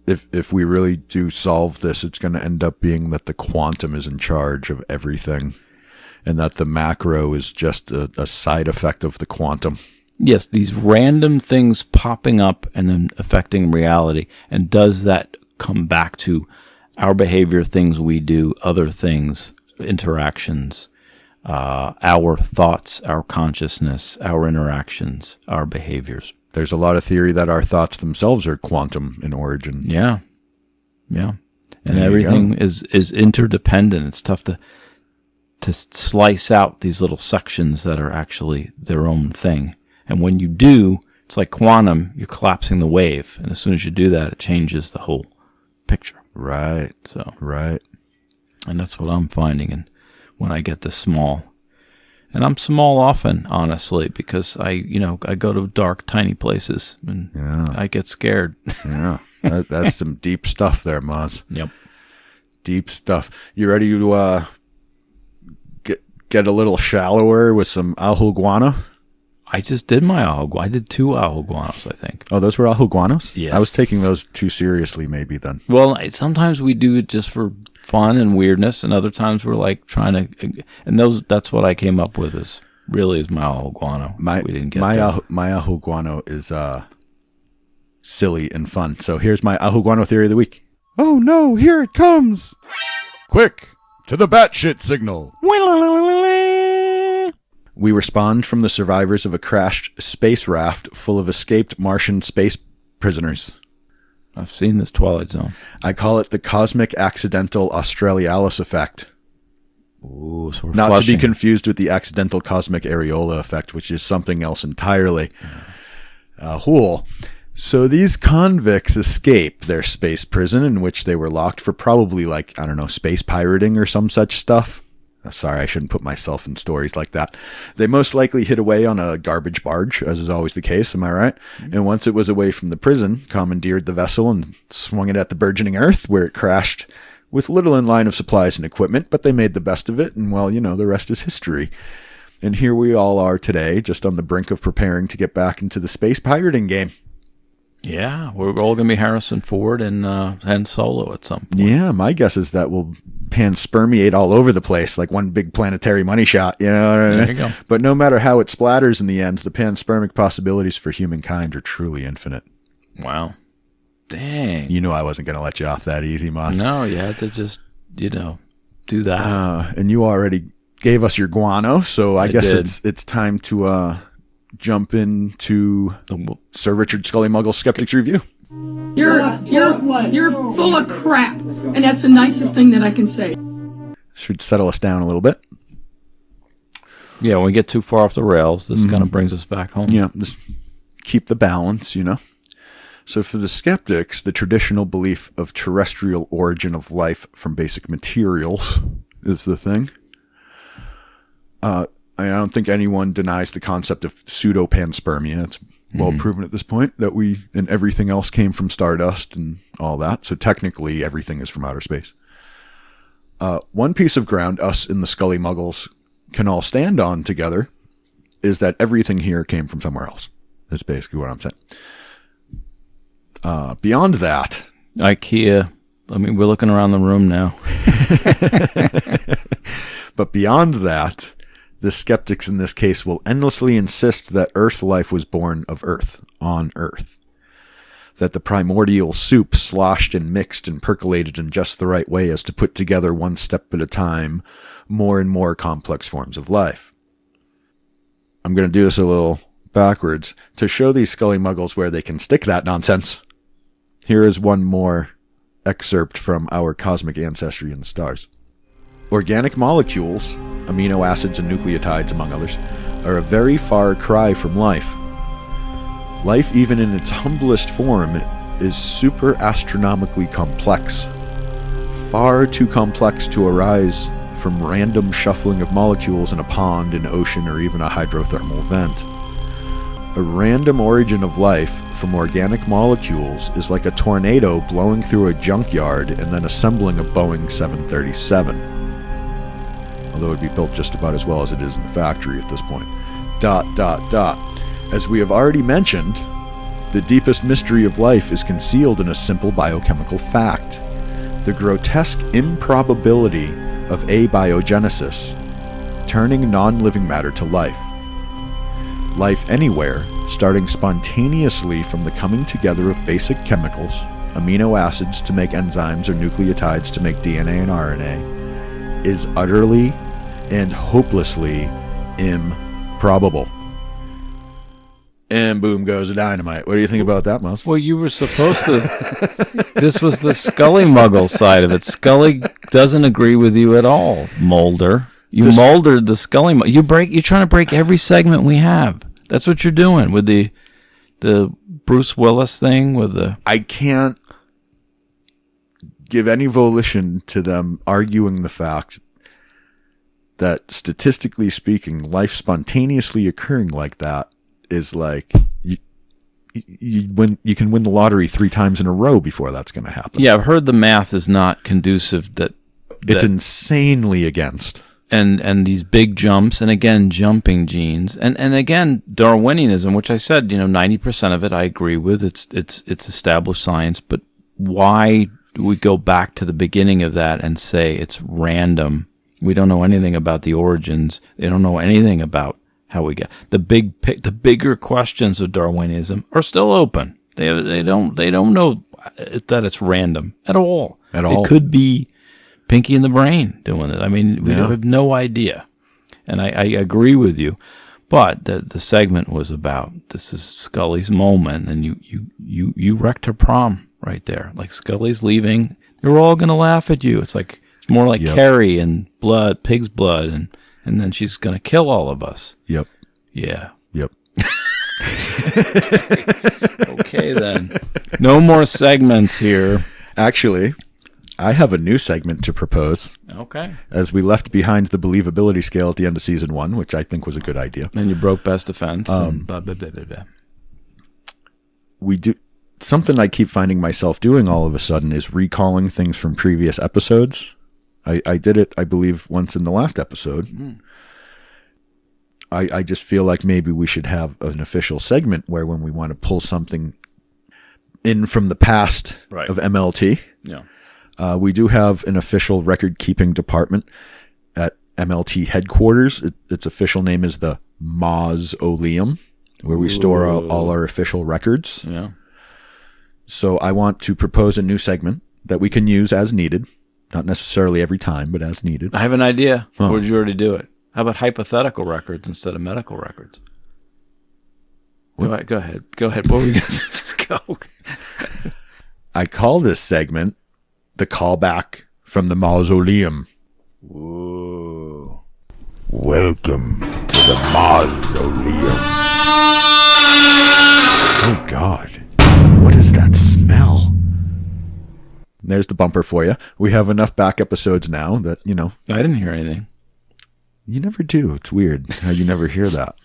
B: if we really do solve this, it's going to end up being that the quantum is in charge of everything and that the macro is just a side effect of the quantum.
A: Yes, these random things popping up and then affecting reality. And does that come back to our behavior, things we do, other things, interactions, our thoughts, our consciousness, our interactions, our behaviors?
B: There's a lot of theory that our thoughts themselves are quantum in origin.
A: Yeah. And everything is interdependent. It's tough to slice out these little sections that are actually their own thing. And when you do, it's like quantum, you're collapsing the wave. And as soon as you do that, it changes the whole picture.
B: Right. Right.
A: And that's what I'm finding. And when I get this small, and I'm small often, honestly, because I go to dark, tiny places and I get scared.
B: Yeah. That's some deep stuff there, Moz.
A: Yep.
B: Deep stuff. You ready to get a little shallower with some Ahul Guano?
A: I just did my Ahul Guano. I did 2 Ahul Guanos, I think.
B: Oh, those were Ahul Guanos?
A: Yes.
B: I was taking those too seriously maybe then.
A: Well, sometimes we do it just for fun and weirdness, and other times we're like trying to, and that's what I came up with is my Ahul Guano. We didn't get
B: my Ahul Guano is silly and fun. So here's my Ahul Guano theory of the week.
C: Oh no, here it comes! Quick, to the batshit signal!
B: We respond from the survivors of a crashed space raft full of escaped Martian space prisoners.
A: I've seen this Twilight Zone.
B: I call it the cosmic accidental Australis effect.
A: Ooh, so we're
B: Not
A: flushing.
B: to be confused with the accidental cosmic areola effect, which is something else entirely. So these convicts escape their space prison in which they were locked for probably space pirating or some such stuff. Sorry, I shouldn't put myself in stories like that. They most likely hid away on a garbage barge, as is always the case, am I right? Mm-hmm. And once it was away from the prison, commandeered the vessel and swung it at the burgeoning Earth, where it crashed with little in line of supplies and equipment, but they made the best of it, and the rest is history. And here we all are today, just on the brink of preparing to get back into the space pirating game.
A: Yeah, we're all going to be Harrison Ford and Han Solo at some point.
B: Yeah, my guess is that we'll panspermiate all over the place, like one big planetary money shot, you know what I mean?
A: There you go.
B: But no matter how it splatters in the end, the panspermic possibilities for humankind are truly infinite.
A: Wow. Dang.
B: You knew I wasn't going to let you off that easy, Moss.
A: No, you had to just, do that.
B: And you already gave us your guano, so I guess
A: did.
B: it's time to jump into Sir Richard Scully Muggle Skeptics Review.
D: You're full of crap, and that's the nicest thing that I can say.
B: Should settle us down a little bit.
A: Yeah, when we get too far off the rails, this kind of brings us back home.
B: Yeah, just keep the balance, So for the skeptics, the traditional belief of terrestrial origin of life from basic materials is the thing. I don't think anyone denies the concept of pseudo-panspermia. It's well proven at this point that we and everything else came from stardust and all that. So technically, everything is from outer space. One piece of ground us in the Scully Muggles can all stand on together is that everything here came from somewhere else. That's basically what I'm saying. Beyond that,
A: IKEA. We're looking around the room now.
B: But beyond that, the skeptics in this case will endlessly insist that Earth life was born of Earth, on Earth. That the primordial soup sloshed and mixed and percolated in just the right way as to put together one step at a time more and more complex forms of life. I'm going to do this a little backwards to show these Scully Muggles where they can stick that nonsense. Here is one more excerpt from our Cosmic Ancestry in the Stars. Organic molecules, amino acids and nucleotides among others, are a very far cry from life. Life, even in its humblest form, is super astronomically complex. Far too complex to arise from random shuffling of molecules in a pond, an ocean, or even a hydrothermal vent. A random origin of life from organic molecules is like a tornado blowing through a junkyard and then assembling a Boeing 737. Although it would be built just about as well as it is in the factory at this point. ... As we have already mentioned, the deepest mystery of life is concealed in a simple biochemical fact: the grotesque improbability of abiogenesis, turning non-living matter to life. Life anywhere, starting spontaneously from the coming together of basic chemicals, amino acids to make enzymes or nucleotides to make DNA and RNA, is utterly and hopelessly improbable. And boom goes the dynamite. What do you think about that, Mouse?
A: Well, you were supposed to... This was the Scully Muggle side of it. Scully doesn't agree with you at all, Mulder. You moldered the Scully Muggle. You're trying to break every segment we have. That's what you're doing with the Bruce Willis thing with the...
B: I can't give any volition to them arguing the fact that, statistically speaking, life spontaneously occurring like that is like you can win the lottery 3 times in a row before that's going to happen.
A: Yeah, I've heard the math is not conducive. That
B: it's insanely against.
A: And these big jumps, and again, jumping genes, and again, Darwinianism, which I said, 90% of it I agree with. It's established science, but why do we go back to the beginning of that and say it's random? We don't know anything about the origins. They don't know anything about how we get the bigger questions of Darwinism are still open. They don't know that it's random at all. It could be Pinky in the Brain doing it. We have no idea. And I agree with you. But the segment was about, this is Scully's moment, and you wrecked her prom right there. Like, Scully's leaving. They're all going to laugh at you. It's more like Carrie and blood, pig's blood, and then she's going to kill all of us.
B: Yep.
A: Yeah.
B: Yep.
A: Okay, then. No more segments here.
B: Actually, I have a new segment to propose.
A: Okay.
B: As we left behind the believability scale at the end of season 1, which I think was a good idea.
A: And you broke best defense. And blah, blah, blah, blah, blah.
B: We do something I keep finding myself doing all of a sudden is recalling things from previous episodes. I did it, I believe, once in the last episode. Mm. I just feel like maybe we should have an official segment where when we want to pull something in from the past of MLT.
A: Yeah.
B: We do have an official record-keeping department at MLT headquarters. Its official name is the Mausoleum, where we store all our official records.
A: Yeah.
B: So I want to propose a new segment that we can use as needed. Not necessarily every time, but as needed.
A: I have an idea. Or would you already do it? How about hypothetical records instead of medical records? Go ahead. What were you going to say? Just go.
B: I call this segment the callback from the Mausoleum.
A: Ooh.
B: Welcome to the Mausoleum. Oh, God. What is that smell? There's the bumper for you. We have enough back episodes now that,
A: I didn't hear anything.
B: You never do. It's weird how you never hear that.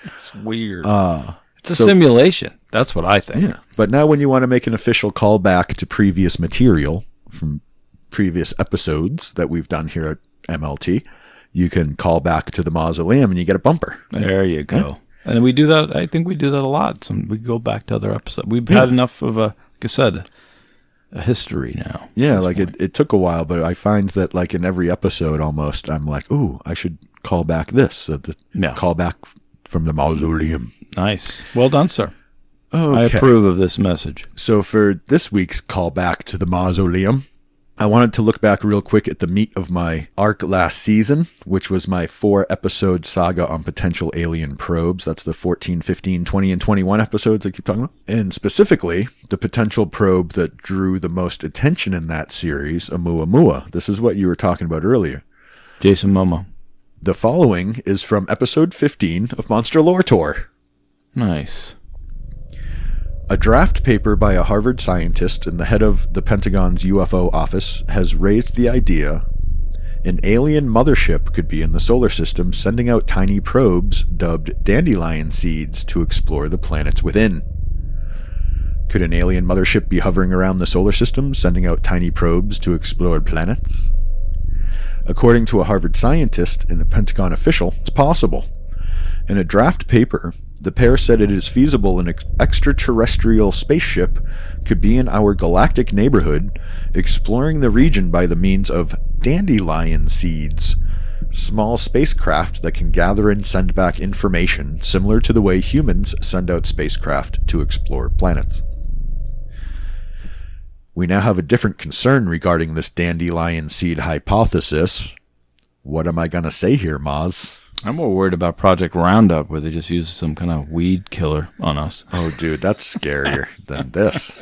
A: It's weird. It's a simulation. That's what I think.
B: Yeah. But now when you want to make an official callback to previous material from previous episodes that we've done here at MLT, you can call back to the Mausoleum and you get a bumper.
A: There you go. Yeah. And we do that. I think we do that a lot. We go back to other episodes. We've had enough of like I said, a history now.
B: Yeah, like it took a while, but I find that like in every episode almost, I'm like, ooh, I should call back this. Call back from the Mausoleum.
A: Nice. Well done, sir.
B: Okay.
A: I approve of this message.
B: So for this week's call back to the Mausoleum, I wanted to look back real quick at the meat of my arc last season, which was my 4-episode saga on potential alien probes. That's the 14, 15, 20, and 21 episodes I keep talking about. And specifically, the potential probe that drew the most attention in that series, Oumuamua. This is what you were talking about earlier.
A: Jason Momoa.
B: The following is from episode 15 of Monster Lore Tour.
A: Nice.
B: A draft paper by a Harvard scientist and the head of the Pentagon's UFO office has raised the idea an alien mothership could be in the solar system sending out tiny probes dubbed dandelion seeds to explore the planets within. Could an alien mothership be hovering around the solar system sending out tiny probes to explore planets? According to a Harvard scientist and a Pentagon official, it's possible. In a draft paper, the pair said it is feasible an extraterrestrial spaceship could be in our galactic neighborhood, exploring the region by the means of dandelion seeds, small spacecraft that can gather and send back information similar to the way humans send out spacecraft to explore planets. We now have a different concern regarding this dandelion seed hypothesis. What am I going to say here, Maz?
A: I'm more worried about Project Roundup, where they just use some kind of weed killer on us.
B: Oh, dude, that's scarier than this.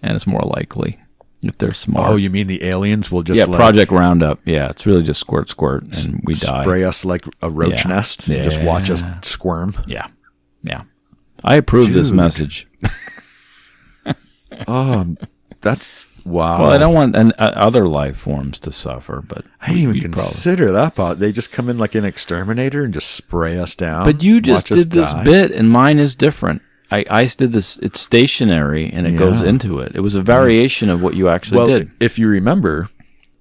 A: And it's more likely if they're smart.
B: Oh, you mean the aliens will just
A: Project Roundup. Yeah, it's really just squirt, and we die.
B: Spray us like a roach nest and just watch us squirm.
A: Yeah. I approve this message.
B: That's... Wow.
A: Well, I don't want other life forms to suffer, but
B: I didn't even consider that part. They just come in like an exterminator and just spray us down.
A: But you just did this bit, and mine is different. I did this. It's stationary, and it goes into it. It was a variation of what you actually did.
B: If you remember,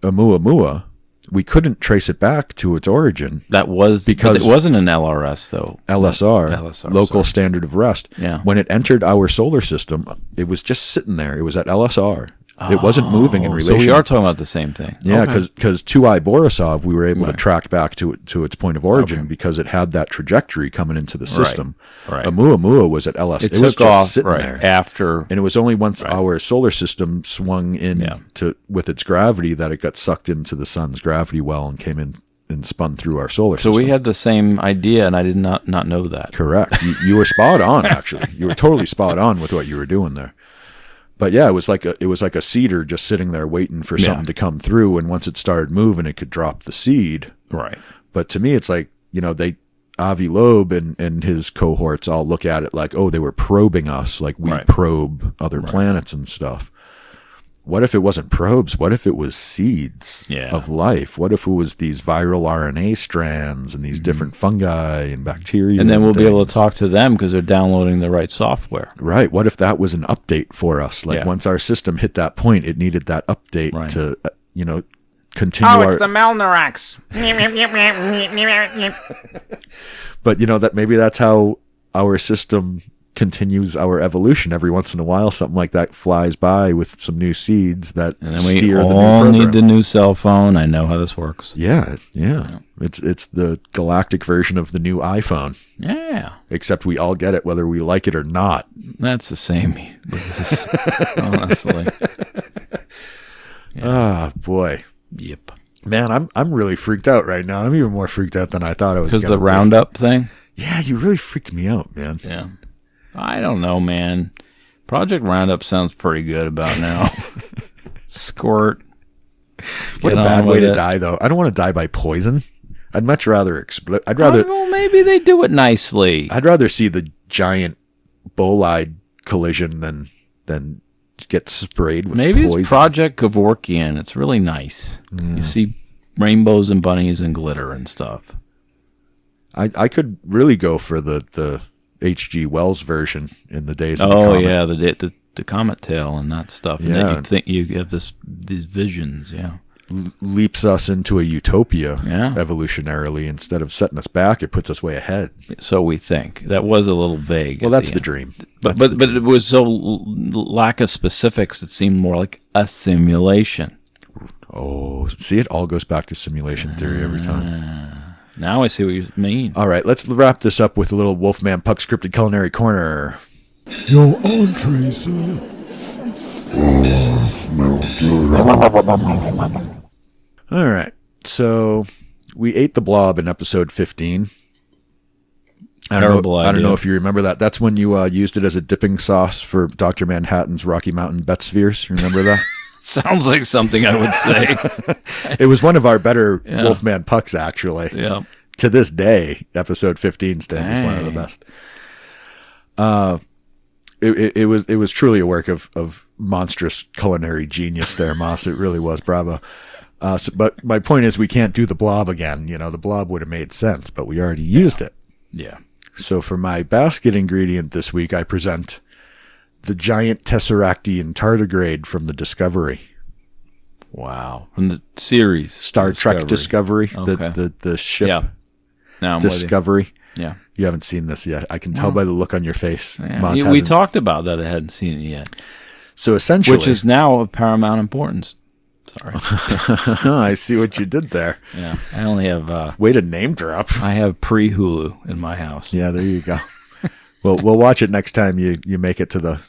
B: Oumuamua, we couldn't trace it back to its origin.
A: That was because it wasn't an LRS though.
B: LSR, local standard of rest.
A: Yeah.
B: When it entered our solar system, it was just sitting there. It was at LSR. It wasn't moving in relation.
A: So we are talking about the same thing.
B: Yeah, because 2I Borisov, we were able to track back to its point of origin because it had that trajectory coming into the system.
A: Right.
B: Oumuamua was at LS. It was just sitting there
A: after,
B: and it was only once our solar system swung in with its gravity that it got sucked into the sun's gravity well and came in and spun through our solar
A: So
B: system.
A: we had the same idea, and I did not know that.
B: Correct. You were spot on, actually. You were totally spot on with what you were doing there. But yeah, it was like a seeder just sitting there waiting for something to come through, and once it started moving, it could drop the seed.
A: Right.
B: But to me, it's like, Avi Loeb and his cohorts all look at it like, oh, they were probing us, like we probe other planets and stuff. What if it wasn't probes? What if it was seeds of life? What if it was these viral RNA strands and these different fungi and bacteria?
A: And then we'll be able to talk to them because they're downloading the right software.
B: Right. What if that was an update for us? Like once our system hit that point, it needed that update to, continue.
E: Oh, it's the Melnorax.
B: But that maybe that's how our system continues our evolution. Every once in a while, something like that flies by with some new seeds that
A: And then
B: steer
A: we
B: the new
A: all
B: program.
A: need the new cell phone. I know how this works.
B: Yeah. It's the galactic version of the new iPhone.
A: Yeah.
B: Except we all get it whether we like it or not.
A: That's the same with this, honestly.
B: Ah, boy.
A: Yep.
B: Man, I'm really freaked out right now. I'm even more freaked out than I thought I was.
A: Because
B: gonna
A: the
B: be.
A: Roundup thing?
B: Yeah, you really freaked me out, man.
A: Yeah. I don't know, man. Project Roundup sounds pretty good about now. Squirt.
B: What a bad way to die, though. I don't want to die by poison. I'd much rather explode.
A: Well, maybe they do it nicely.
B: I'd rather see the giant bolide collision than get sprayed with
A: Maybe
B: poison.
A: it's Project Kevorkian. It's really nice. You see rainbows and bunnies and glitter and stuff.
B: I could really go for the H.G. Wells version in the days of the
A: Oh
B: comet.
A: yeah, the comet tail and that stuff. And then you think you have these visions. Yeah.
B: Leaps us into a utopia
A: Yeah.
B: evolutionarily. Instead of setting us back, it puts us way ahead.
A: So we think. That was a little vague.
B: Well,
A: at
B: that's the
A: end.
B: dream.
A: But it was so lack of specifics. It seemed more like a simulation.
B: Oh, see, it all goes back to simulation theory every time.
A: Now I see what you mean.
B: All right, let's wrap this up with a little Wolfman Puck scripted culinary corner.
C: Your entree, sir.
F: Smells good.
B: All right, so we ate the blob in episode 15. I don't
A: Terrible
B: know
A: idea.
B: if you remember that. That's when you used it as a dipping sauce for Dr. Manhattan's Rocky Mountain Bet Spheres. You remember that?
A: Sounds like something I would say.
B: It was one of our better Wolfman Pucks, actually.
A: Yeah.
B: To this day, episode 15 stands as one of the best. It was truly a work of monstrous culinary genius there, Moss. It really was. Bravo. But my point is, we can't do the blob again. The blob would have made sense, but we already used it.
A: Yeah.
B: So for my basket ingredient this week, I present the giant Tesseractian tardigrade from the Discovery.
A: Wow. From the series.
B: Star Trek Discovery,
A: Okay.
B: the ship
A: Yeah. Now I'm with
B: Discovery.
A: you. Yeah.
B: You haven't seen this yet. I can tell by the look on your face.
A: Yeah.
B: Moss
A: We
B: hasn't.
A: talked about that. I hadn't seen it yet.
B: So essentially,
A: Which is now of paramount importance. Sorry.
B: I see what you did there.
A: Yeah. I only have
B: Way to name drop.
A: I have pre-Hulu in my house.
B: Yeah, there you go. Well, we'll watch it next time you make it to the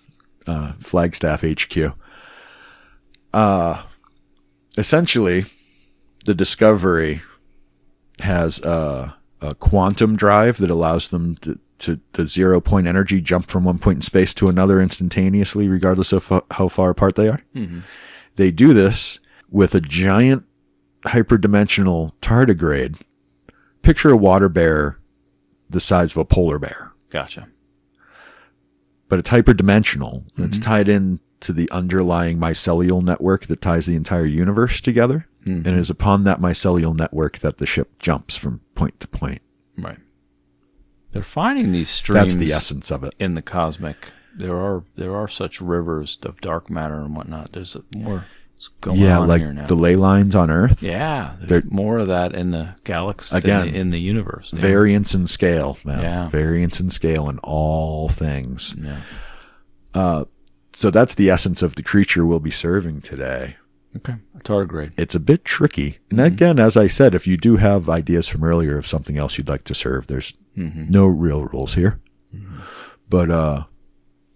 B: Flagstaff HQ. Essentially, the Discovery has a quantum drive that allows them to the 0-point energy jump from one point in space to another instantaneously, regardless of how far apart they are. Mm-hmm. They do this with a giant hyperdimensional tardigrade. Picture a water bear the size of a polar bear.
A: Gotcha.
B: But it's hyperdimensional. Mm-hmm. It's tied in to the underlying mycelial network that ties the entire universe together. Mm-hmm. And it is upon that mycelial network that the ship jumps from point to point.
A: Right. They're finding these streams.
B: That's the essence of it.
A: In the cosmic. There are such rivers of dark matter and whatnot. There's more going on
B: like
A: here now.
B: The ley lines on Earth.
A: Yeah, there's more of that in the galaxy,
B: again,
A: in the universe. Yeah.
B: Variance in scale, man.
A: Yeah.
B: Variance in scale in all things.
A: Yeah.
B: So that's the essence of the creature we'll be serving today.
A: Okay, a tardigrade.
B: It's a bit tricky. And again, as I said, if you do have ideas from earlier of something else you'd like to serve, there's no real rules here. Mm-hmm. But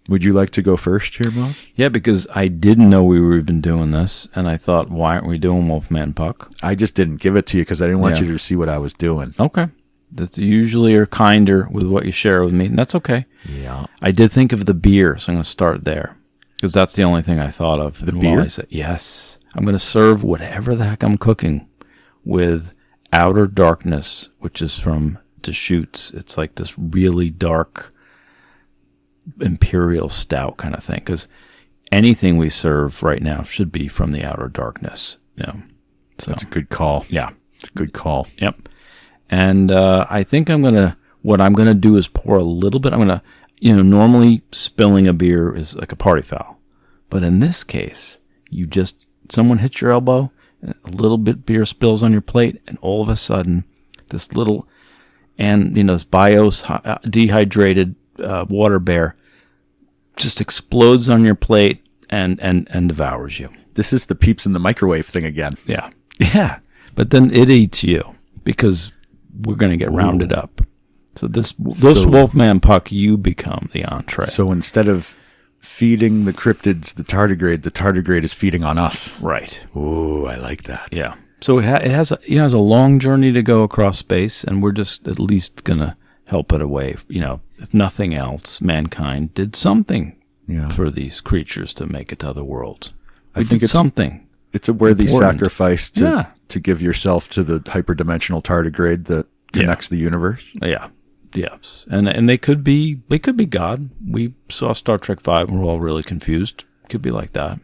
B: Would you like to go first here, Moss?
A: Yeah, because I didn't know we were even doing this, and I thought, why aren't we doing Wolfman Puck?
B: I just didn't give it to you because I didn't want you to see what I was doing.
A: Okay. That's usually are kinder with what you share with me, and that's okay.
B: Yeah.
A: I did think of the beer, so I'm going to start there, because that's the only thing I thought of.
B: The
A: And
B: beer?
A: while I said, yes. I'm going to serve whatever the heck I'm cooking with Outer Darkness, which is from Deschutes. It's like this really dark imperial stout kind of thing, because anything we serve right now should be from the Outer Darkness. Yeah. So,
B: That's a good call.
A: yeah.
B: It's a good call.
A: Yep. And I think what I'm going to do is pour a little bit. I'm going to, normally spilling a beer is like a party foul. But in this case, someone hits your elbow, a little bit beer spills on your plate, and all of a sudden, this little, this BIOS dehydrated water bear just explodes on your plate and devours you.
B: This is the peeps in the microwave thing again.
A: Yeah. Yeah. But then it eats you because we're going to get rounded up. So this Wolfman Puck, you become the entree.
B: So instead of feeding the cryptids the tardigrade is feeding on us.
A: Right.
B: Ooh, I like that.
A: Yeah. So it has a long journey to go across space, and we're just at least going to help it away. If nothing else, mankind did something for these creatures to make it to other worlds. I think it's something.
B: It's a worthy
A: important
B: sacrifice to give yourself to the hyperdimensional tardigrade that connects the universe.
A: Yeah. Yes. And they could be God. We saw Star Trek V and we're all really confused. Could be like that.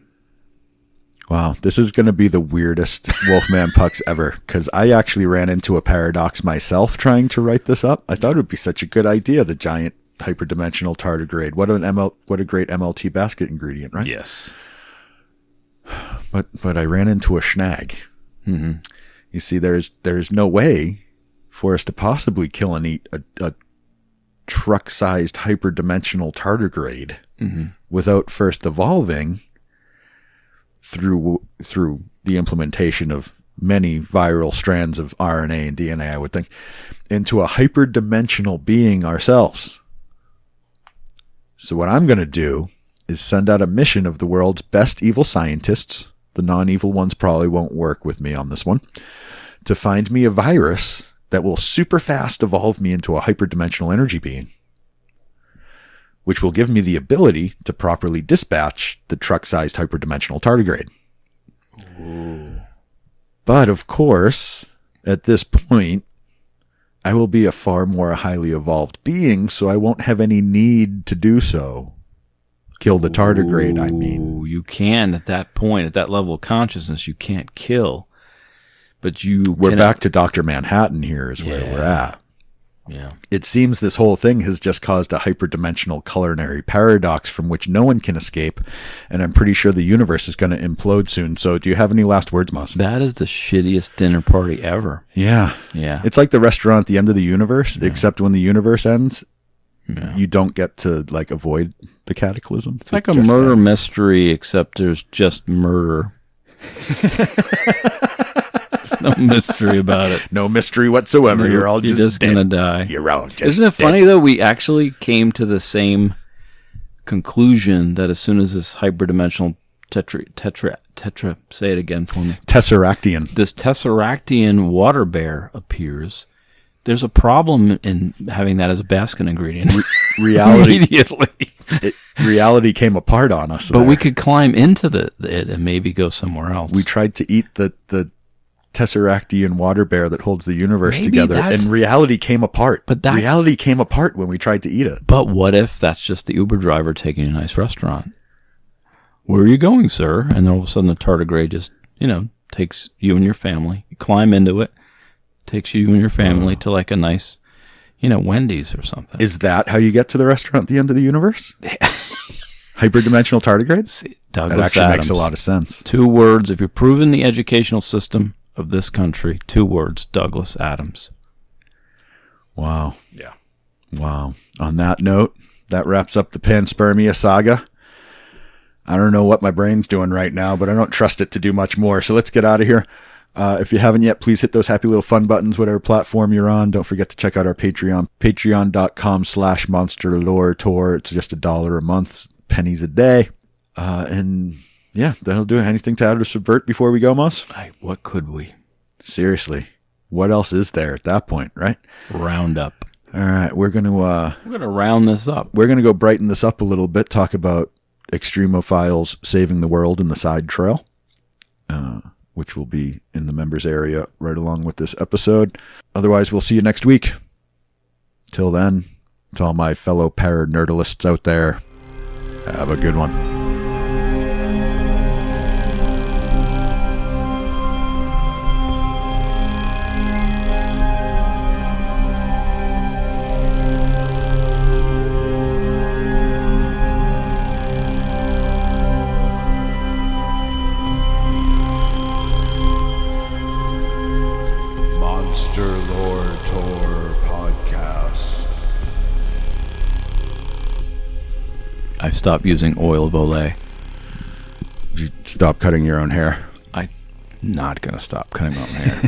B: Wow, this is going to be the weirdest Wolfman Pucks ever, because I actually ran into a paradox myself trying to write this up. I thought it would be such a good idea, the giant hyperdimensional tardigrade. What a great MLT basket ingredient, right?
A: Yes.
B: But I ran into a snag.
A: Mm-hmm.
B: You see, there's no way for us to possibly kill and eat a truck-sized hyperdimensional tardigrade without first evolving through the implementation of many viral strands of RNA and DNA, I would think, into a hyperdimensional being ourselves. So what I'm going to do is send out a mission of the world's best evil scientists. The non-evil ones probably won't work with me on this one, to find me a virus that will super fast evolve me into a hyperdimensional energy being, which will give me the ability to properly dispatch the truck-sized hyperdimensional tardigrade. Ooh. But of course, at this point, I will be a far more highly evolved being, so I won't have any need to do so. Kill the tardigrade, I mean.
A: You can at that point, at that level of consciousness, you can't kill. But
B: we're back to Dr. Manhattan here is where we're at.
A: Yeah.
B: It seems this whole thing has just caused a hyperdimensional culinary paradox from which no one can escape, and I'm pretty sure the universe is going to implode soon. So do you have any last words, Moss?
A: That is the shittiest dinner party ever.
B: Yeah.
A: Yeah.
B: It's like the restaurant at the end of the universe, except when the universe ends, you don't get to avoid the cataclysm.
A: It's like a murder mystery, except there's just murder. There's no mystery about it.
B: No mystery whatsoever. You're all just
A: gonna die.
B: You're all just
A: Isn't it funny though? We actually came to the same conclusion that as soon as this hyperdimensional tetra say it again for me.
B: Tesseractian.
A: This Tesseractian water bear appears. There's a problem in having that as a basket ingredient.
B: Reality
A: immediately.
B: Reality came apart on us.
A: But we could climb into it and maybe go somewhere else.
B: We tried to eat the Tesseractian water bear that holds the universe together, and reality came apart. But reality came apart when we tried to eat it.
A: But what if that's just the Uber driver taking a nice restaurant? Where are you going, sir? And then all of a sudden the tardigrade just, takes you and your family. You climb into it, takes you and your family to like a nice, Wendy's or something.
B: Is that how you get to the restaurant at the end of the universe? Hyperdimensional tardigrade?
A: See, Douglas
B: that actually
A: Adams.
B: makes a lot of sense.
A: 2 words. If you're proving the educational system of this country, 2 words, Douglas Adams.
B: Wow.
A: Yeah.
B: Wow. On that note, that wraps up the Panspermia saga. I don't know what my brain's doing right now, but I don't trust it to do much more. So let's get out of here. If you haven't yet, please hit those happy little fun buttons, whatever platform you're on. Don't forget to check out our Patreon, patreon.com/monsterlore tour. It's just $1 a month, pennies a day. And yeah, that'll do it. Anything to add or subvert before we go, Moss?
A: What could we?
B: Seriously, what else is there at that point, right?
A: Round up.
B: All right, we're gonna
A: round this up.
B: We're gonna go brighten this up a little bit. Talk about extremophiles saving the world in the side trail, which will be in the members area right along with this episode. Otherwise, we'll see you next week. Till then, to all my fellow paranerdalists out there, have a good one.
A: I've stopped using oil of Olay.
B: You stop cutting your own hair.
A: I'm not going to stop cutting my own hair.